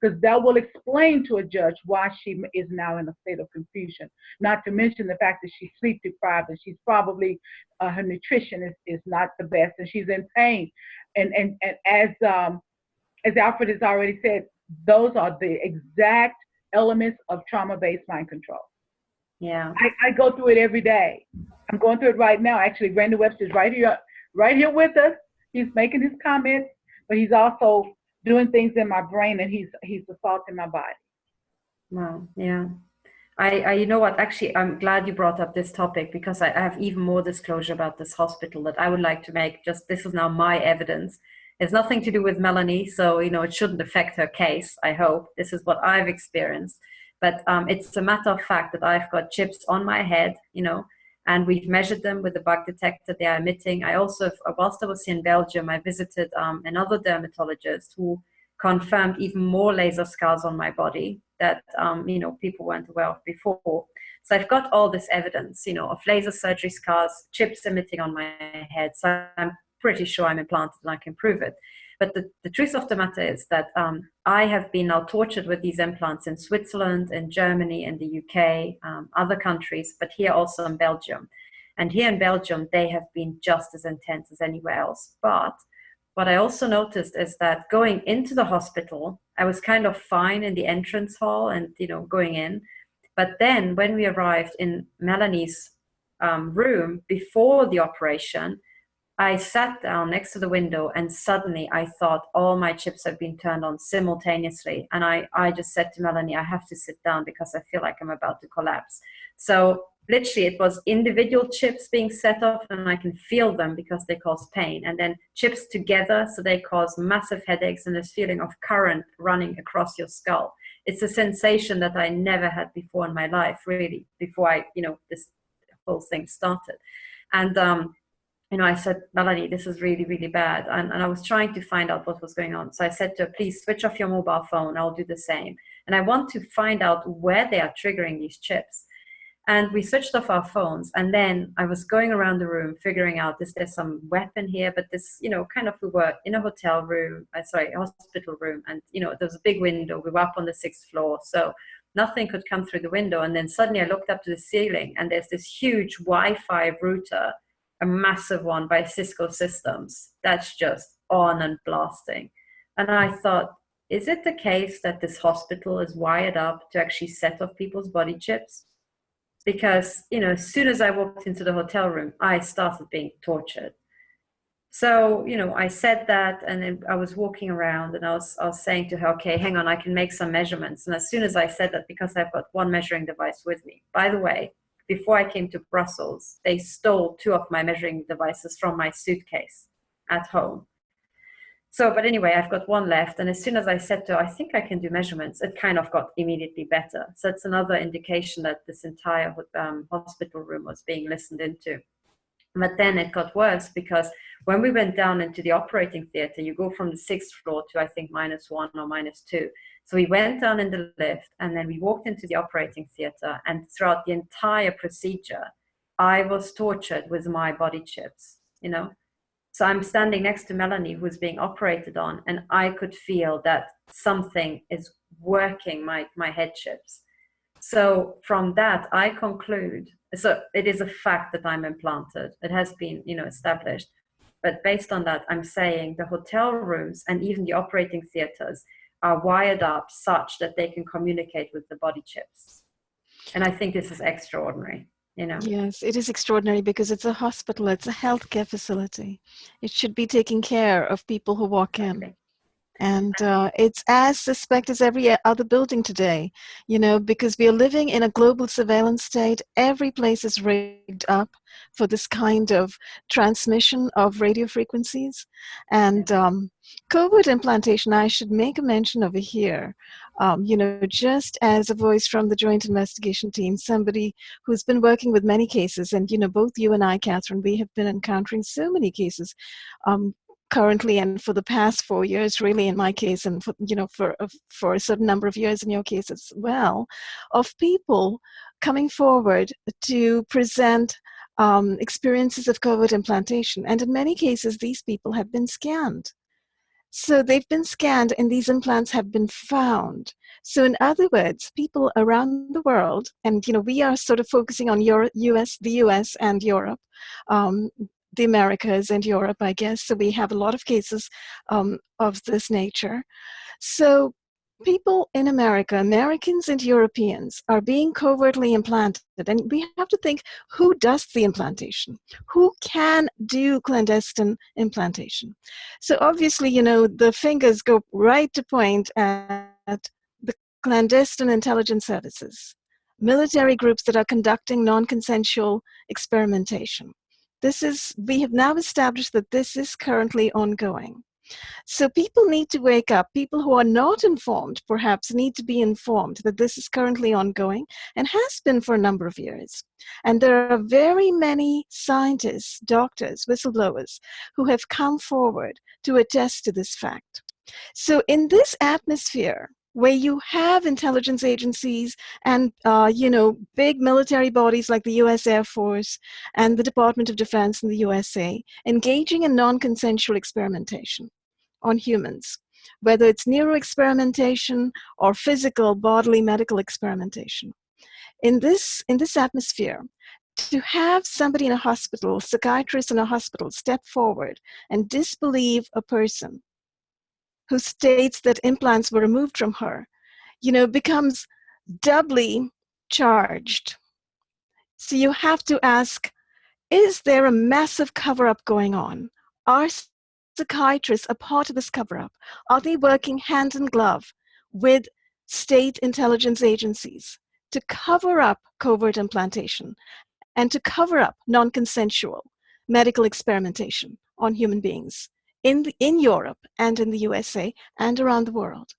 Speaker 5: Because that will explain to a judge why she is now in a state of confusion. Not to mention the fact that she's sleep deprived and she's probably, her nutrition is not the best and she's in pain. And as Alfred has already said, those are the exact elements of trauma-based mind control.
Speaker 3: Yeah.
Speaker 5: I go through it every day. I'm going through it right now. Actually, Randy Webster's right here with us. He's making his comments, but he's also doing things in my brain, and he's assaulting my body.
Speaker 3: Wow. Yeah. You know what, actually, I'm glad you brought up this topic, because I have even more disclosure about this hospital that I would like to make. Just, this is now my evidence. It's nothing to do with Melanie, so, you know, it shouldn't affect her case, I hope. This is what I've experienced. But it's a matter of fact that I've got chips on my head, you know, and we've measured them with the bug detector they are emitting. I also, whilst I was in Belgium, I visited another dermatologist who confirmed even more laser scars on my body that, you know, people weren't aware of before. So I've got all this evidence, you know, of laser surgery scars, chips emitting on my head. So I'm pretty sure I'm implanted and I can prove it. But the truth of the matter is that I have been now tortured with these implants in Switzerland, in Germany, in the UK, other countries, but here also in Belgium. And here in Belgium, they have been just as intense as anywhere else. But what I also noticed is that going into the hospital, I was kind of fine in the entrance hall and, you know, going in. But then when we arrived in Melanie's room before the operation, I sat down next to the window and suddenly I thought all my chips have been turned on simultaneously. And I just said to Melanie, I have to sit down because I feel like I'm about to collapse. So literally it was individual chips being set off and I can feel them because they cause pain. And then chips together, so they cause massive headaches and this feeling of current running across your skull. It's a sensation that I never had before in my life, really, before this whole thing started. And, I said, Melanie, this is really, really bad. And I was trying to find out what was going on. So I said to her, please switch off your mobile phone. I'll do the same. And I want to find out where they are triggering these chips. And we switched off our phones. And then I was going around the room, figuring out, is there some weapon here? But this, we were in a hospital room. And, there was a big window. We were up on the 6th floor. So nothing could come through the window. And then suddenly I looked up to the ceiling and there's this huge Wi-Fi router, a massive one by Cisco Systems, that's just on and blasting. And I thought, is it the case that this hospital is wired up to actually set off people's body chips? Because, as soon as I walked into the hotel room, I started being tortured. So, I said that, and then I was walking around and I was saying to her, okay, hang on, I can make some measurements. And as soon as I said that, because I've got one measuring device with me, by the way, before I came to Brussels, they stole 2 of my measuring devices from my suitcase at home. So, but anyway, I've got one left. And as soon as I said to her, I think I can do measurements, it kind of got immediately better. So it's another indication that this entire hospital room was being listened into. But then it got worse, because when we went down into the operating theater, you go from the 6th floor to, I think, -1 or -2. So we went down in the lift and then we walked into the operating theater, and throughout the entire procedure, I was tortured with my body chips, So I'm standing next to Melanie, who's being operated on, and I could feel that something is working my head chips. So from that, I conclude, so it is a fact that I'm implanted. It has been, established. But based on that, I'm saying the hotel rooms and even the operating theaters are wired up such that they can communicate with the body chips. And I think this is extraordinary. you know.
Speaker 4: Yes, it is extraordinary because it's a hospital, it's a healthcare facility. It should be taking care of people who walk in.
Speaker 3: Exactly.
Speaker 4: And it's as suspect as every other building today, you know, because we are living in a global surveillance state. Every place is rigged up for this kind of transmission of radio frequencies. And COVID implantation, I should make a mention over here, you know, just as a voice from the Joint Investigation Team, somebody who's been working with many cases. And, you know, both you and I, Catherine, we have been encountering so many cases. Currently and for the past 4 years, really, in my case, and for, you know, for a certain number of years in your case as well, of people coming forward to present experiences of COVID implantation. And in many cases, these people have been scanned. So they've been scanned and these implants have been found. So in other words, people around the world, and, you know, we are sort of focusing on the US and Europe, the Americas and Europe, I guess. So we have a lot of cases of this nature. So people in America, Americans and Europeans, are being covertly implanted. And we have to think, who does the implantation? Who can do clandestine implantation? So obviously, you know, the fingers go right to point at the clandestine intelligence services, military groups that are conducting non-consensual experimentation. We have now established that this is currently ongoing. So people need to wake up. People who are not informed, perhaps, need to be informed that this is currently ongoing and has been for a number of years. And there are very many scientists, doctors, whistleblowers who have come forward to attest to this fact. So in this atmosphere, where you have intelligence agencies and, you know, big military bodies like the US Air Force and the Department of Defense in the USA engaging in non-consensual experimentation on humans, whether it's neuroexperimentation or physical, bodily, medical experimentation. In this atmosphere, to have somebody in a hospital, psychiatrist in a hospital, step forward and disbelieve a person who states that implants were removed from her, you know, becomes doubly charged. So you have to ask, is there a massive cover-up going on? Are psychiatrists a part of this cover-up? Are they working hand in glove with state intelligence agencies to cover up covert implantation and to cover up non-consensual medical experimentation on human beings in Europe and in the USA and around the world?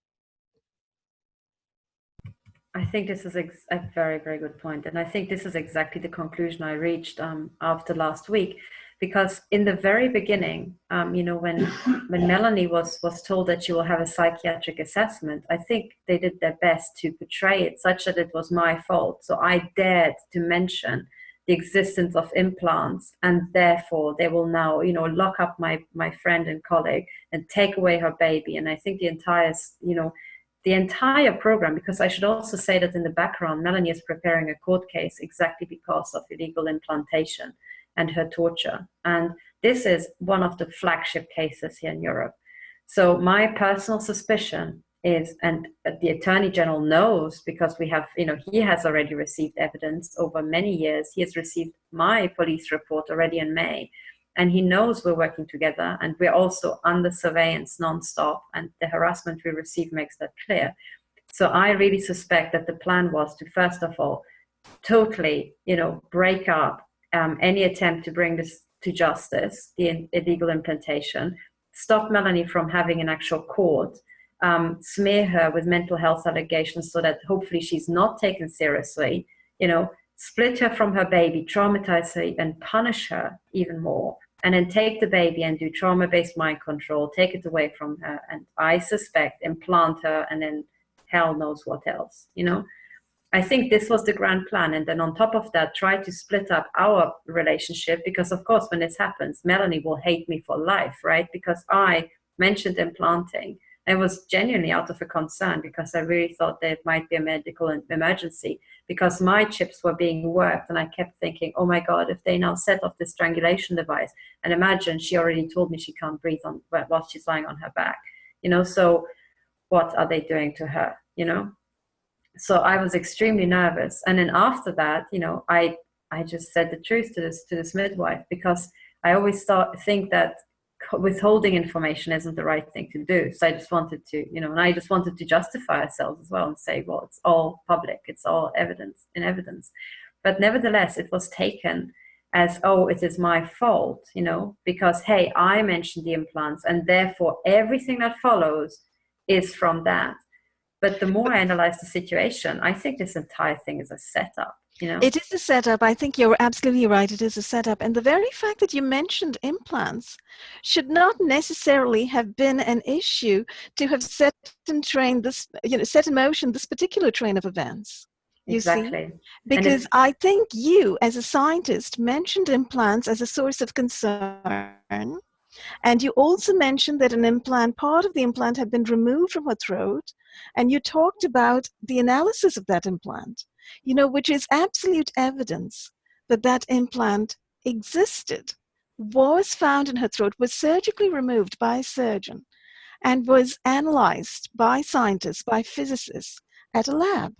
Speaker 3: I think this is a very, very good point. And I think this is exactly the conclusion I reached after last week, because in the very beginning, you know, when Melanie was told that she will have a psychiatric assessment, I think they did their best to portray it such that it was my fault. So I dared to mention the existence of implants, and therefore they will now, you know, lock up my friend and colleague and take away her baby. And I think the entire program, because I should also say that in the background, Melanie is preparing a court case exactly because of illegal implantation and her torture. And this is one of the flagship cases here in Europe. So my personal suspicion is, and the Attorney General knows, because we have, you know, he has already received evidence over many years. He has received my police report already in May. And he knows we're working together, and we're also under surveillance nonstop, and the harassment we receive makes that clear. So I really suspect that the plan was to, first of all, totally, you know, break up any attempt to bring this to justice, the illegal implantation, stop Melanie from having an actual court, smear her with mental health allegations so that hopefully she's not taken seriously, you know, split her from her baby, traumatize her and punish her even more, and then take the baby and do trauma-based mind control, take it away from her, and I suspect implant her, and then hell knows what else, you know? I think this was the grand plan. And then on top of that, try to split up our relationship, because of course, when this happens, Melanie will hate me for life, right? Because I mentioned implanting. It was genuinely out of a concern, because I really thought there might be a medical emergency, because my chips were being worked, and I kept thinking, oh my God, if they now set off this strangulation device, and imagine she already told me she can't breathe while she's lying on her back, you know, so what are they doing to her, you know? So I was extremely nervous. And then after that, you know, I I just said the truth to this midwife, because I always think that withholding information isn't the right thing to do. So I just wanted to, and I just wanted to justify ourselves as well and say, well, it's all public, it's all evidence. But nevertheless, it was taken as, oh, it is my fault, because, hey, I mentioned the implants, and therefore everything that follows is from that. But the more I analyze the situation, I think this entire thing is a setup.
Speaker 4: It is a setup. I think you're absolutely right. It is a setup. And the very fact that you mentioned implants should not necessarily have been an issue to have set in motion this particular train of events. You
Speaker 3: exactly.
Speaker 4: See? Because I think you, as a scientist, mentioned implants as a source of concern. And you also mentioned that part of the implant had been removed from her throat. And you talked about the analysis of that implant, which is absolute evidence that that implant existed, was found in her throat, was surgically removed by a surgeon, and was analyzed by scientists, by physicists at a lab.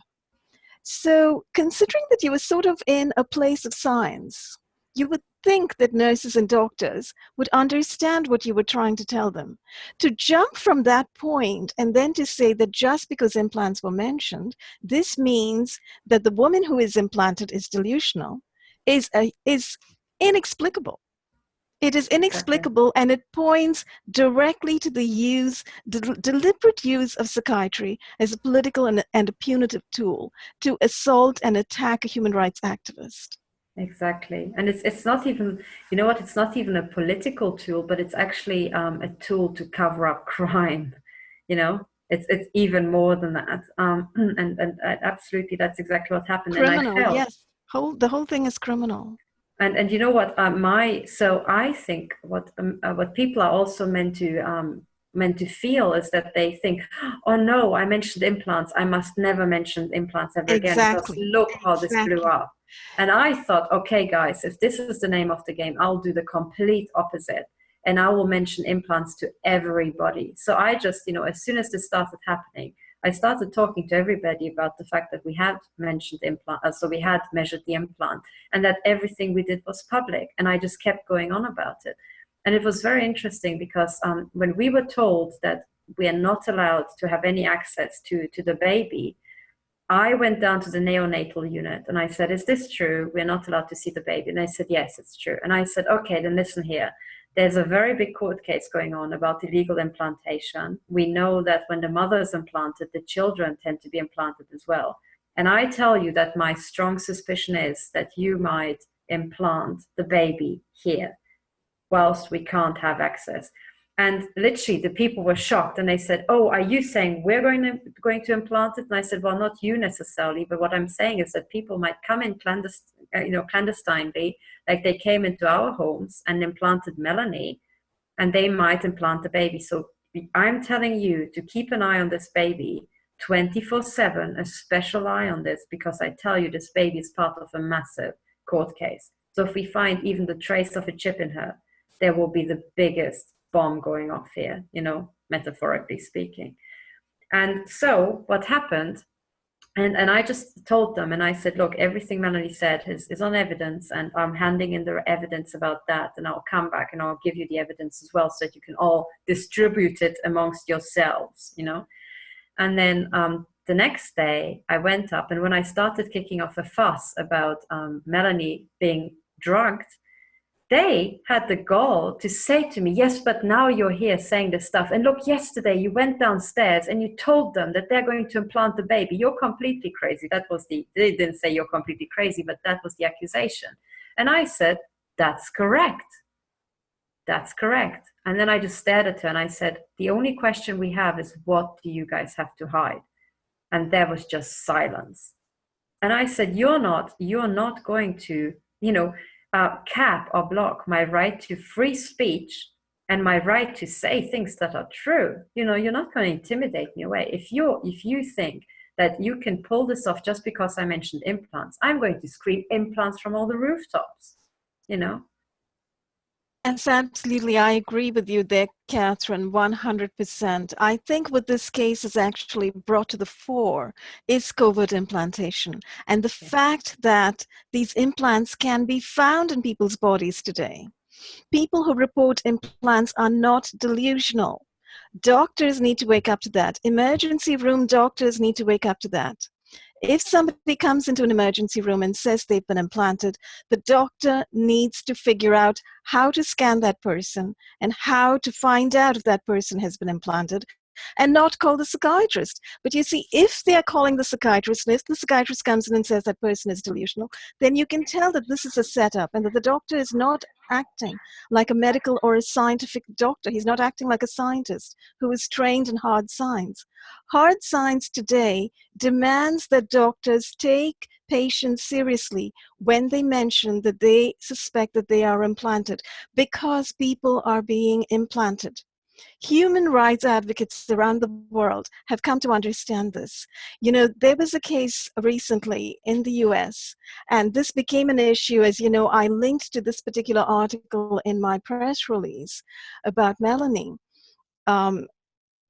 Speaker 4: So considering that you were sort of in a place of science, you would think that nurses and doctors would understand what you were trying to tell them. To jump from that point and then to say that just because implants were mentioned, this means that the woman who is implanted is delusional, is inexplicable. It is inexplicable, and it points directly to the deliberate use of psychiatry as a political and a punitive tool to assault and attack a human rights activist.
Speaker 3: Exactly. And it's not even, it's not even a political tool, but it's actually a tool to cover up crime. It's even more than that. And absolutely, that's exactly what happened.
Speaker 4: Criminal,
Speaker 3: and
Speaker 4: yes. The whole thing is criminal.
Speaker 3: And you know what? So I think what people are also meant to feel is that they think, oh no, I mentioned implants, I must never mention implants ever again, because look how this blew up. And I thought, okay, guys, if this is the name of the game, I'll do the complete opposite, and I will mention implants to everybody. So I just, as soon as this started happening, I started talking to everybody about the fact that we had mentioned implant, so we had measured the implant, and that everything we did was public. And I just kept going on about it. And it was very interesting because when we were told that we are not allowed to have any access to the baby, I went down to the neonatal unit and I said, is this true? We're not allowed to see the baby. And they said, yes, it's true. And I said, okay, then listen here. There's a very big court case going on about illegal implantation. We know that when the mother is implanted, the children tend to be implanted as well. And I tell you that my strong suspicion is that you might implant the baby here whilst we can't have access. And literally the people were shocked and they said, oh, are you saying we're going to implant it? And I said, well, not you necessarily, but what I'm saying is that people might come in clandestinely, like they came into our homes and implanted Melanie, and they might implant the baby. So I'm telling you to keep an eye on this baby 24/7, a special eye on this, because I tell you this baby is part of a massive court case. So if we find even the trace of a chip in her, there will be the biggest bomb going off here, metaphorically speaking. And so what happened, and I just told them, and I said, look, everything Melanie said is on evidence, and I'm handing in the evidence about that, and I'll come back and I'll give you the evidence as well, so that you can all distribute it amongst yourselves, And then the next day I went up, and when I started kicking off a fuss about Melanie being drugged, they had the gall to say to me, yes, but now you're here saying this stuff. And look, yesterday you went downstairs and you told them that they're going to implant the baby. You're completely crazy. They didn't say you're completely crazy, but that was the accusation. And I said, that's correct. That's correct. And then I just stared at her and I said, the only question we have is, what do you guys have to hide? And there was just silence. And I said, you're not going to, cap or block my right to free speech and my right to say things that are true. You're not going to intimidate me away. If you think that you can pull this off just because I mentioned implants, I'm going to scream implants from all the rooftops,
Speaker 4: Yes, absolutely. I agree with you there, Catherine, 100%. I think what this case has actually brought to the fore is covert implantation and the fact that these implants can be found in people's bodies today. People who report implants are not delusional. Doctors need to wake up to that. Emergency room doctors need to wake up to that. If somebody comes into an emergency room and says they've been implanted, the doctor needs to figure out how to scan that person and how to find out if that person has been implanted and not call the psychiatrist. But you see, if they're calling the psychiatrist, and if the psychiatrist comes in and says that person is delusional, then you can tell that this is a setup and that the doctor is not acting like a medical or a scientific doctor. He's not acting like a scientist who is trained in hard science. Hard science today demands that doctors take patients seriously when they mention that they suspect that they are implanted, because people are being implanted. Human rights advocates around the world have come to understand this. You know, there was a case recently in the US, and this became an issue. As you know, I linked to this particular article in my press release about Melanie.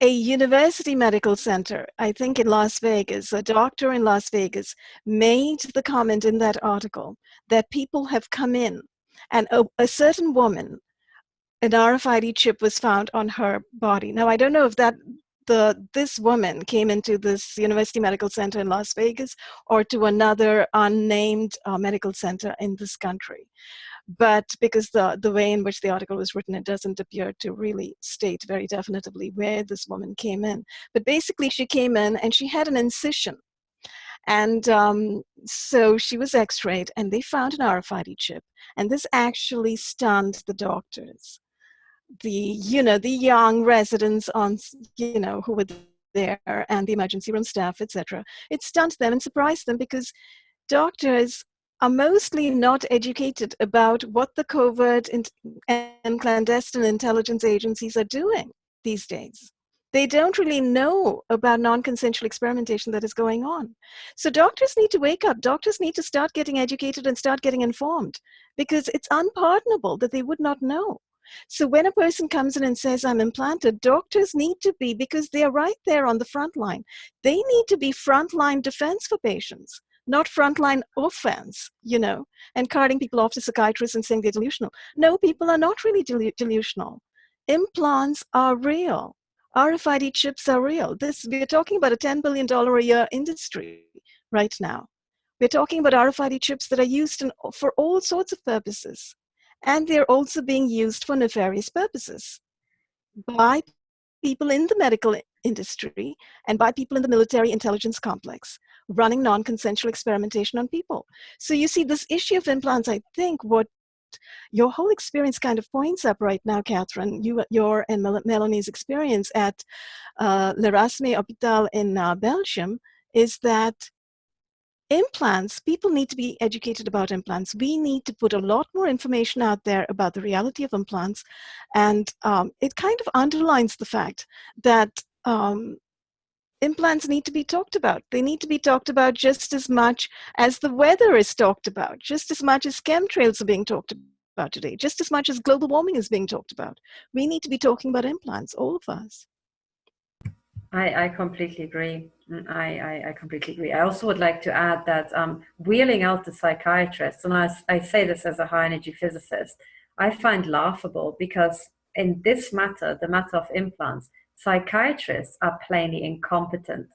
Speaker 4: A university medical center, I think in Las Vegas, a doctor in Las Vegas made the comment in that article that people have come in and a certain woman, an RFID chip was found on her body. Now, I don't know if this woman came into this university medical center in Las Vegas or to another unnamed medical center in this country. But because the way in which the article was written, it doesn't appear to really state very definitively where this woman came in. But basically, she came in and she had an incision. And so she was x-rayed and they found an RFID chip. And this actually stunned the doctors. The young residents on, who were there, and the emergency room staff, etc. It stunned them and surprised them, because doctors are mostly not educated about what the covert and clandestine intelligence agencies are doing these days. They don't really know about non-consensual experimentation that is going on. So doctors need to wake up. Doctors need to start getting educated and start getting informed, because it's unpardonable that they would not know. So when a person comes in and says, I'm implanted, doctors need to be, because they're right there on the front line, they need to be frontline defense for patients, not frontline offense, and carting people off to psychiatrists and saying they're delusional. No, people are not really delusional. Implants are real. RFID chips are real. We're talking about a $10 billion a year industry right now. We're talking about RFID chips that are used for all sorts of purposes. And they're also being used for nefarious purposes by people in the medical industry and by people in the military intelligence complex running non-consensual experimentation on people. So you see, this issue of implants, I think what your whole experience kind of points up right now, Catherine, your and Melanie's experience at l'Erasme Hospital in Belgium, is that implants, people need to be educated about implants. We need to put a lot more information out there about the reality of implants. And it kind of underlines the fact that implants need to be talked about. They need to be talked about just as much as the weather is talked about, just as much as chemtrails are being talked about today, just as much as global warming is being talked about. We need to be talking about implants, all of us.
Speaker 3: I completely agree. I completely agree. I also would like to add that wheeling out the psychiatrists, and I say this as a high energy physicist, I find laughable, because in this matter, the matter of implants, psychiatrists are plainly incompetent,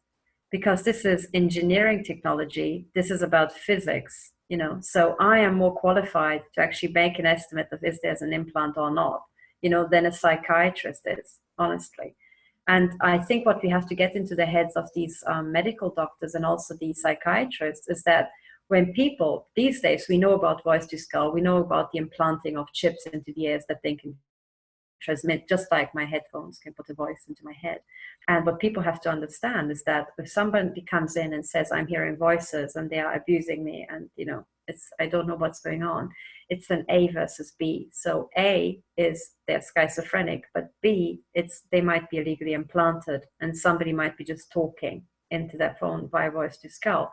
Speaker 3: because this is engineering technology. This is about physics, so I am more qualified to actually make an estimate of if there's an implant or not, than a psychiatrist is, honestly. And I think what we have to get into the heads of these medical doctors and also these psychiatrists is that when people, these days, we know about voice to skull, we know about the implanting of chips into the ears that they can transmit, just like my headphones can put a voice into my head. And what people have to understand is that if somebody comes in and says, I'm hearing voices and they are abusing me, and I don't know what's going on, it's an A versus B. So A is they're schizophrenic, but B, they might be illegally implanted, and somebody might be just talking into their phone via voice to skull.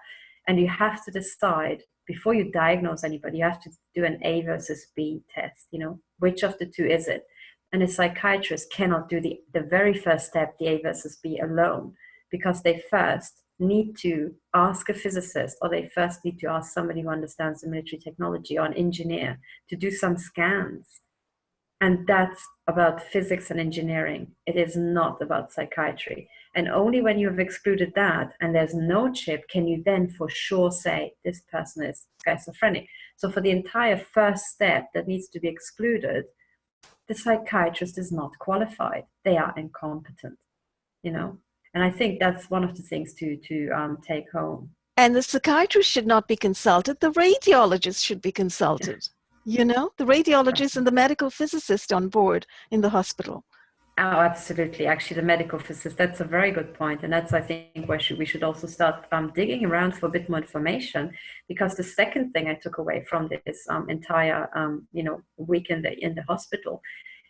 Speaker 3: And you have to decide, before you diagnose anybody, you have to do an A versus B test, you know, which of the two is it? And a psychiatrist cannot do the very first step, the A versus B, alone, because they first need to ask a physicist, or they first need to ask somebody who understands the military technology, or an engineer, to do some scans. And that's about physics and engineering. It is not about psychiatry. And only when you have excluded that and there's no chip can you then for sure say this person is schizophrenic. So for the entire first step that needs to be excluded, the psychiatrist is not qualified. They are incompetent, you know. And I think that's one of the things to take home.
Speaker 4: And the psychiatrist should not be consulted. The radiologist should be consulted. You know, the radiologist and the medical physicist on board in the hospital.
Speaker 3: Oh, absolutely. Actually, the medical physicist, that's a very good point. And that's, I think, where we should also start digging around for a bit more information, because the second thing I took away from this entire, you know, week in the hospital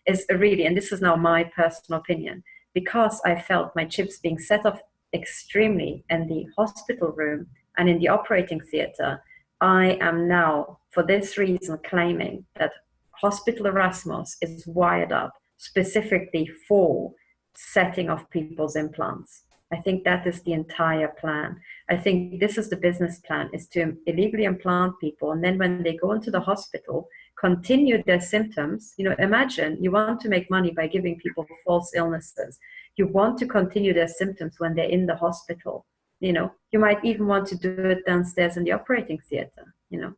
Speaker 3: is really, and this is now my personal opinion, because I felt my chips being set off extremely in the hospital room and in the operating theater, I am now, for this reason, claiming that Hospital Erasmus is wired up specifically for setting off people's implants. I think that is the entire plan. I think this is the business plan, is to illegally implant people, and then when they go into the hospital, continue their symptoms. You know, imagine you want to make money by giving people false illnesses. You want to continue their symptoms when they're in the hospital. You know, you might even want to do it downstairs in the operating theater, you know,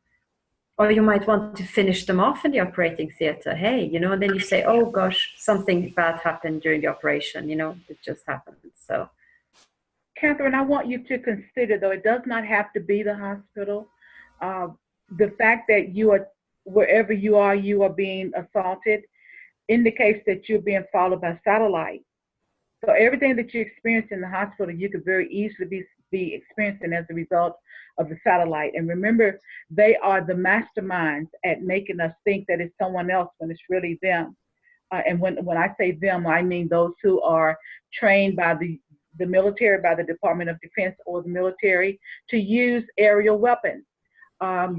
Speaker 3: or you might want to finish them off in the operating theater. Hey, you know, and then you say, oh gosh, something bad happened during the operation, you know, it just happened. So,
Speaker 5: Catherine, I want you to consider, though, it does not have to be the hospital. The fact that you are, wherever you are being assaulted, indicates that you're being followed by satellite. So everything that you experience in the hospital, you could very easily be experiencing as a result of the satellite. And remember, they are the masterminds at making us think that it's someone else when it's really them. And when I say them, I mean those who are trained by the military, by the Department of Defense or the military, to use aerial weapons. I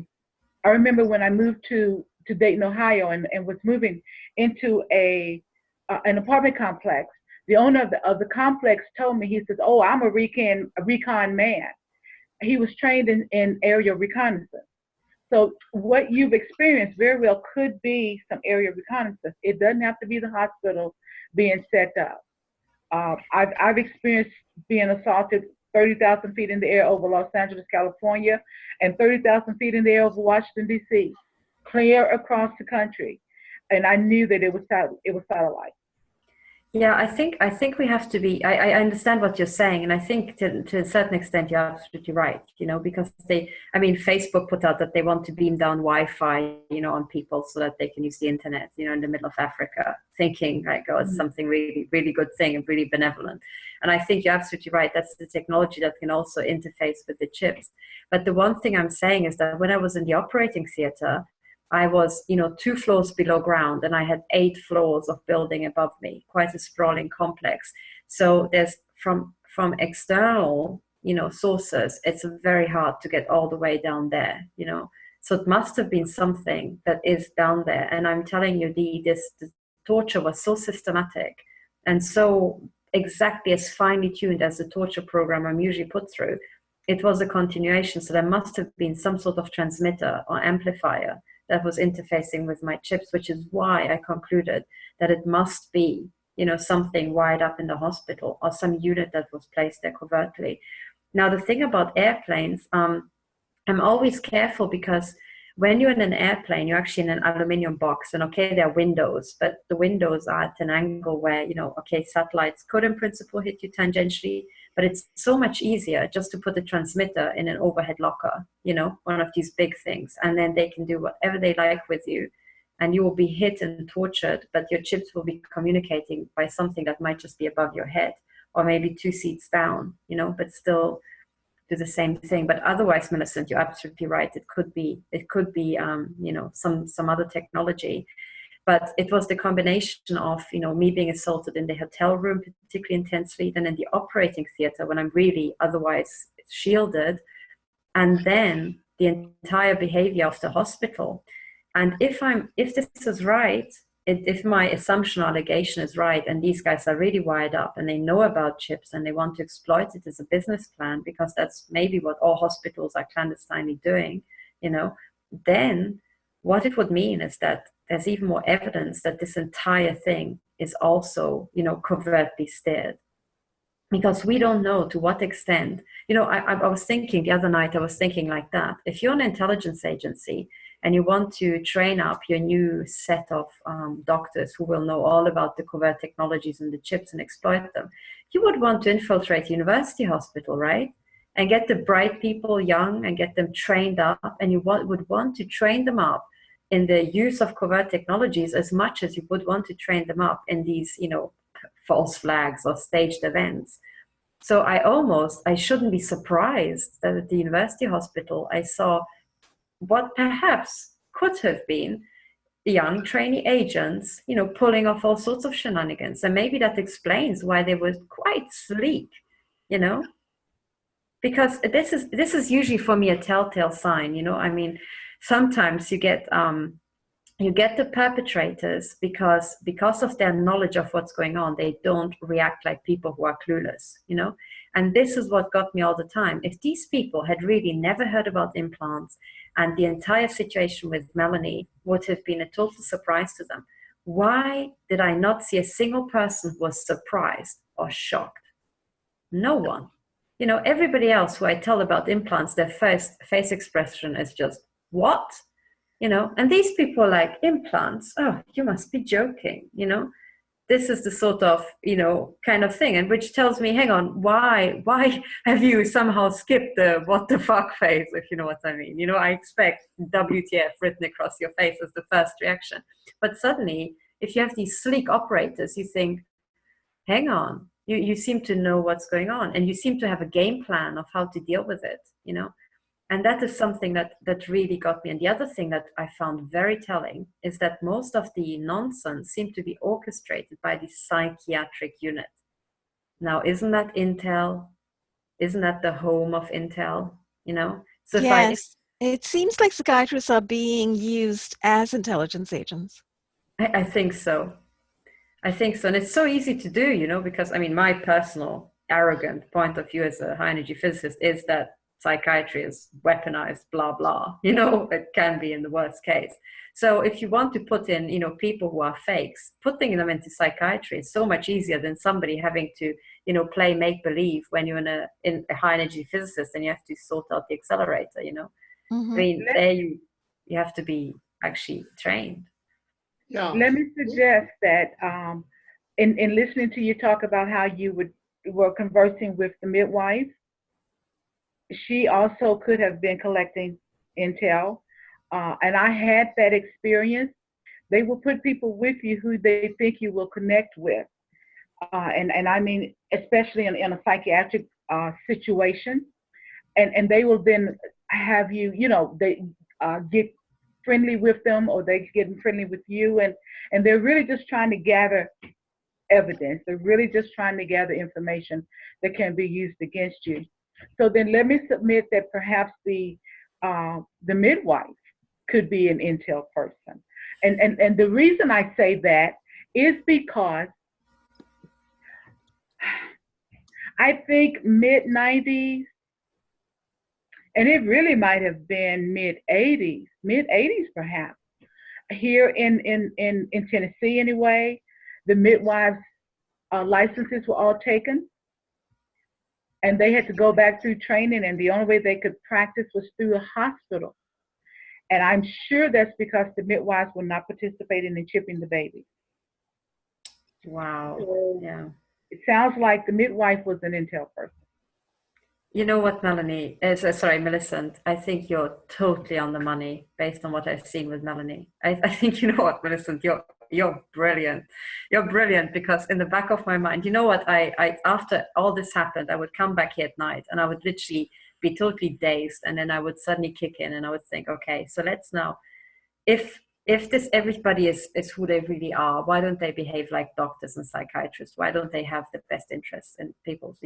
Speaker 5: remember when I moved to Dayton, Ohio, and was moving into an apartment complex. The owner of the complex told me, he says, oh, I'm a recon man. He was trained in aerial reconnaissance. So what you've experienced very well could be some aerial reconnaissance. It doesn't have to be the hospital being set up. I've experienced being assaulted 30,000 feet in the air over Los Angeles, California, and 30,000 feet in the air over Washington, D.C., clear across the country. And I knew that it was satellite.
Speaker 3: yeah, I think we have to be, I understand what you're saying, and I think to a certain extent you're absolutely right, you know, because Facebook put out that they want to beam down Wi-Fi, you know, on people so that they can use the internet, you know, in the middle of Africa, thinking like, oh, it's something really, really good thing and really benevolent. And I think you're absolutely right. That's the technology that can also interface with the chips. But the one thing I'm saying is that when I was in the operating theater, I was, you know, 2 floors below ground, and I had 8 floors of building above me, quite a sprawling complex. So there's from external, you know, sources, it's very hard to get all the way down there, you know. So it must have been something that is down there. And I'm telling you, the torture was so systematic and so exactly as finely tuned as the torture program I'm usually put through. It was a continuation. So there must have been some sort of transmitter or amplifier that was interfacing with my chips, which is why I concluded that it must be, you know, something wired up in the hospital or some unit that was placed there covertly. Now, the thing about airplanes, I'm always careful, because when you're in an airplane, you're actually in an aluminum box, and okay, there are windows, but the windows are at an angle where, you know, okay, satellites could in principle hit you tangentially, but it's so much easier just to put the transmitter in an overhead locker, you know, one of these big things, and then they can do whatever they like with you, and you will be hit and tortured, but your chips will be communicating by something that might just be above your head, or maybe 2 seats down, you know, but still do the same thing. But otherwise, Millicent, you're absolutely right. It could be, you know, some other technology. But it was the combination of, you know, me being assaulted in the hotel room particularly intensely, then in the operating theater when I'm really otherwise shielded, and then the entire behavior of the hospital. And if this is right, if my assumption or allegation is right, and these guys are really wired up and they know about chips and they want to exploit it as a business plan, because that's maybe what all hospitals are clandestinely doing, then what it would mean is that there's even more evidence that this entire thing is also, covertly steered. Because we don't know to what extent, I was thinking the other night, I was thinking like that. If you're an intelligence agency and you want to train up your new set of doctors who will know all about the covert technologies and the chips and exploit them, you would want to infiltrate a university hospital, right? And get the bright people young and get them trained up. And you would want to train them up in the use of covert technologies as much as you would want to train them up in these, false flags or staged events. So I shouldn't be surprised that at the university hospital, I saw what perhaps could have been young trainee agents, pulling off all sorts of shenanigans. And maybe that explains why they were quite sleek, because this is usually for me a telltale sign, sometimes you get the perpetrators because of their knowledge of what's going on, they don't react like people who are clueless, and this is what got me all the time. If these people had really never heard about implants and the entire situation with Melanie would have been a total surprise to them, why did I not see a single person who was surprised or shocked? No one. Everybody else who I tell about implants, their first face expression is just, what? And these people are like, implants? Oh, you must be joking, This is the sort of, kind of thing, and which tells me, hang on, why have you somehow skipped the what the fuck phase, if you know what I mean? I expect WTF written across your face as the first reaction. But suddenly, if you have these sleek operators, you think, hang on, you seem to know what's going on, and you seem to have a game plan of how to deal with it, And that is something that really got me. And the other thing that I found very telling is that most of the nonsense seemed to be orchestrated by the psychiatric unit. Now, isn't that Intel? Isn't that the home of Intel? So
Speaker 4: yes, it seems like psychiatrists are being used as intelligence agents.
Speaker 3: I think so. I think so. And it's so easy to do, because my personal arrogant point of view as a high energy physicist is that psychiatry is weaponized, blah, blah, it can be in the worst case. So if you want to put in, people who are fakes, putting them into psychiatry is so much easier than somebody having to, play make-believe when you're in a high energy physicist and you have to sort out the accelerator,
Speaker 4: Mm-hmm.
Speaker 3: There you have to be actually trained.
Speaker 1: Yeah.
Speaker 5: Let me suggest that in listening to you talk about how you were conversing with the midwife, she also could have been collecting intel. And I had that experience. They will put people with you who they think you will connect with. And I mean, especially in a psychiatric situation. And they will then have you, they get friendly with them, or they get friendly with you. And they're really just trying to gather evidence. They're really just trying to gather information that can be used against you. So then let me submit that perhaps the midwife could be an intel person. And the reason I say that is because I think mid-90s, and it really might have been mid-80s perhaps, here in Tennessee anyway, the midwives' licenses were all taken. And they had to go back through training, and the only way they could practice was through a hospital. And I'm sure that's because the midwives were not participating in chipping the baby.
Speaker 3: Wow.
Speaker 5: So
Speaker 3: yeah.
Speaker 5: It sounds like the midwife was an intel person.
Speaker 3: You know what, Melanie? Sorry, Millicent. I think you're totally on the money based on what I've seen with Melanie. I think, you know what, Millicent, you're brilliant. You're brilliant, because in the back of my mind, you know what, I after all this happened, I would come back here at night and I would literally be totally dazed, and then I would suddenly kick in and I would think, okay, so let's now, if this everybody is who they really are, why don't they behave like doctors and psychiatrists? Why don't they have the best interests in people's,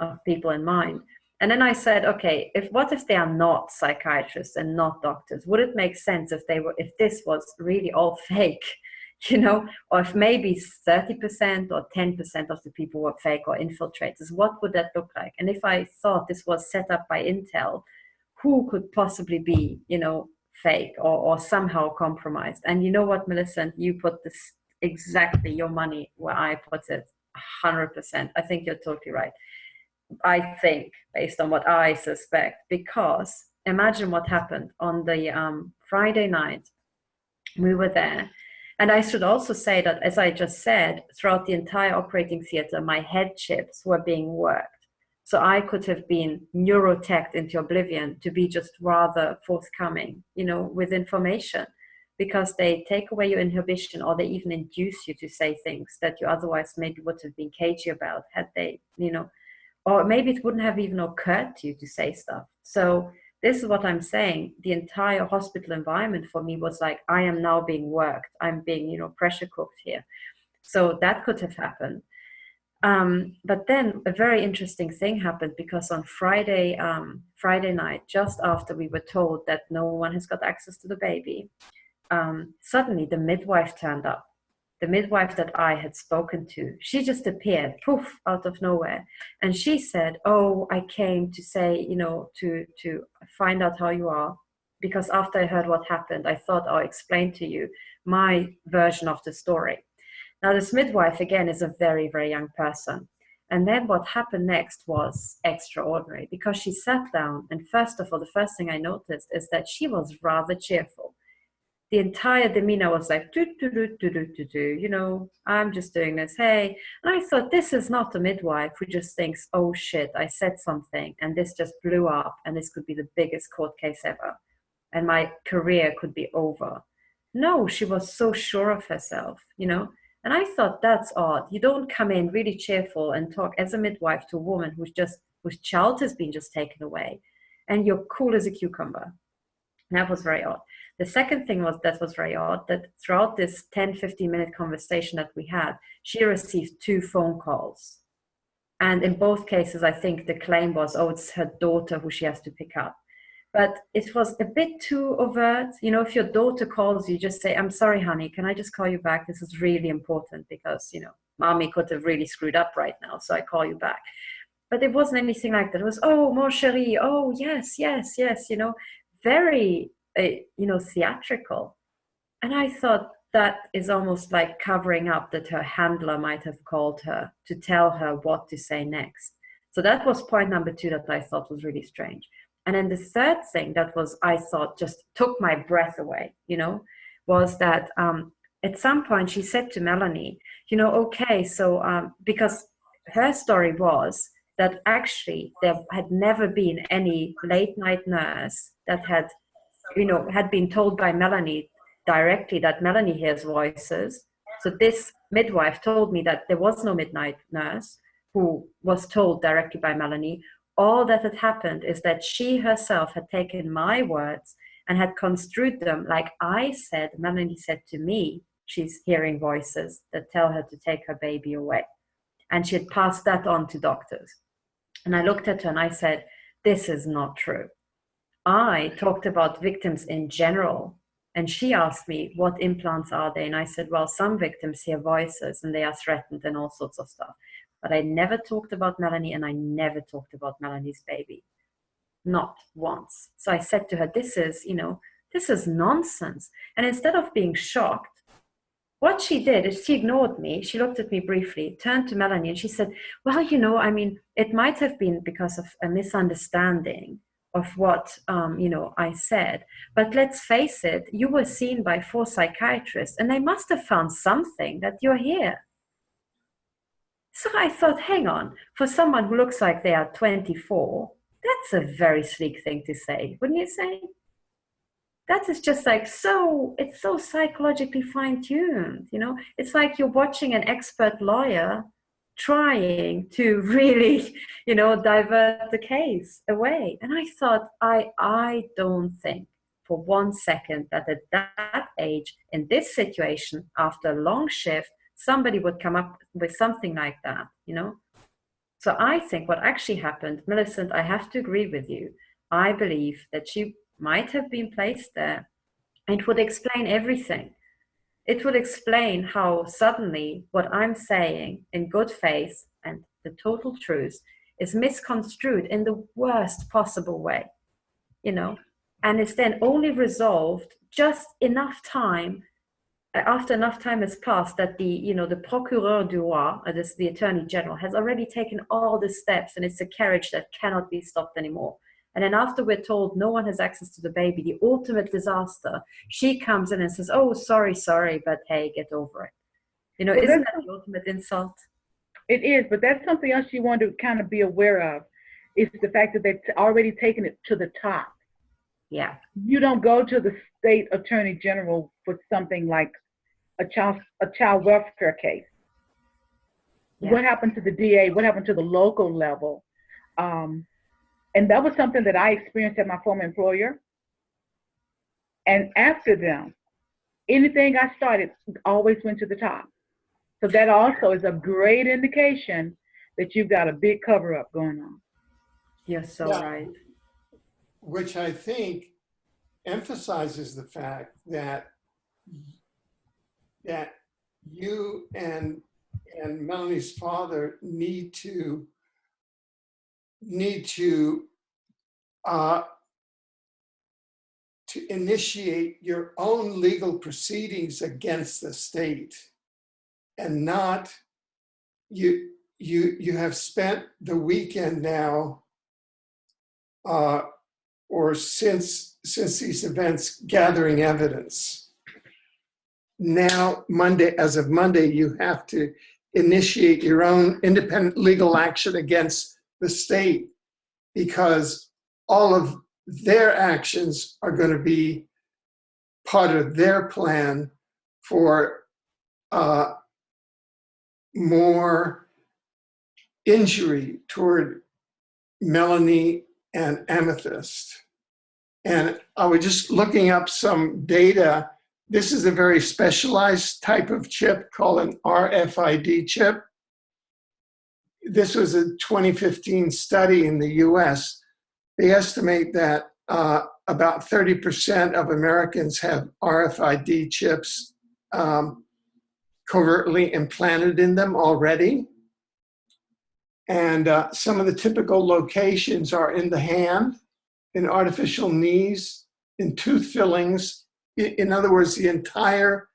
Speaker 3: of people in mind? And then I said, okay, what if they are not psychiatrists and not doctors? Would it make sense if this was really all fake, or if maybe 30% or 10% of the people were fake or infiltrators? What would that look like? And if I thought this was set up by Intel, who could possibly be, fake or somehow compromised? And you know what, Millicent, you put this exactly your money where I put it, 100%. I think you're totally right. I think, based on what I suspect, because imagine what happened on the Friday night. We were there. And I should also say that, as I just said, throughout the entire operating theater, my head chips were being worked. So I could have been neuroteched into oblivion to be just rather forthcoming, with information, because they take away your inhibition, or they even induce you to say things that you otherwise maybe would have been cagey about had they, or maybe it wouldn't have even occurred to you to say stuff. So this is what I'm saying. The entire hospital environment for me was like, I am now being worked. I'm being, pressure cooked here. So that could have happened. But then a very interesting thing happened, because on Friday night, just after we were told that no one has got access to the baby, suddenly the midwife turned up. The midwife that I had spoken to, she just appeared, poof, out of nowhere. And she said, oh, I came to say, to find out how you are, because after I heard what happened, I thought I'll explain to you my version of the story. Now, this midwife, again, is a very, very young person. And then what happened next was extraordinary, because she sat down, and first of all, the first thing I noticed is that she was rather cheerful. The entire demeanor was like, I'm just doing this, hey. And I thought, this is not a midwife who just thinks, oh shit, I said something and this just blew up and this could be the biggest court case ever and my career could be over. No, she was so sure of herself, And I thought, that's odd. You don't come in really cheerful and talk as a midwife to a woman whose child has been just taken away, and you're cool as a cucumber. That was very odd. The second thing that was very odd, that throughout this 10-15-minute conversation that we had, she received 2 phone calls. And in both cases, I think the claim was, oh, it's her daughter who she has to pick up. But it was a bit too overt. If your daughter calls you, just say, I'm sorry, honey, can I just call you back? This is really important because, mommy could have really screwed up right now, so I call you back. But it wasn't anything like that. It was, oh, mon chéri, oh, yes, very, theatrical. And I thought that is almost like covering up that her handler might have called her to tell her what to say next. So that was point number 2 that I thought was really strange. And then the third thing that I thought just took my breath away, was that at some point she said to Melanie, okay, so because her story was that actually there had never been any late night nurse that had been told by Melanie directly that Melanie hears voices. So this midwife told me that there was no midnight nurse who was told directly by Melanie. All that had happened is that she herself had taken my words and had construed them like I said. Melanie said to me, she's hearing voices that tell her to take her baby away. And she had passed that on to doctors. And I looked at her and I said, this is not true. I talked about victims in general. And she asked me, what implants are they? And I said, well, some victims hear voices and they are threatened and all sorts of stuff. But I never talked about Melanie, and I never talked about Melanie's baby. Not once. So I said to her, this is nonsense. And instead of being shocked, what she did is she ignored me. She looked at me briefly, turned to Melanie, and she said, well, it might have been because of a misunderstanding of what, I said. But let's face it, you were seen by 4 psychiatrists, and they must have found something that you're here. So I thought, hang on, for someone who looks like they are 24, that's a very sleek thing to say, wouldn't you say? That is just like it's so psychologically fine-tuned, It's like you're watching an expert lawyer trying to really, divert the case away. And I thought, I don't think for one second that at that age, in this situation, after a long shift, somebody would come up with something like that, So I think what actually happened, Millicent, I have to agree with you. I believe that she might have been placed there. It would explain everything. It would explain how suddenly what I'm saying in good faith and the total truth is misconstrued in the worst possible way, you know, and is then only resolved just enough time, after enough time has passed, that the, you know, the procureur du roi, this, the attorney general, has already taken all the steps, and it's a carriage that cannot be stopped anymore. And then after we're told no one has access to the baby, the ultimate disaster, she comes in and says, oh, sorry, but hey, get over it. You know,
Speaker 5: Well,
Speaker 3: isn't that the ultimate insult?
Speaker 5: It is, but that's something else you want to kind of be aware of, is the fact that they've already taken it to the top.
Speaker 3: Yeah.
Speaker 5: You don't go to the state attorney general for something like a child welfare case.
Speaker 3: Yeah.
Speaker 5: What happened to the DA? What happened to the local level? And that was something that I experienced at my former employer. And after them, anything I started always went to the top. So that also is a great indication that you've got a big cover-up going on.
Speaker 3: You're so right.
Speaker 1: Which I think emphasizes the fact that you and Melanie's father need to initiate your own legal proceedings against the state, and not you have spent the weekend now or since these events gathering evidence. Now, as of Monday, you have to initiate your own independent legal action against the state, because all of their actions are going to be part of their plan for more injury toward Melanie and Amethyst. And I was just looking up some data. This is a very specialized type of chip called an RFID chip. This was a 2015 study in the US. They estimate that about 30% of Americans have RFID chips covertly implanted in them already. And some of the typical locations are in the hand, in artificial knees, in tooth fillings. In other words, the entire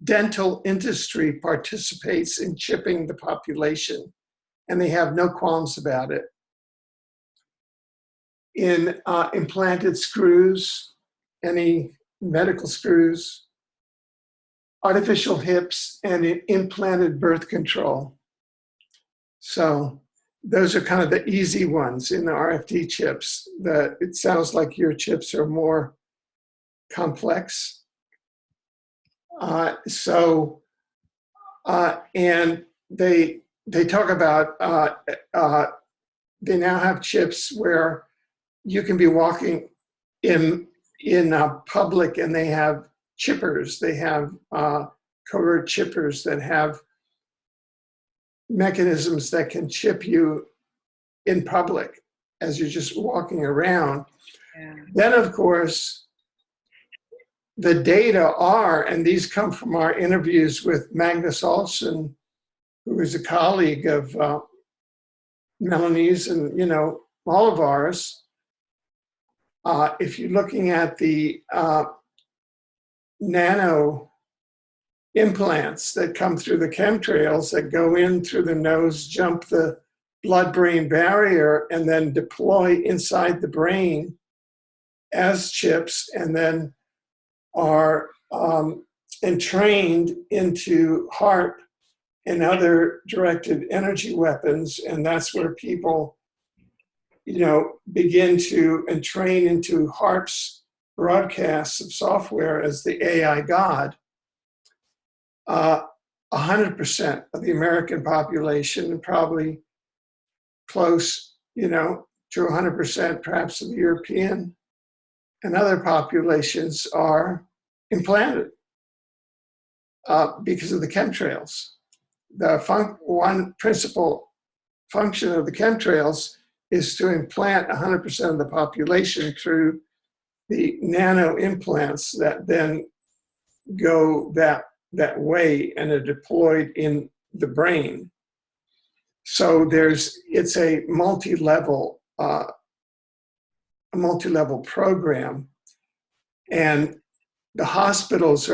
Speaker 1: dental industry participates in chipping the population, and they have no qualms about it. In implanted screws, any medical screws, artificial hips, and in implanted birth control. So those are kind of the easy ones in the RFID chips. It sounds like your chips are more complex. And they talk about, they now have chips where you can be walking in public, and they have chippers. They have covert chippers that have mechanisms that can chip you in public as you're just walking around. Yeah. Then, of course, the data are, and these come from our interviews with Magnus Olsson, who is a colleague of Melanie's and, you know, all of ours. If you're looking at the nano implants that come through the chemtrails that go in through the nose, jump the blood-brain barrier, and then deploy inside the brain as chips, and then are entrained into HARP and other directed energy weapons. And that's where people, you know, begin to entrain into HARP's broadcasts of software as the AI God. 100% of the American population, and probably close, you know, to 100% perhaps of the European and other populations are implanted because of the chemtrails. The one principal function of the chemtrails is to implant 100% of the population through the nano implants that then go that way and are deployed in the brain. So it's a multi-level program, and the hospitals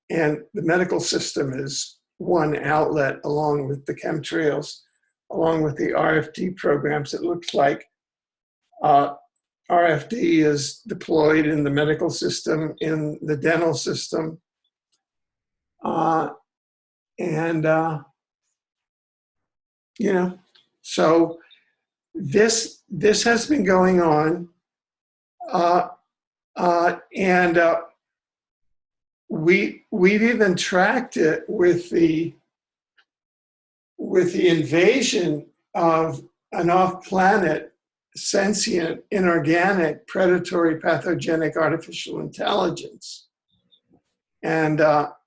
Speaker 1: and the medical system is one outlet, along with the chemtrails, along with the RFD programs. It looks like RFD is deployed in the medical system, in the dental system, so this has been going on, and we've even tracked it with the invasion of an off-planet, sentient, inorganic, predatory, pathogenic artificial intelligence. And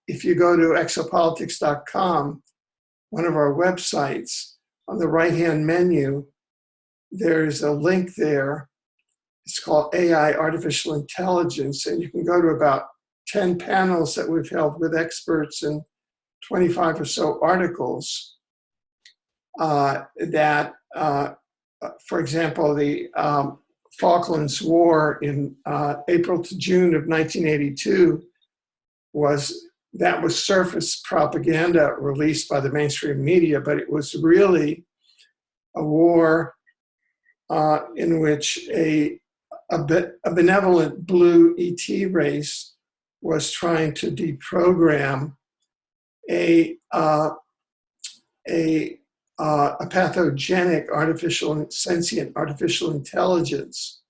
Speaker 1: if you go to exopolitics.com, one of our websites, on the right-hand menu, there's a link there. It's called AI Artificial Intelligence, and you can go to about 10 panels that we've held with experts and 25 or so articles that, for example, the Falklands War in April to June of 1982 was surface propaganda released by the mainstream media, but it was really a war in which a benevolent blue ET race was trying to deprogram a pathogenic sentient artificial intelligence,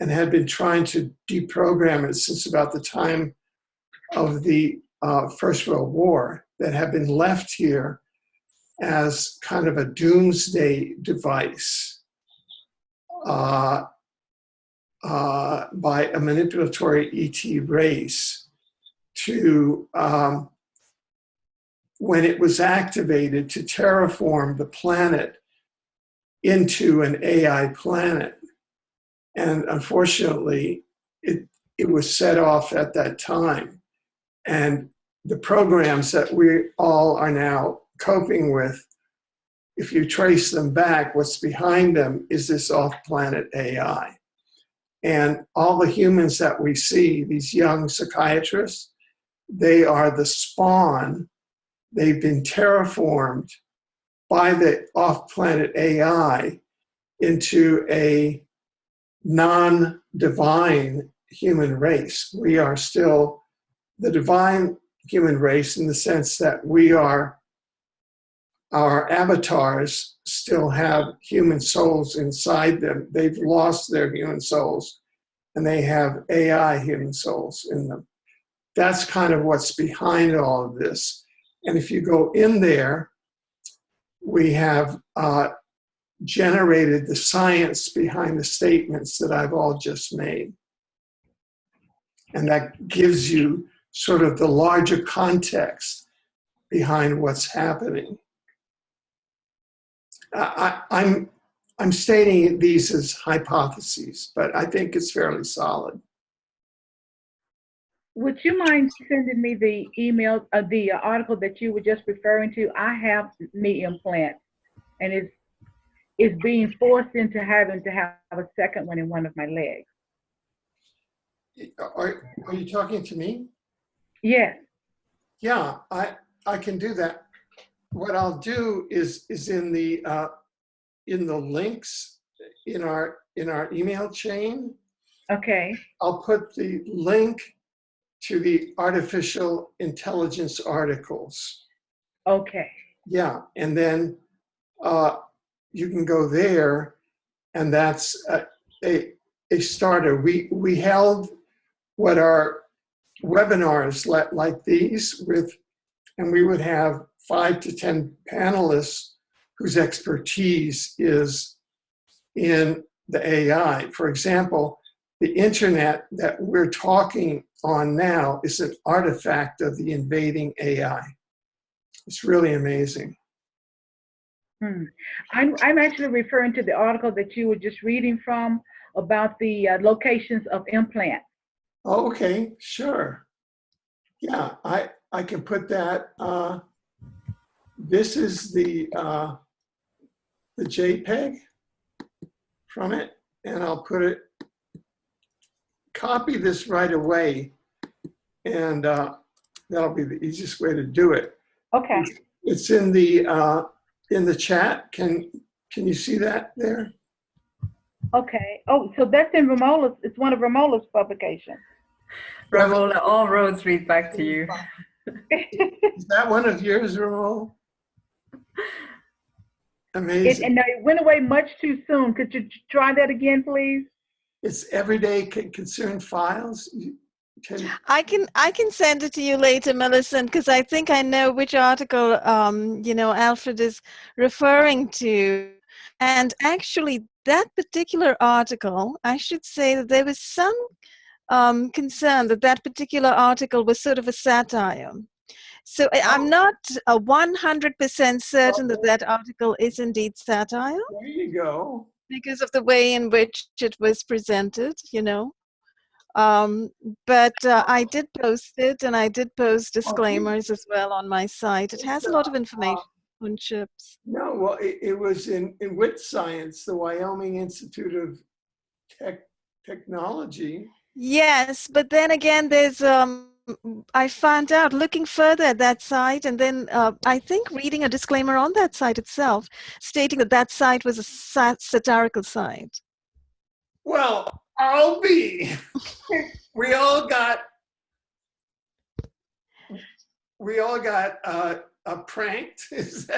Speaker 1: and had been trying to deprogram it since about the time of the First World War, that had been left here as kind of a doomsday device by a manipulatory ET race to, when it was activated, to terraform the planet into an AI planet. And unfortunately, it was set off at that time. And the programs that we all are now coping with, if you trace them back, what's behind them is this off-planet AI. And all the humans that we see, these young psychiatrists, they are the spawn. They've been terraformed by the off-planet AI into a non-divine human race. We are still the divine human race in the sense that our avatars still have human souls inside them. They've lost their human souls, and they have AI human souls in them. That's kind of what's behind all of this. And if you go in there, we have generated the science behind the statements that I've all just made. And that gives you sort of the larger context behind what's happening. I'm stating these as hypotheses, but I think it's fairly solid.
Speaker 5: Would you mind sending me the email, the article that you were just referring to? I have knee implants, and it's being forced into having to have a second one in one of my legs.
Speaker 1: Are you talking to me?
Speaker 5: Yes.
Speaker 1: Yeah, I can do that. What I'll do is in the links in our email chain.
Speaker 5: Okay.
Speaker 1: I'll put the link to the artificial intelligence articles.
Speaker 5: Okay.
Speaker 1: Yeah, and then you can go there, and that's a starter. We held what are webinars like these with, and we would have 5 to 10 panelists whose expertise is in the AI. For example, the internet that we're talking on now is an artifact of the invading AI. It's really amazing.
Speaker 5: I'm actually referring to the article that you were just reading from about the locations of implants.
Speaker 1: Oh, okay, sure. Yeah, I can put that. This is the JPEG from it, and I'll put it, copy this right away, and that'll be the easiest way to do it.
Speaker 5: Okay.
Speaker 1: It's in the chat. Can you see that there?
Speaker 5: Okay. Oh, so that's in Ramola's. It's one of Ramola's publications.
Speaker 3: Ramola, all roads lead back to you.
Speaker 1: Is that one of yours, Ramola? Amazing.
Speaker 5: And it went away much too soon. Could you try that again, please?
Speaker 1: It's everyday concern files.
Speaker 4: I can send it to you later, Millicent, because I think I know which article Alfred is referring to. And actually, that particular article, I should say that there was some concern that that particular article was sort of a satire. So I'm not 100% certain that that article is indeed satire.
Speaker 1: There you go.
Speaker 4: Because of the way in which it was presented, but I did post it, and I did post disclaimers as well on my site. It has a lot of information on chips.
Speaker 1: No, well, it was in WIT Science, the Wyoming Institute of Technology.
Speaker 4: Yes, but then again, there's I found out looking further at that site, and then I think reading a disclaimer on that site itself, stating that that site was a satirical site.
Speaker 1: Well, I'll be. We all got pranked.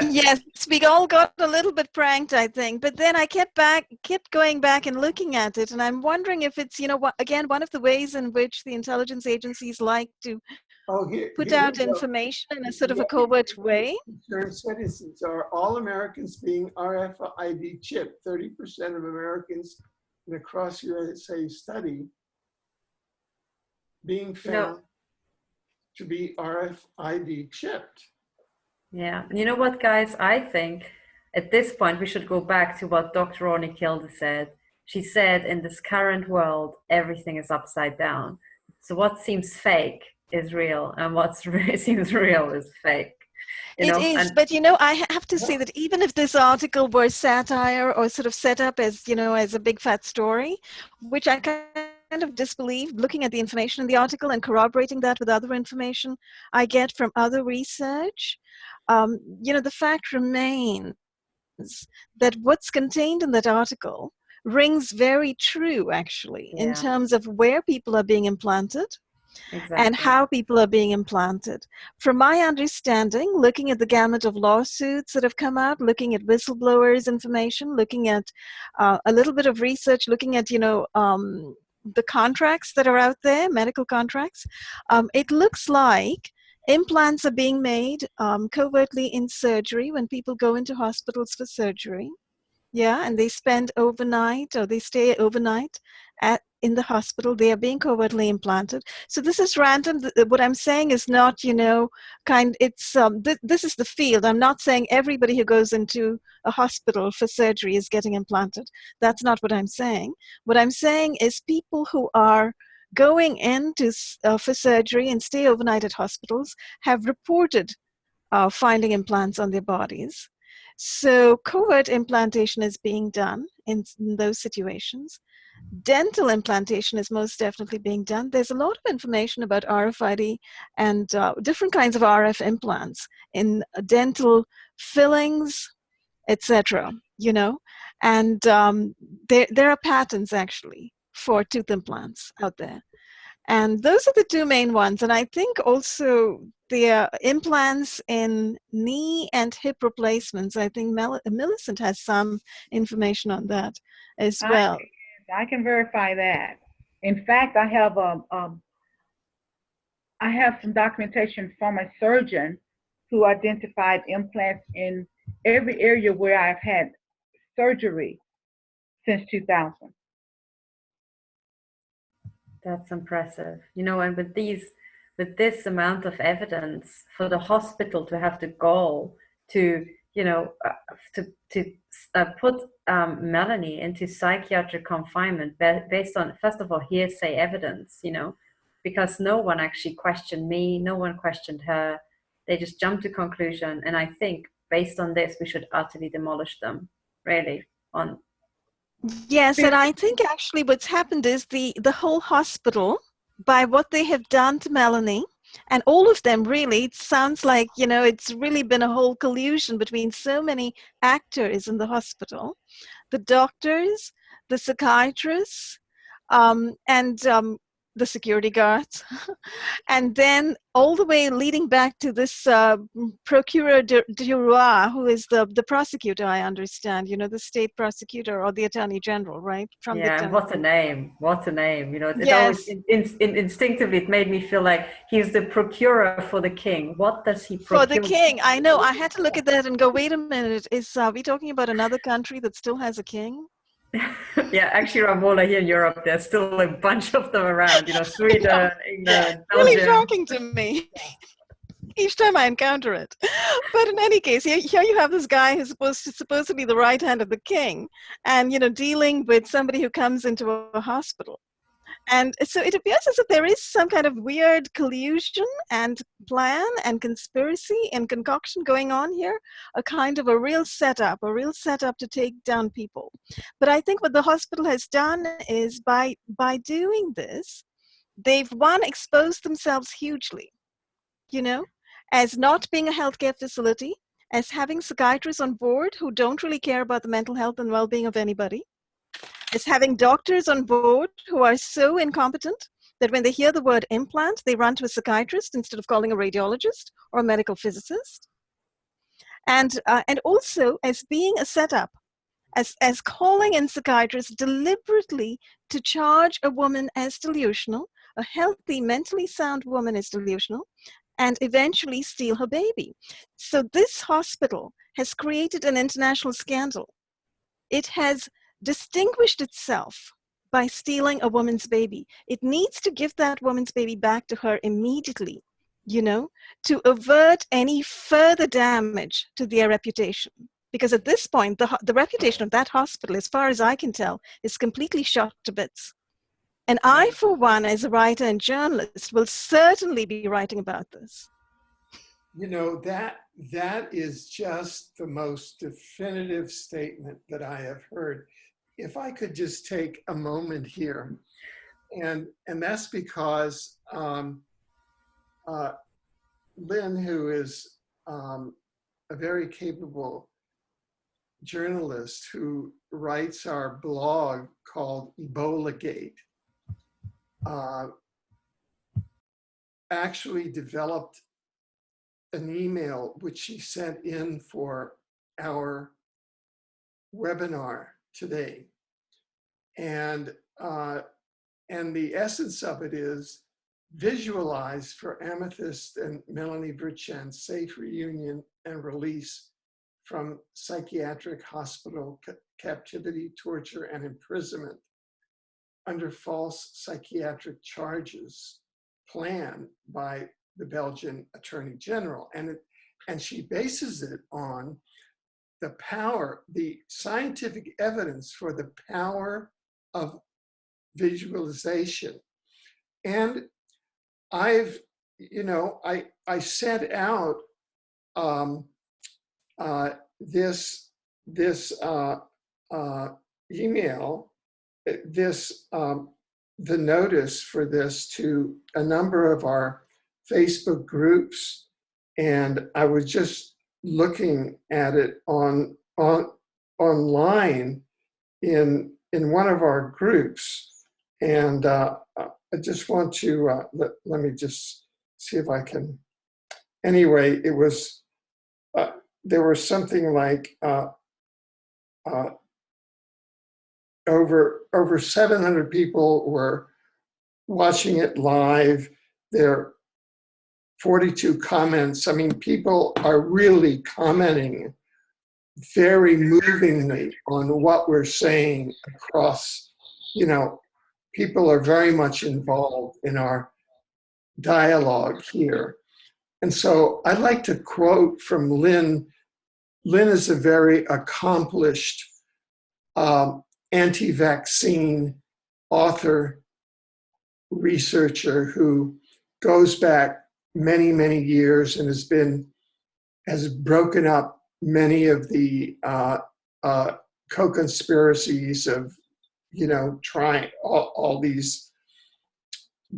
Speaker 4: Yes, we all got a little bit pranked, I think. But then I kept going back and looking at it, and I'm wondering if it's, again, one of the ways in which the intelligence agencies like to put out information in a sort of a covert way.
Speaker 1: Concerned citizens are all Americans being RFID chipped. 30% of Americans in a cross USA study being found to be RFID chipped.
Speaker 3: Yeah, you know what, guys? I think at this point we should go back to what Dr. Ronnie Kilda said. She said, in this current world, everything is upside down. So what seems fake is real, and what seems real is fake.
Speaker 4: It is, but I have to say that even if this article were satire or sort of set up as, as a big fat story, which I kind of disbelieved, looking at the information in the article and corroborating that with other information I get from other research, the fact remains that what's contained in that article rings very true, actually, in terms of where people are being implanted. Exactly. And how people are being implanted. From my understanding, looking at the gamut of lawsuits that have come out, looking at whistleblowers' information, looking at a little bit of research, looking at, the contracts that are out there, medical contracts, it looks like implants are being made covertly in surgery when people go into hospitals for surgery. Yeah, and they spend overnight, or they stay overnight in the hospital. They are being covertly implanted. So this is random. What I'm saying is not, it's this is the field. I'm not saying everybody who goes into a hospital for surgery is getting implanted. That's not what I'm saying. What I'm saying is people who are going into for surgery and stay overnight at hospitals have reported finding implants on their bodies. So covert implantation is being done in those situations. Dental implantation is most definitely being done. There's a lot of information about RFID and different kinds of RF implants in dental fillings, etc. And there are patents actually for tooth implants out there. And those are the two main ones. And I think also the implants in knee and hip replacements, I think Millicent has some information on that as well.
Speaker 5: I can verify that. In fact, I have some documentation from a surgeon who identified implants in every area where I've had surgery since 2000.
Speaker 3: That's impressive. And with this amount of evidence, for the hospital to have the goal to, you know, to put Melanie into psychiatric confinement based on, first of all, hearsay evidence, you know, because no one actually questioned me, no one questioned her. They just jumped to conclusion. And I think based on this, we should utterly demolish them, really.
Speaker 4: Yes, and I think actually what's happened is the whole hospital, by what they have done to Melanie, and all of them really, it sounds like, you know, it's really been a whole collusion between so many actors in the hospital, the doctors, the psychiatrists, and the security guards, and then all the way leading back to this procureur du roi, who is the prosecutor, I understand, you know, the state prosecutor or the attorney general, right? From
Speaker 3: Yeah,
Speaker 4: the
Speaker 3: what a name, what a name. You know, it
Speaker 4: yes.
Speaker 3: always instinctively it made me feel like he's the procurer for the king. What does he procure?
Speaker 4: For the king, I know. I had to look at that and go, wait a minute, is we talking about another country that still has a king?
Speaker 3: Yeah, actually, Ramola, here in Europe, there's still a bunch of them around, you know, Sweden, England,
Speaker 4: Really
Speaker 3: Belgium.
Speaker 4: shocking to me each time I encounter it. But in any case, here you have this guy who's supposed to be the right hand of the king, and, you know, dealing with somebody who comes into a hospital. And so it appears as if there is some kind of weird collusion and plan and conspiracy and concoction going on here, a kind of a real setup to take down people. But I think what the hospital has done is by doing this, they've, one, exposed themselves hugely, you know, as not being a healthcare facility, as having psychiatrists on board who don't really care about the mental health and well-being of anybody, is having doctors on board who are so incompetent that when they hear the word implant, they run to a psychiatrist instead of calling a radiologist or a medical physicist. And also as being a setup, as calling in psychiatrists deliberately to charge a woman as delusional, a healthy, mentally sound woman as delusional, and eventually steal her baby. So this hospital has created an international scandal. It has distinguished itself by stealing a woman's baby. It needs to give that woman's baby back to her immediately, you know, to avert any further damage to their reputation. Because at this point, the reputation of that hospital, as far as I can tell, is completely shot to bits. And I, for one, as a writer and journalist, will certainly be writing about this.
Speaker 1: You know, that is just the most definitive statement that I have heard. If I could just take a moment here, and that's because Lynn, who is a very capable journalist who writes our blog called Ebola Gate, actually developed an email which she sent in for our webinar today. And the essence of it is visualize for Amethyst and Melanie Vritschan safe reunion and release from psychiatric hospital captivity, torture, and imprisonment under false psychiatric charges planned by the Belgian Attorney General. And she bases it on the power, the scientific evidence for the power of visualization. And I've, you know, I sent out this email, the notice for this to a number of our Facebook groups, and I was just looking at it online in one of our groups, and I just want to let me just see if I can. Anyway, it was there was something like over 700 people were watching it live. There are 42 comments. I mean, people are really commenting very movingly on what we're saying across, you know, people are very much involved in our dialogue here. And so I'd like to quote from Lynn Lynn is a very accomplished anti-vaccine author, researcher who goes back many, many years and has broken up many of the co-conspiracies of, trying all these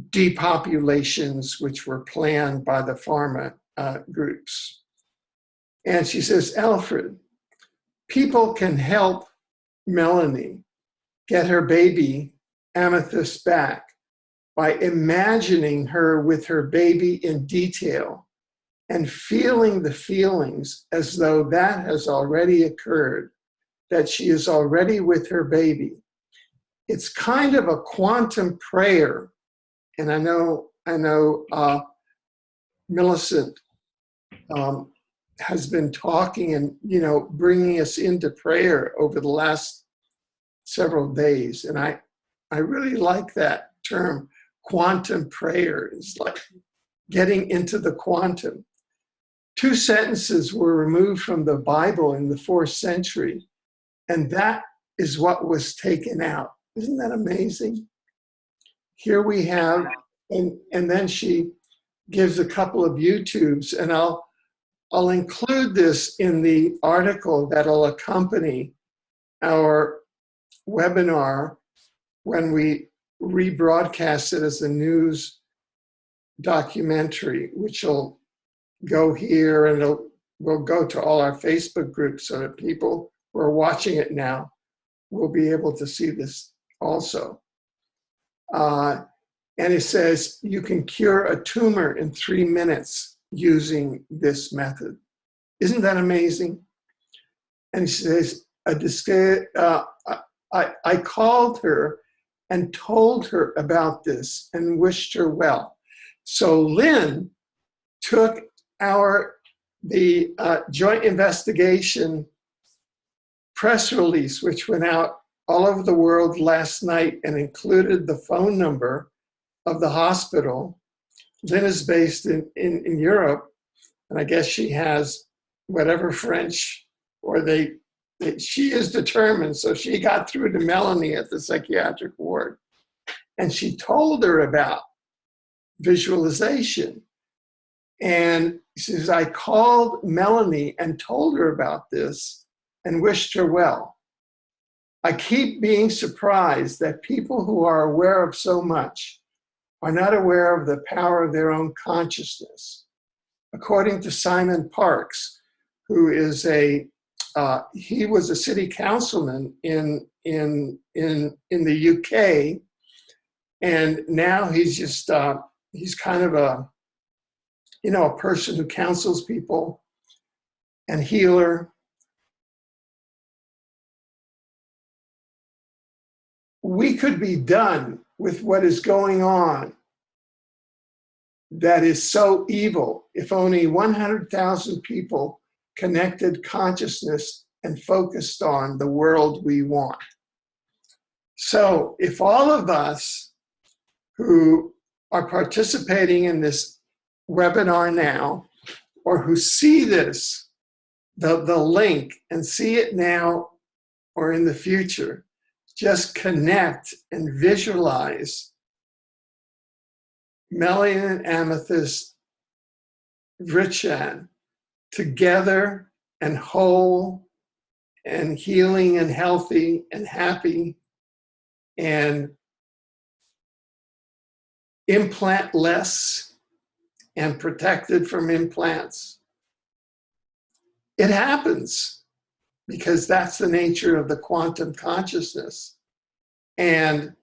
Speaker 1: depopulations which were planned by the pharma groups. And she says, Alfred, people can help Melanie get her baby Amethyst back by imagining her with her baby in detail and feeling the feelings as though that has already occurred, that she is already with her baby. It's kind of a quantum prayer. And I know Millicent has been talking and, bringing us into prayer over the last several days. And I really like that term, quantum prayer. It's like getting into the quantum. 2 sentences were removed from the Bible in the 4th century, and that is what was taken out. Isn't that amazing? Here we have, and then she gives a couple of YouTubes, and I'll include this in the article that'll accompany our webinar when we rebroadcast it as a news documentary, which will go here and will go to all our Facebook groups so that people who are watching it now will be able to see this also. And it says you can cure a tumor in 3 minutes using this method. Isn't that amazing? And he says, I called her and told her about this and wished her well. So Lynn took the joint investigation press release, which went out all over the world last night and included the phone number of the hospital. Lynn is based in Europe, and I guess she has whatever French, or she is determined. So she got through to Melanie at the psychiatric ward, and she told her about visualization. And she says, I called Melanie and told her about this and wished her well. I keep being surprised that people who are aware of so much are not aware of the power of their own consciousness. According to Simon Parkes, who is he was a city councilman in the UK, and now he's just he's kind of a person who counsels people and healer. We could be done with what is going on that is so evil if only 100,000 people connected consciousness and focused on the world we want. So if all of us who are participating in this webinar now, or who see this, the link, and see it now or in the future, just connect and visualize Melanie and Amethyst Vritschan together and whole and healing and healthy and happy and implant-less and protected from implants. It happens because that's the nature of the quantum consciousness. And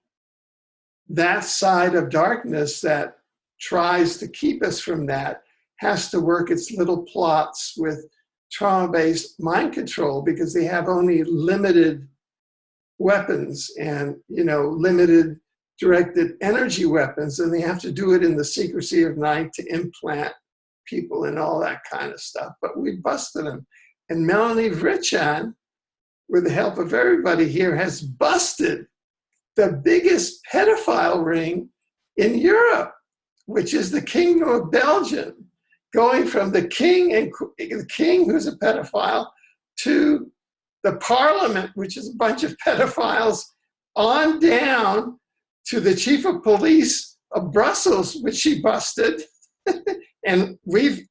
Speaker 1: that side of darkness that tries to keep us from that has to work its little plots with trauma-based mind control, because they have only limited weapons and limited directed energy weapons, and they have to do it in the secrecy of night to implant people and all that kind of stuff. But we busted them. And Melanie Vritschan, with the help of everybody here, has busted the biggest pedophile ring in Europe, which is the Kingdom of Belgium, going from the king who's a pedophile to the parliament, which is a bunch of pedophiles, on down to the chief of police of Brussels, which she busted. And we've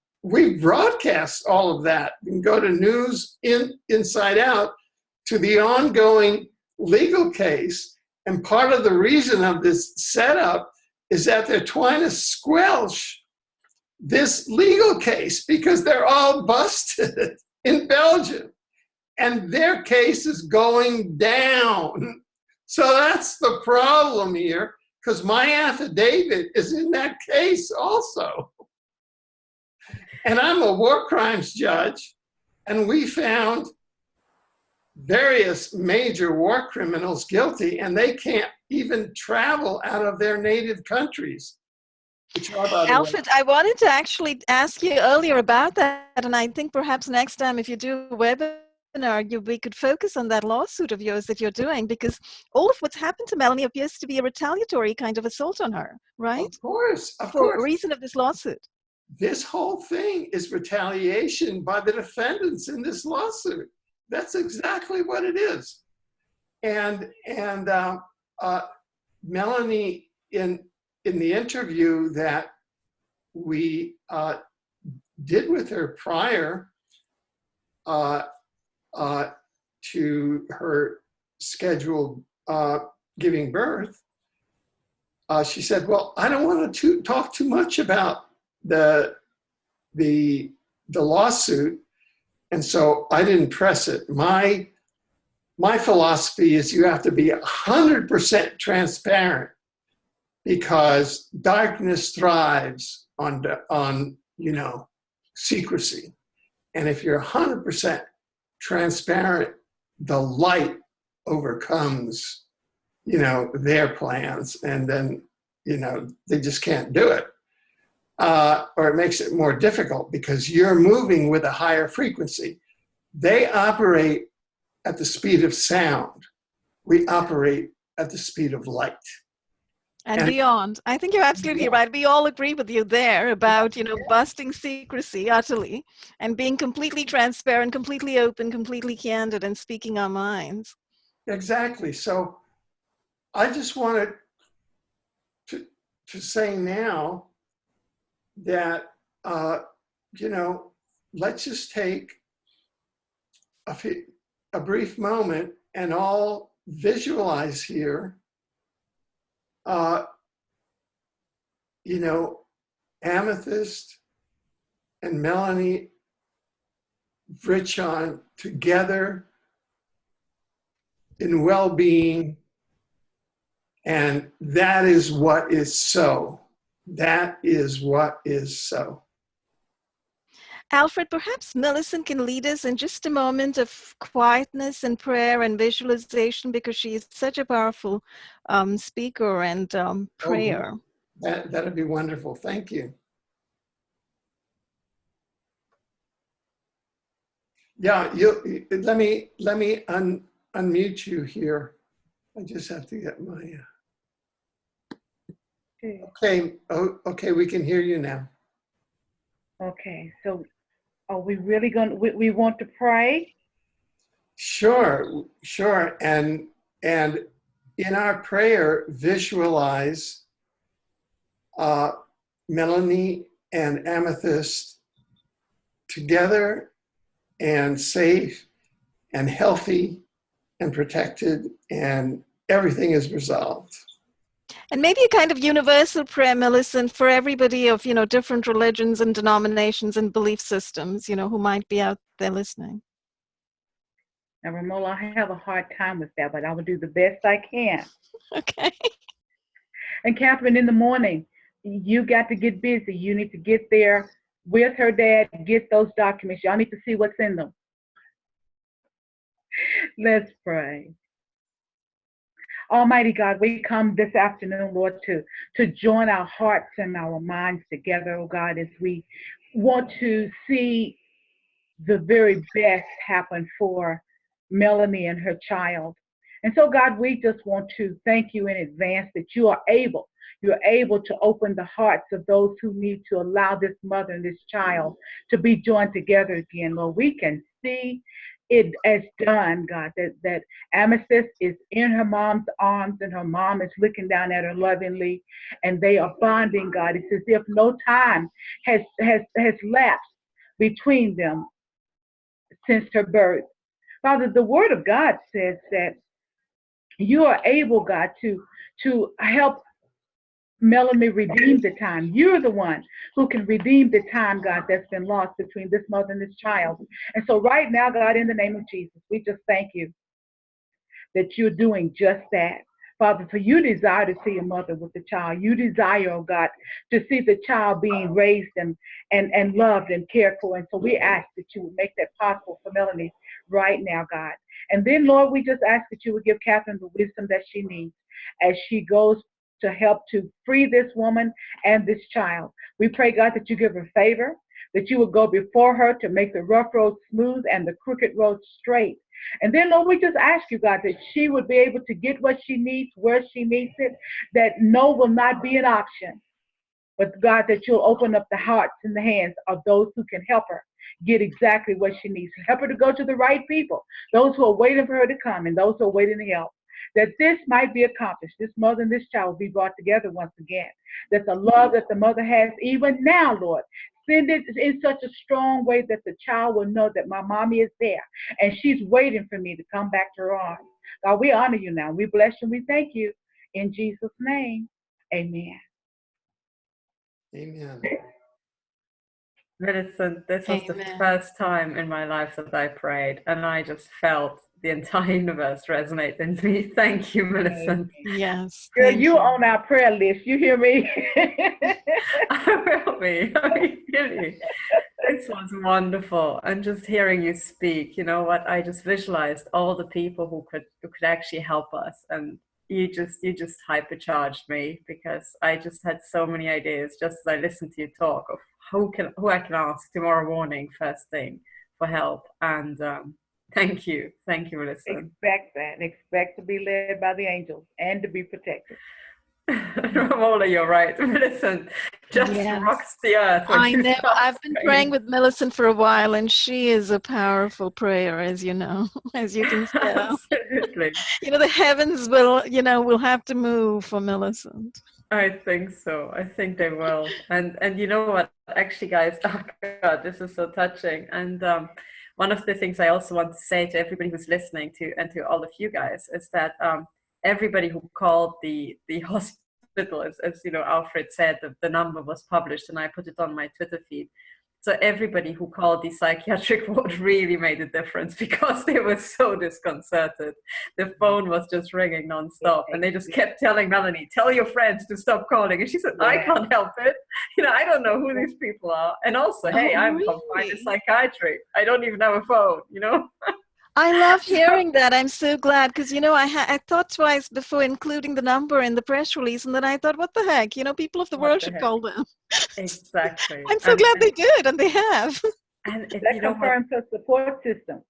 Speaker 1: broadcast all of that. You can go to News Inside Out to the ongoing legal case. And part of the reason of this setup is that they're trying to squelch this legal case because they're all busted in Belgium. And their case is going down. So that's the problem here, because my affidavit is in that case also. And I'm a war crimes judge, and we found various major war criminals guilty, and they can't even travel out of their native countries.
Speaker 4: Alfred, I wanted to actually ask you earlier about that, and I think perhaps next time if you do a webinar, we could focus on that lawsuit of yours that you're doing, because all of what's happened to Melanie appears to be a retaliatory kind of assault on her, right?
Speaker 1: Of course, of
Speaker 4: For
Speaker 1: course.
Speaker 4: a reason of this lawsuit.
Speaker 1: This whole thing is retaliation by the defendants in this lawsuit. That's exactly what it is. And Melanie, in the interview that we did with her prior to her scheduled giving birth, she said, well, I don't want to talk too much about the lawsuit, and so I didn't press it. My philosophy is you have to be 100% transparent, because darkness thrives on secrecy. And if you're 100% transparent, the light overcomes, their plans, and then, they just can't do it. Or it makes it more difficult because you're moving with a higher frequency. They operate at the speed of sound. We operate at the speed of light.
Speaker 4: And beyond. I think you're absolutely right. We all agree with you there about, busting secrecy utterly and being completely transparent, completely open, completely candid, and speaking our minds.
Speaker 1: Exactly. So I just wanted to say now that, let's just take a brief moment and all visualize here, Amethyst and Melanie Vritschan together in well-being, and that is what is so. That is what is so.
Speaker 4: Alfred, perhaps Millicent can lead us in just a moment of quietness and prayer and visualization, because she is such a powerful speaker and prayer.
Speaker 1: Oh, that'd be wonderful. Thank you. Yeah, let me unmute you here. I just have to get my. Okay. Okay, we can hear you now.
Speaker 5: Okay, so are we really going to, we want to pray?
Speaker 1: Sure. And in our prayer, visualize Melanie and Amethyst together and safe and healthy and protected, and everything is resolved.
Speaker 4: And maybe a kind of universal prayer, Millicent, for everybody of, different religions and denominations and belief systems, who might be out there listening.
Speaker 5: Now, Ramola, I have a hard time with that, but I will do the best I can.
Speaker 4: Okay.
Speaker 5: And Catherine, in the morning, you got to get busy. You need to get there with her dad, get those documents. Y'all need to see what's in them. Let's pray. Almighty God, we come this afternoon, Lord, to join our hearts and our minds together, oh God, as we want to see the very best happen for Melanie and her child. And so, God, we just want to thank you in advance that you're able to open the hearts of those who need to allow this mother and this child to be joined together again. Lord, we can see it as done, God, that Amethyst is in her mom's arms and her mom is looking down at her lovingly, and they are bonding, God. It's as if no time has lapsed between them since her birth. Father, the word of God says that you are able, God, to help Melanie redeem the time. You're the one who can redeem the time, God, that's been lost between this mother and this child. And so right now, God, in the name of Jesus, we just thank you that you're doing just that. Father, for you desire to see a mother with a child. You desire, oh God, to see the child being raised and loved and cared for. And so we ask that you would make that possible for Melanie right now, God. And then, Lord, we just ask that you would give Catherine the wisdom that she needs as she goes to help to free this woman and this child. We pray, God, that you give her favor, that you would go before her to make the rough road smooth and the crooked road straight. And then, Lord, we just ask you, God, that she would be able to get what she needs, where she needs it, that no will not be an option. But, God, that you'll open up the hearts and the hands of those who can help her get exactly what she needs. Help her to go to the right people, those who are waiting for her to come and those who are waiting to help. That this might be accomplished. This mother and this child will be brought together once again. That the love that the mother has even now, Lord, send it in such a strong way that the child will know that my mommy is there and she's waiting for me to come back to her arms. God, we honor you now. We bless you. We thank you. In Jesus' name, amen.
Speaker 1: Amen.
Speaker 3: Millicent, this was the first time in my life that I prayed, and I just felt the entire universe resonate in me. Thank you, Millicent.
Speaker 4: Yes.
Speaker 5: Girl, you on our prayer list. You hear me?
Speaker 3: I will be. I mean, really. This was wonderful. And just hearing you speak, you know what? I just visualized all the people who could actually help us. And you just hypercharged me, because I just had so many ideas just as I listened to you talk of who I can ask tomorrow morning first thing for help. And thank you, Melissa.
Speaker 5: Expect to be led by the angels and to be protected.
Speaker 3: Ramola, you're right. Millicent just rocks the earth.
Speaker 4: I know. I've been praying with Millicent for a while, and she is a powerful prayer, as you know, as you can tell.
Speaker 3: Absolutely.
Speaker 4: You know, the heavens will have to move for Millicent.
Speaker 3: I think so. I think they will. And you know what? Actually, guys, oh God, this is so touching. And one of the things I also want to say to everybody who's listening to, and to all of you guys, is that everybody who called the hospital, as you know, Alfred said, the number was published, and I put it on my Twitter feed. So everybody who called the psychiatric ward really made a difference, because they were so disconcerted. The phone was just ringing nonstop, and they just kept telling Melanie, tell your friends to stop calling. And she said, I can't help it. You know, I don't know who these people are. And also, hey, I'm confined to psychiatry. I don't even have a phone, you know?
Speaker 4: I love hearing that. I'm so glad, because, you know, I thought twice before including the number in the press release, and then I thought, what the heck? You know, people of the world should call them.
Speaker 3: Exactly.
Speaker 4: I'm so glad they did, and they have.
Speaker 5: And that confirms a support system.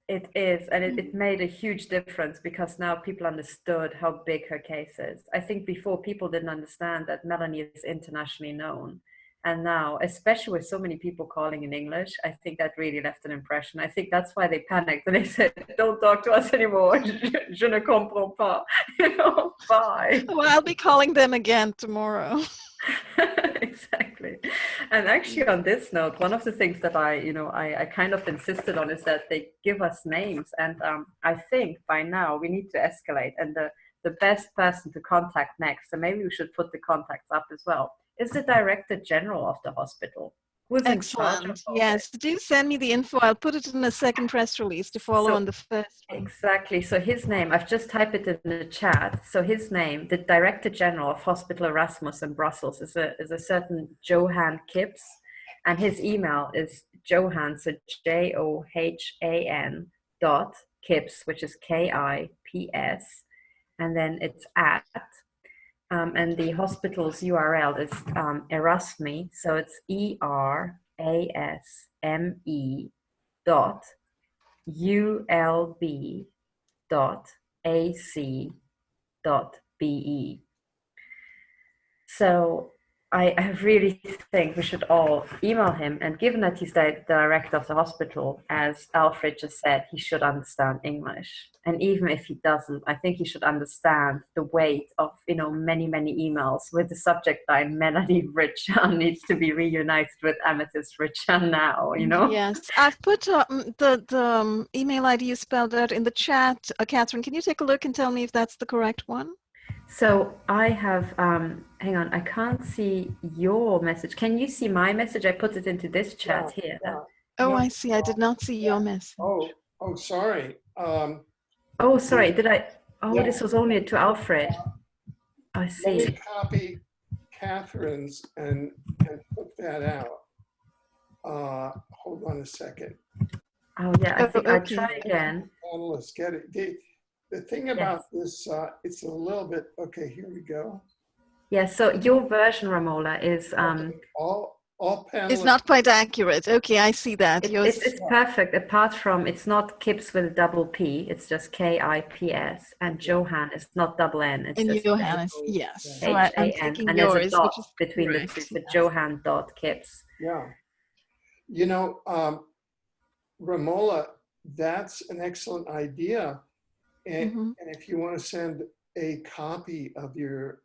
Speaker 3: It is, and it made a huge difference, because now people understood how big her case is. I think before, people didn't understand that Melanie is internationally known. And now, especially with so many people calling in English, I think that really left an impression. I think that's why they panicked and they said, don't talk to us anymore. Je ne comprends pas. You know, bye.
Speaker 4: Well, I'll be calling them again tomorrow.
Speaker 3: Exactly. And actually, on this note, one of the things that I kind of insisted on is that they give us names. And I think by now we need to escalate. And the best person to contact next, and maybe we should put the contacts up as well, is the Director General of the hospital. Who's
Speaker 4: excellent. Yes, do send me the info. I'll put it in a second press release to follow on the first one.
Speaker 3: Exactly. So his name, I've just typed it in the chat. So his name, the Director General of Hospital Erasmus in Brussels, is a certain Johan Kipps, and his email is Johan, so JOHAN .Kipps, which is KIPS, and then it's at. And the hospital's URL is Erasme, so it's ERASME.ULB.AC.BE. So I really think we should all email him. And given that he's the director of the hospital, as Alfred just said, he should understand English. And even if he doesn't, I think he should understand the weight of, many, many emails with the subject line, Melanie Vritschan needs to be reunited with Amethyst Vritschan now,
Speaker 4: Yes, I've put the email ID you spelled out in the chat. Catherine, can you take a look and tell me if that's the correct one?
Speaker 3: So I have, hang on, I can't see your message. Can you see my message? I put it into this chat here.
Speaker 4: Oh, I see. I did not see your message.
Speaker 1: Oh, sorry.
Speaker 3: Oh, sorry. Did I? Oh,
Speaker 1: Yeah.
Speaker 3: this was only to Alfred. I
Speaker 1: Let
Speaker 3: see.
Speaker 1: me copy Catherine's and put that out. Hold on a second.
Speaker 3: Oh, yeah. I think I'll try again.
Speaker 1: Let's get it. The thing about this, it's a little bit, okay, here we go.
Speaker 3: Yeah, so your version, Ramola, is
Speaker 1: all panelists.
Speaker 4: It's not quite accurate. Okay, I see that.
Speaker 3: It's perfect, apart from it's not Kips with a double P, it's just Kips, and Johan is not double N, it's just
Speaker 4: Johan, yes.
Speaker 3: So
Speaker 4: I'm
Speaker 3: H-A-N,
Speaker 4: taking
Speaker 3: and
Speaker 4: yours,
Speaker 3: there's a dot
Speaker 4: which is
Speaker 3: between
Speaker 4: correct.
Speaker 3: the two, so Johan.Kips.
Speaker 1: Yeah. Ramola, that's an excellent idea. And if you want to send a copy of your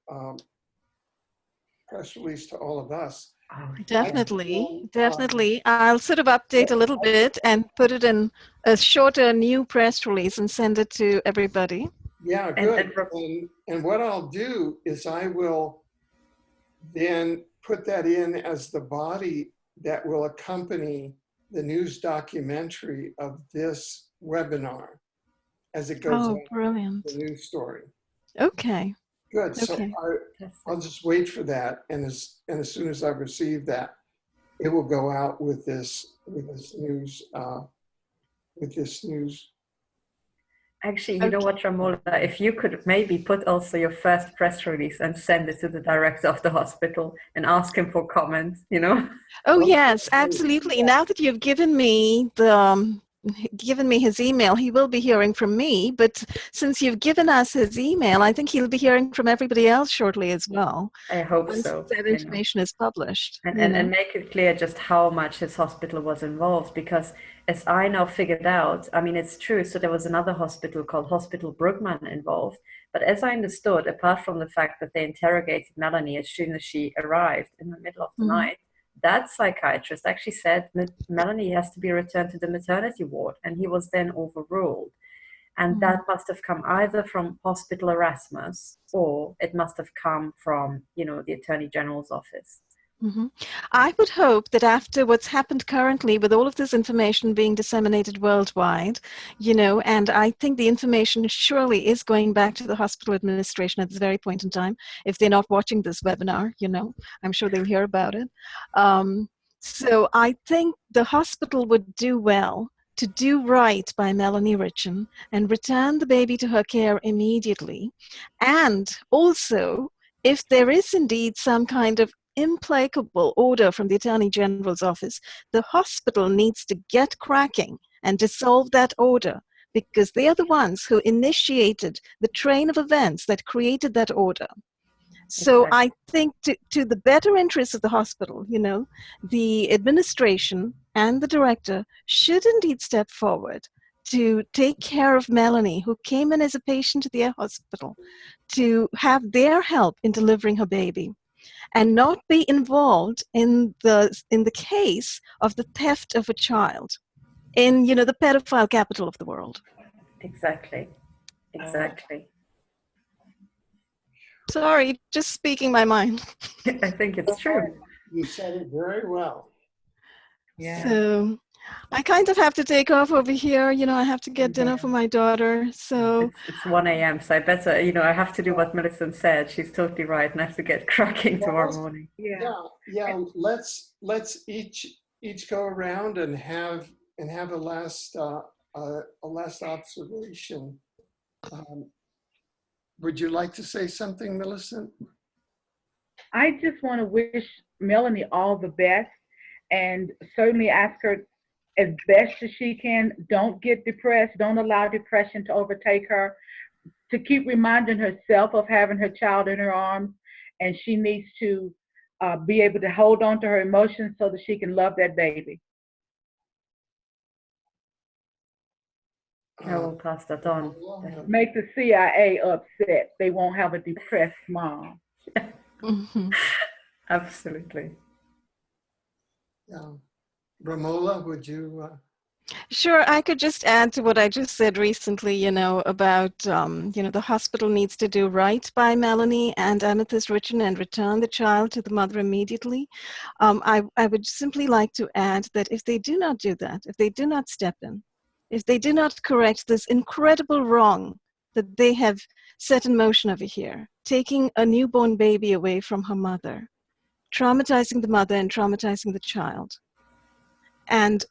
Speaker 1: press release to all of us.
Speaker 4: Definitely. I'll sort of update a little bit and put it in a shorter new press release and send it to everybody.
Speaker 1: Yeah, good. And what I'll do is I will then put that in as the body that will accompany the news documentary of this webinar as it goes on.
Speaker 4: Brilliant.
Speaker 1: The news story.
Speaker 4: Okay.
Speaker 1: Good. So I'll just wait for that, and as soon as I receive that, it will go out with this news.
Speaker 3: Actually, you know what, Ramola, if you could maybe put also your first press release and send it to the director of the hospital and ask him for comments,
Speaker 4: Oh yes, absolutely. Now that you've given me his email, he will be hearing from me, but since you've given us his email, I think he'll be hearing from everybody else shortly as well.
Speaker 3: I hope
Speaker 4: once
Speaker 3: so.
Speaker 4: That information is published.
Speaker 3: And make it clear just how much his hospital was involved, because as I now figured out, I mean, it's true. So there was another hospital called Hospital Brugman involved. But as I understood, apart from the fact that they interrogated Melanie as soon as she arrived in the middle of the night, that psychiatrist actually said that Melanie has to be returned to the maternity ward, and he was then overruled. And that must have come either from Hospital Erasmus, or it must have come from, the Attorney General's office.
Speaker 4: I would hope that after what's happened currently with all of this information being disseminated worldwide, and I think the information surely is going back to the hospital administration at this very point in time. If they're not watching this webinar, I'm sure they'll hear about it. So I think the hospital would do well to do right by Melanie Vritschen and return the baby to her care immediately. And also, if there is indeed some kind of implacable order from the Attorney General's office, the hospital needs to get cracking and dissolve that order, because they are the ones who initiated the train of events that created that order. So exactly. I think to the better interests of the hospital, the administration and the director should indeed step forward to take care of Melanie, who came in as a patient to their hospital, to have their help in delivering her baby, and not be involved in the case of the theft of a child in the pedophile capital of the world.
Speaker 3: Exactly.
Speaker 4: Sorry, just speaking my mind.
Speaker 3: I think it's true.
Speaker 1: You said it very well.
Speaker 4: Yeah. So I kind of have to take off over here. I have to get dinner for my daughter. So
Speaker 3: it's 1 a.m. So I better, I have to do what Millicent said. She's totally right, and I have to get cracking tomorrow morning.
Speaker 1: Yeah. Let's each go around and have a last observation. Would you like to say something, Millicent?
Speaker 5: I just want to wish Melanie all the best, and certainly ask her as best as she can, don't get depressed, don't allow depression to overtake her, to keep reminding herself of having her child in her arms, and she needs to be able to hold on to her emotions so that she can love that baby.
Speaker 3: I will pass that on.
Speaker 5: Make the CIA upset. They won't have a depressed mom.
Speaker 3: Absolutely.
Speaker 1: Yeah. Ramola, would you?
Speaker 4: Sure, I could just add to what I just said recently, about, the hospital needs to do right by Melanie and Amethyst Vritschan and return the child to the mother immediately. I would simply like to add that if they do not do that, if they do not step in, if they do not correct this incredible wrong that they have set in motion over here, taking a newborn baby away from her mother, traumatizing the mother and traumatizing the child, and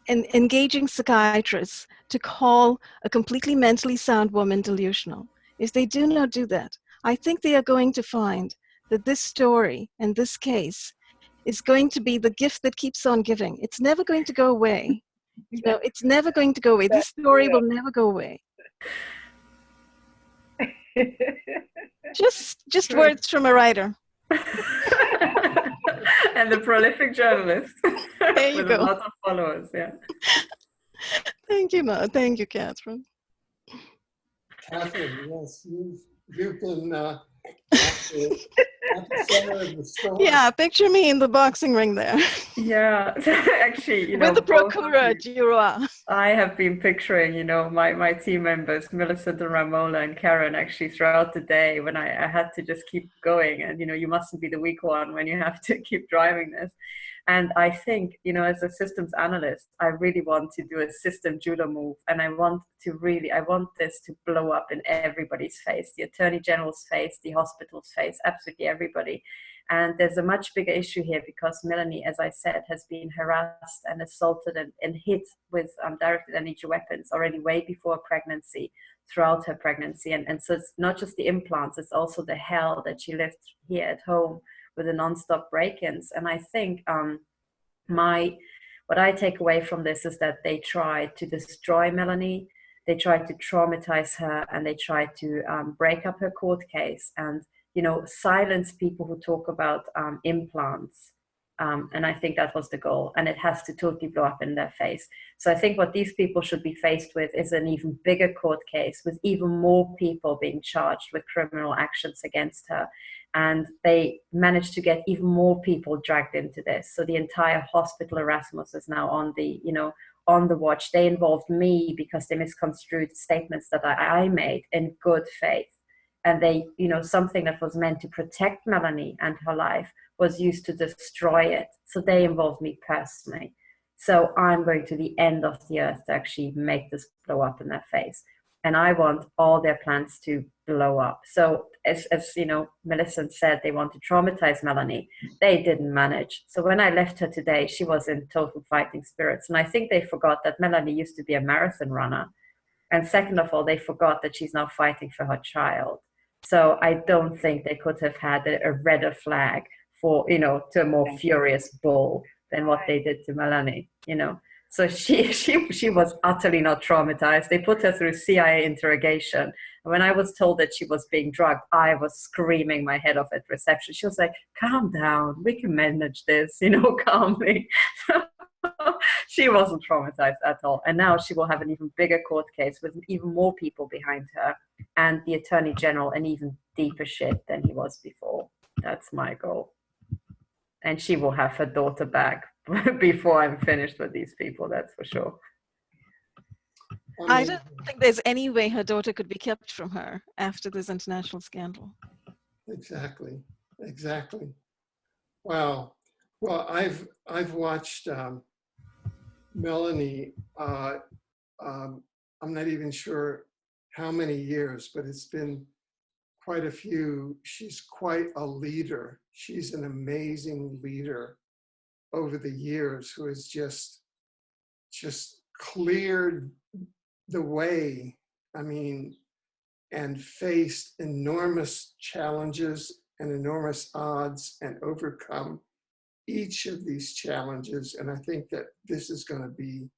Speaker 4: engaging psychiatrists to call a completely mentally sound woman delusional. If they do not do that, I think they are going to find that this story and this case is going to be the gift that keeps on giving. It's never going to go away. It's never going to go away. This story will never go away. Just words from a writer.
Speaker 3: And the prolific journalist
Speaker 4: There you
Speaker 3: with
Speaker 4: go.
Speaker 3: a lot of followers. Yeah.
Speaker 4: Thank you, Ma. Thank you, Catherine.
Speaker 1: Catherine, yes, you've been at the center of the story.
Speaker 4: Yeah, picture me in the boxing ring there.
Speaker 3: Yeah. Actually,
Speaker 4: with the procureur, Giroir.
Speaker 3: I have been picturing, my team members, Millicent and Ramola and Karen, actually throughout the day when I had to just keep going. And, you mustn't be the weak one when you have to keep driving this. And I think, as a systems analyst, I really want to do a system judo move. And I want this to blow up in everybody's face, the Attorney General's face, the hospital's face, absolutely everybody. And there's a much bigger issue here because Melanie, as I said, has been harassed and assaulted and hit with directed energy weapons already way before pregnancy, throughout her pregnancy. And so it's not just the implants, it's also the hell that she lived here at home with the nonstop break-ins. And I think what I take away from this is that they tried to destroy Melanie, they tried to traumatize her, and they tried to break up her court case and silence people who talk about implants. And I think that was the goal. And it has to totally blow up in their face. So I think what these people should be faced with is an even bigger court case with even more people being charged with criminal actions against her. And they managed to get even more people dragged into this. So the entire hospital Erasmus is now on the watch. They involved me because they misconstrued statements that I made in good faith. And they, something that was meant to protect Melanie and her life was used to destroy it. So they involved me personally. So I'm going to the end of the earth to actually make this blow up in their face. And I want all their plans to blow up. So as Millicent said, they want to traumatize Melanie. They didn't manage. So when I left her today, she was in total fighting spirits. And I think they forgot that Melanie used to be a marathon runner. And second of all, they forgot that she's now fighting for her child. So I don't think they could have had a redder flag for, to a more furious bull than what they did to Melanie, So she was utterly not traumatized. They put her through CIA interrogation. And when I was told that she was being drugged, I was screaming my head off at reception. She was like, calm down, we can manage this, calmly. She wasn't traumatized at all. And now she will have an even bigger court case with even more people behind her and the Attorney General an even deeper shit than he was before. That's my goal. And she will have her daughter back before I'm finished with these people, that's for sure.
Speaker 4: I don't think there's any way her daughter could be kept from her after this international scandal.
Speaker 1: Exactly. Wow. Well, I've watched Melanie. I'm not even sure how many years, but it's been quite a few. She's quite a leader. She's an amazing leader over the years who has just cleared the way, and faced enormous challenges and enormous odds and overcome each of these challenges. And I think that this is going to be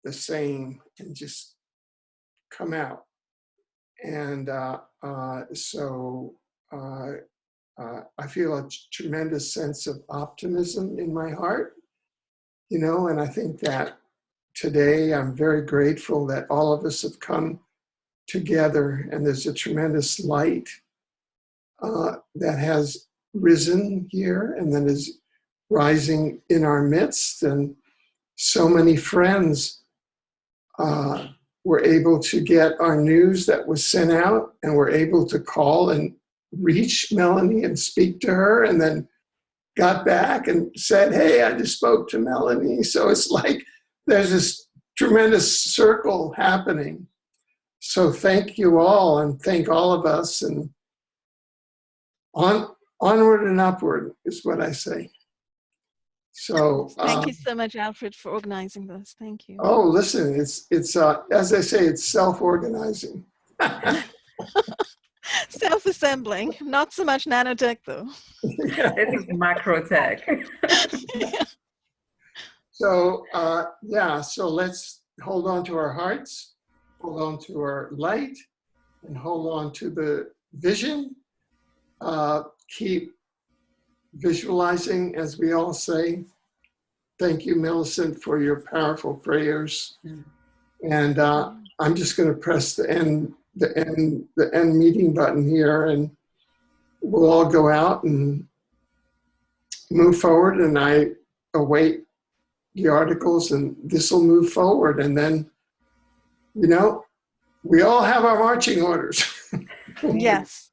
Speaker 1: the same and just come out. And so I feel a tremendous sense of optimism in my heart, you know, and I think that today I'm very grateful that all of us have come together, and there's a tremendous light that has risen here and that is rising in our midst. And so many friends were able to get our news that was sent out, and were able to call and reach Melanie and speak to her, and then got back and said, hey, I just spoke to Melanie. So it's like there's this tremendous circle happening. So thank you all, and thank all of us, and onward and upward is what I say. So
Speaker 4: thank you so much, Alfred, for organizing this. Thank you.
Speaker 1: oh, listen, it's as I say, it's self-organizing.
Speaker 4: Self-assembling, not so much nanotech though.
Speaker 1: Yeah.
Speaker 3: This is macro tech.
Speaker 1: So yeah, so let's hold on to our hearts, hold on to our light, and hold on to the vision. Keep visualizing, as we all say. Thank you, Millicent, for your powerful prayers. And I'm just going to press the end meeting button here, and we'll all go out and move forward. And I await the articles, and this will move forward. And then, you know, we all have our marching orders.
Speaker 4: Yes,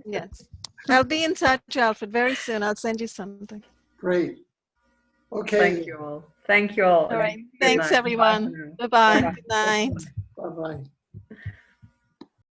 Speaker 4: yes. I'll be in touch, Alfred, very soon. I'll send you something.
Speaker 1: Great. Okay.
Speaker 3: Thank you all. Thank you all.
Speaker 4: All right.
Speaker 3: Good
Speaker 4: Thanks,
Speaker 3: night.
Speaker 4: everyone.
Speaker 3: Bye for now.
Speaker 4: Bye-bye. Good night.
Speaker 1: Bye-bye.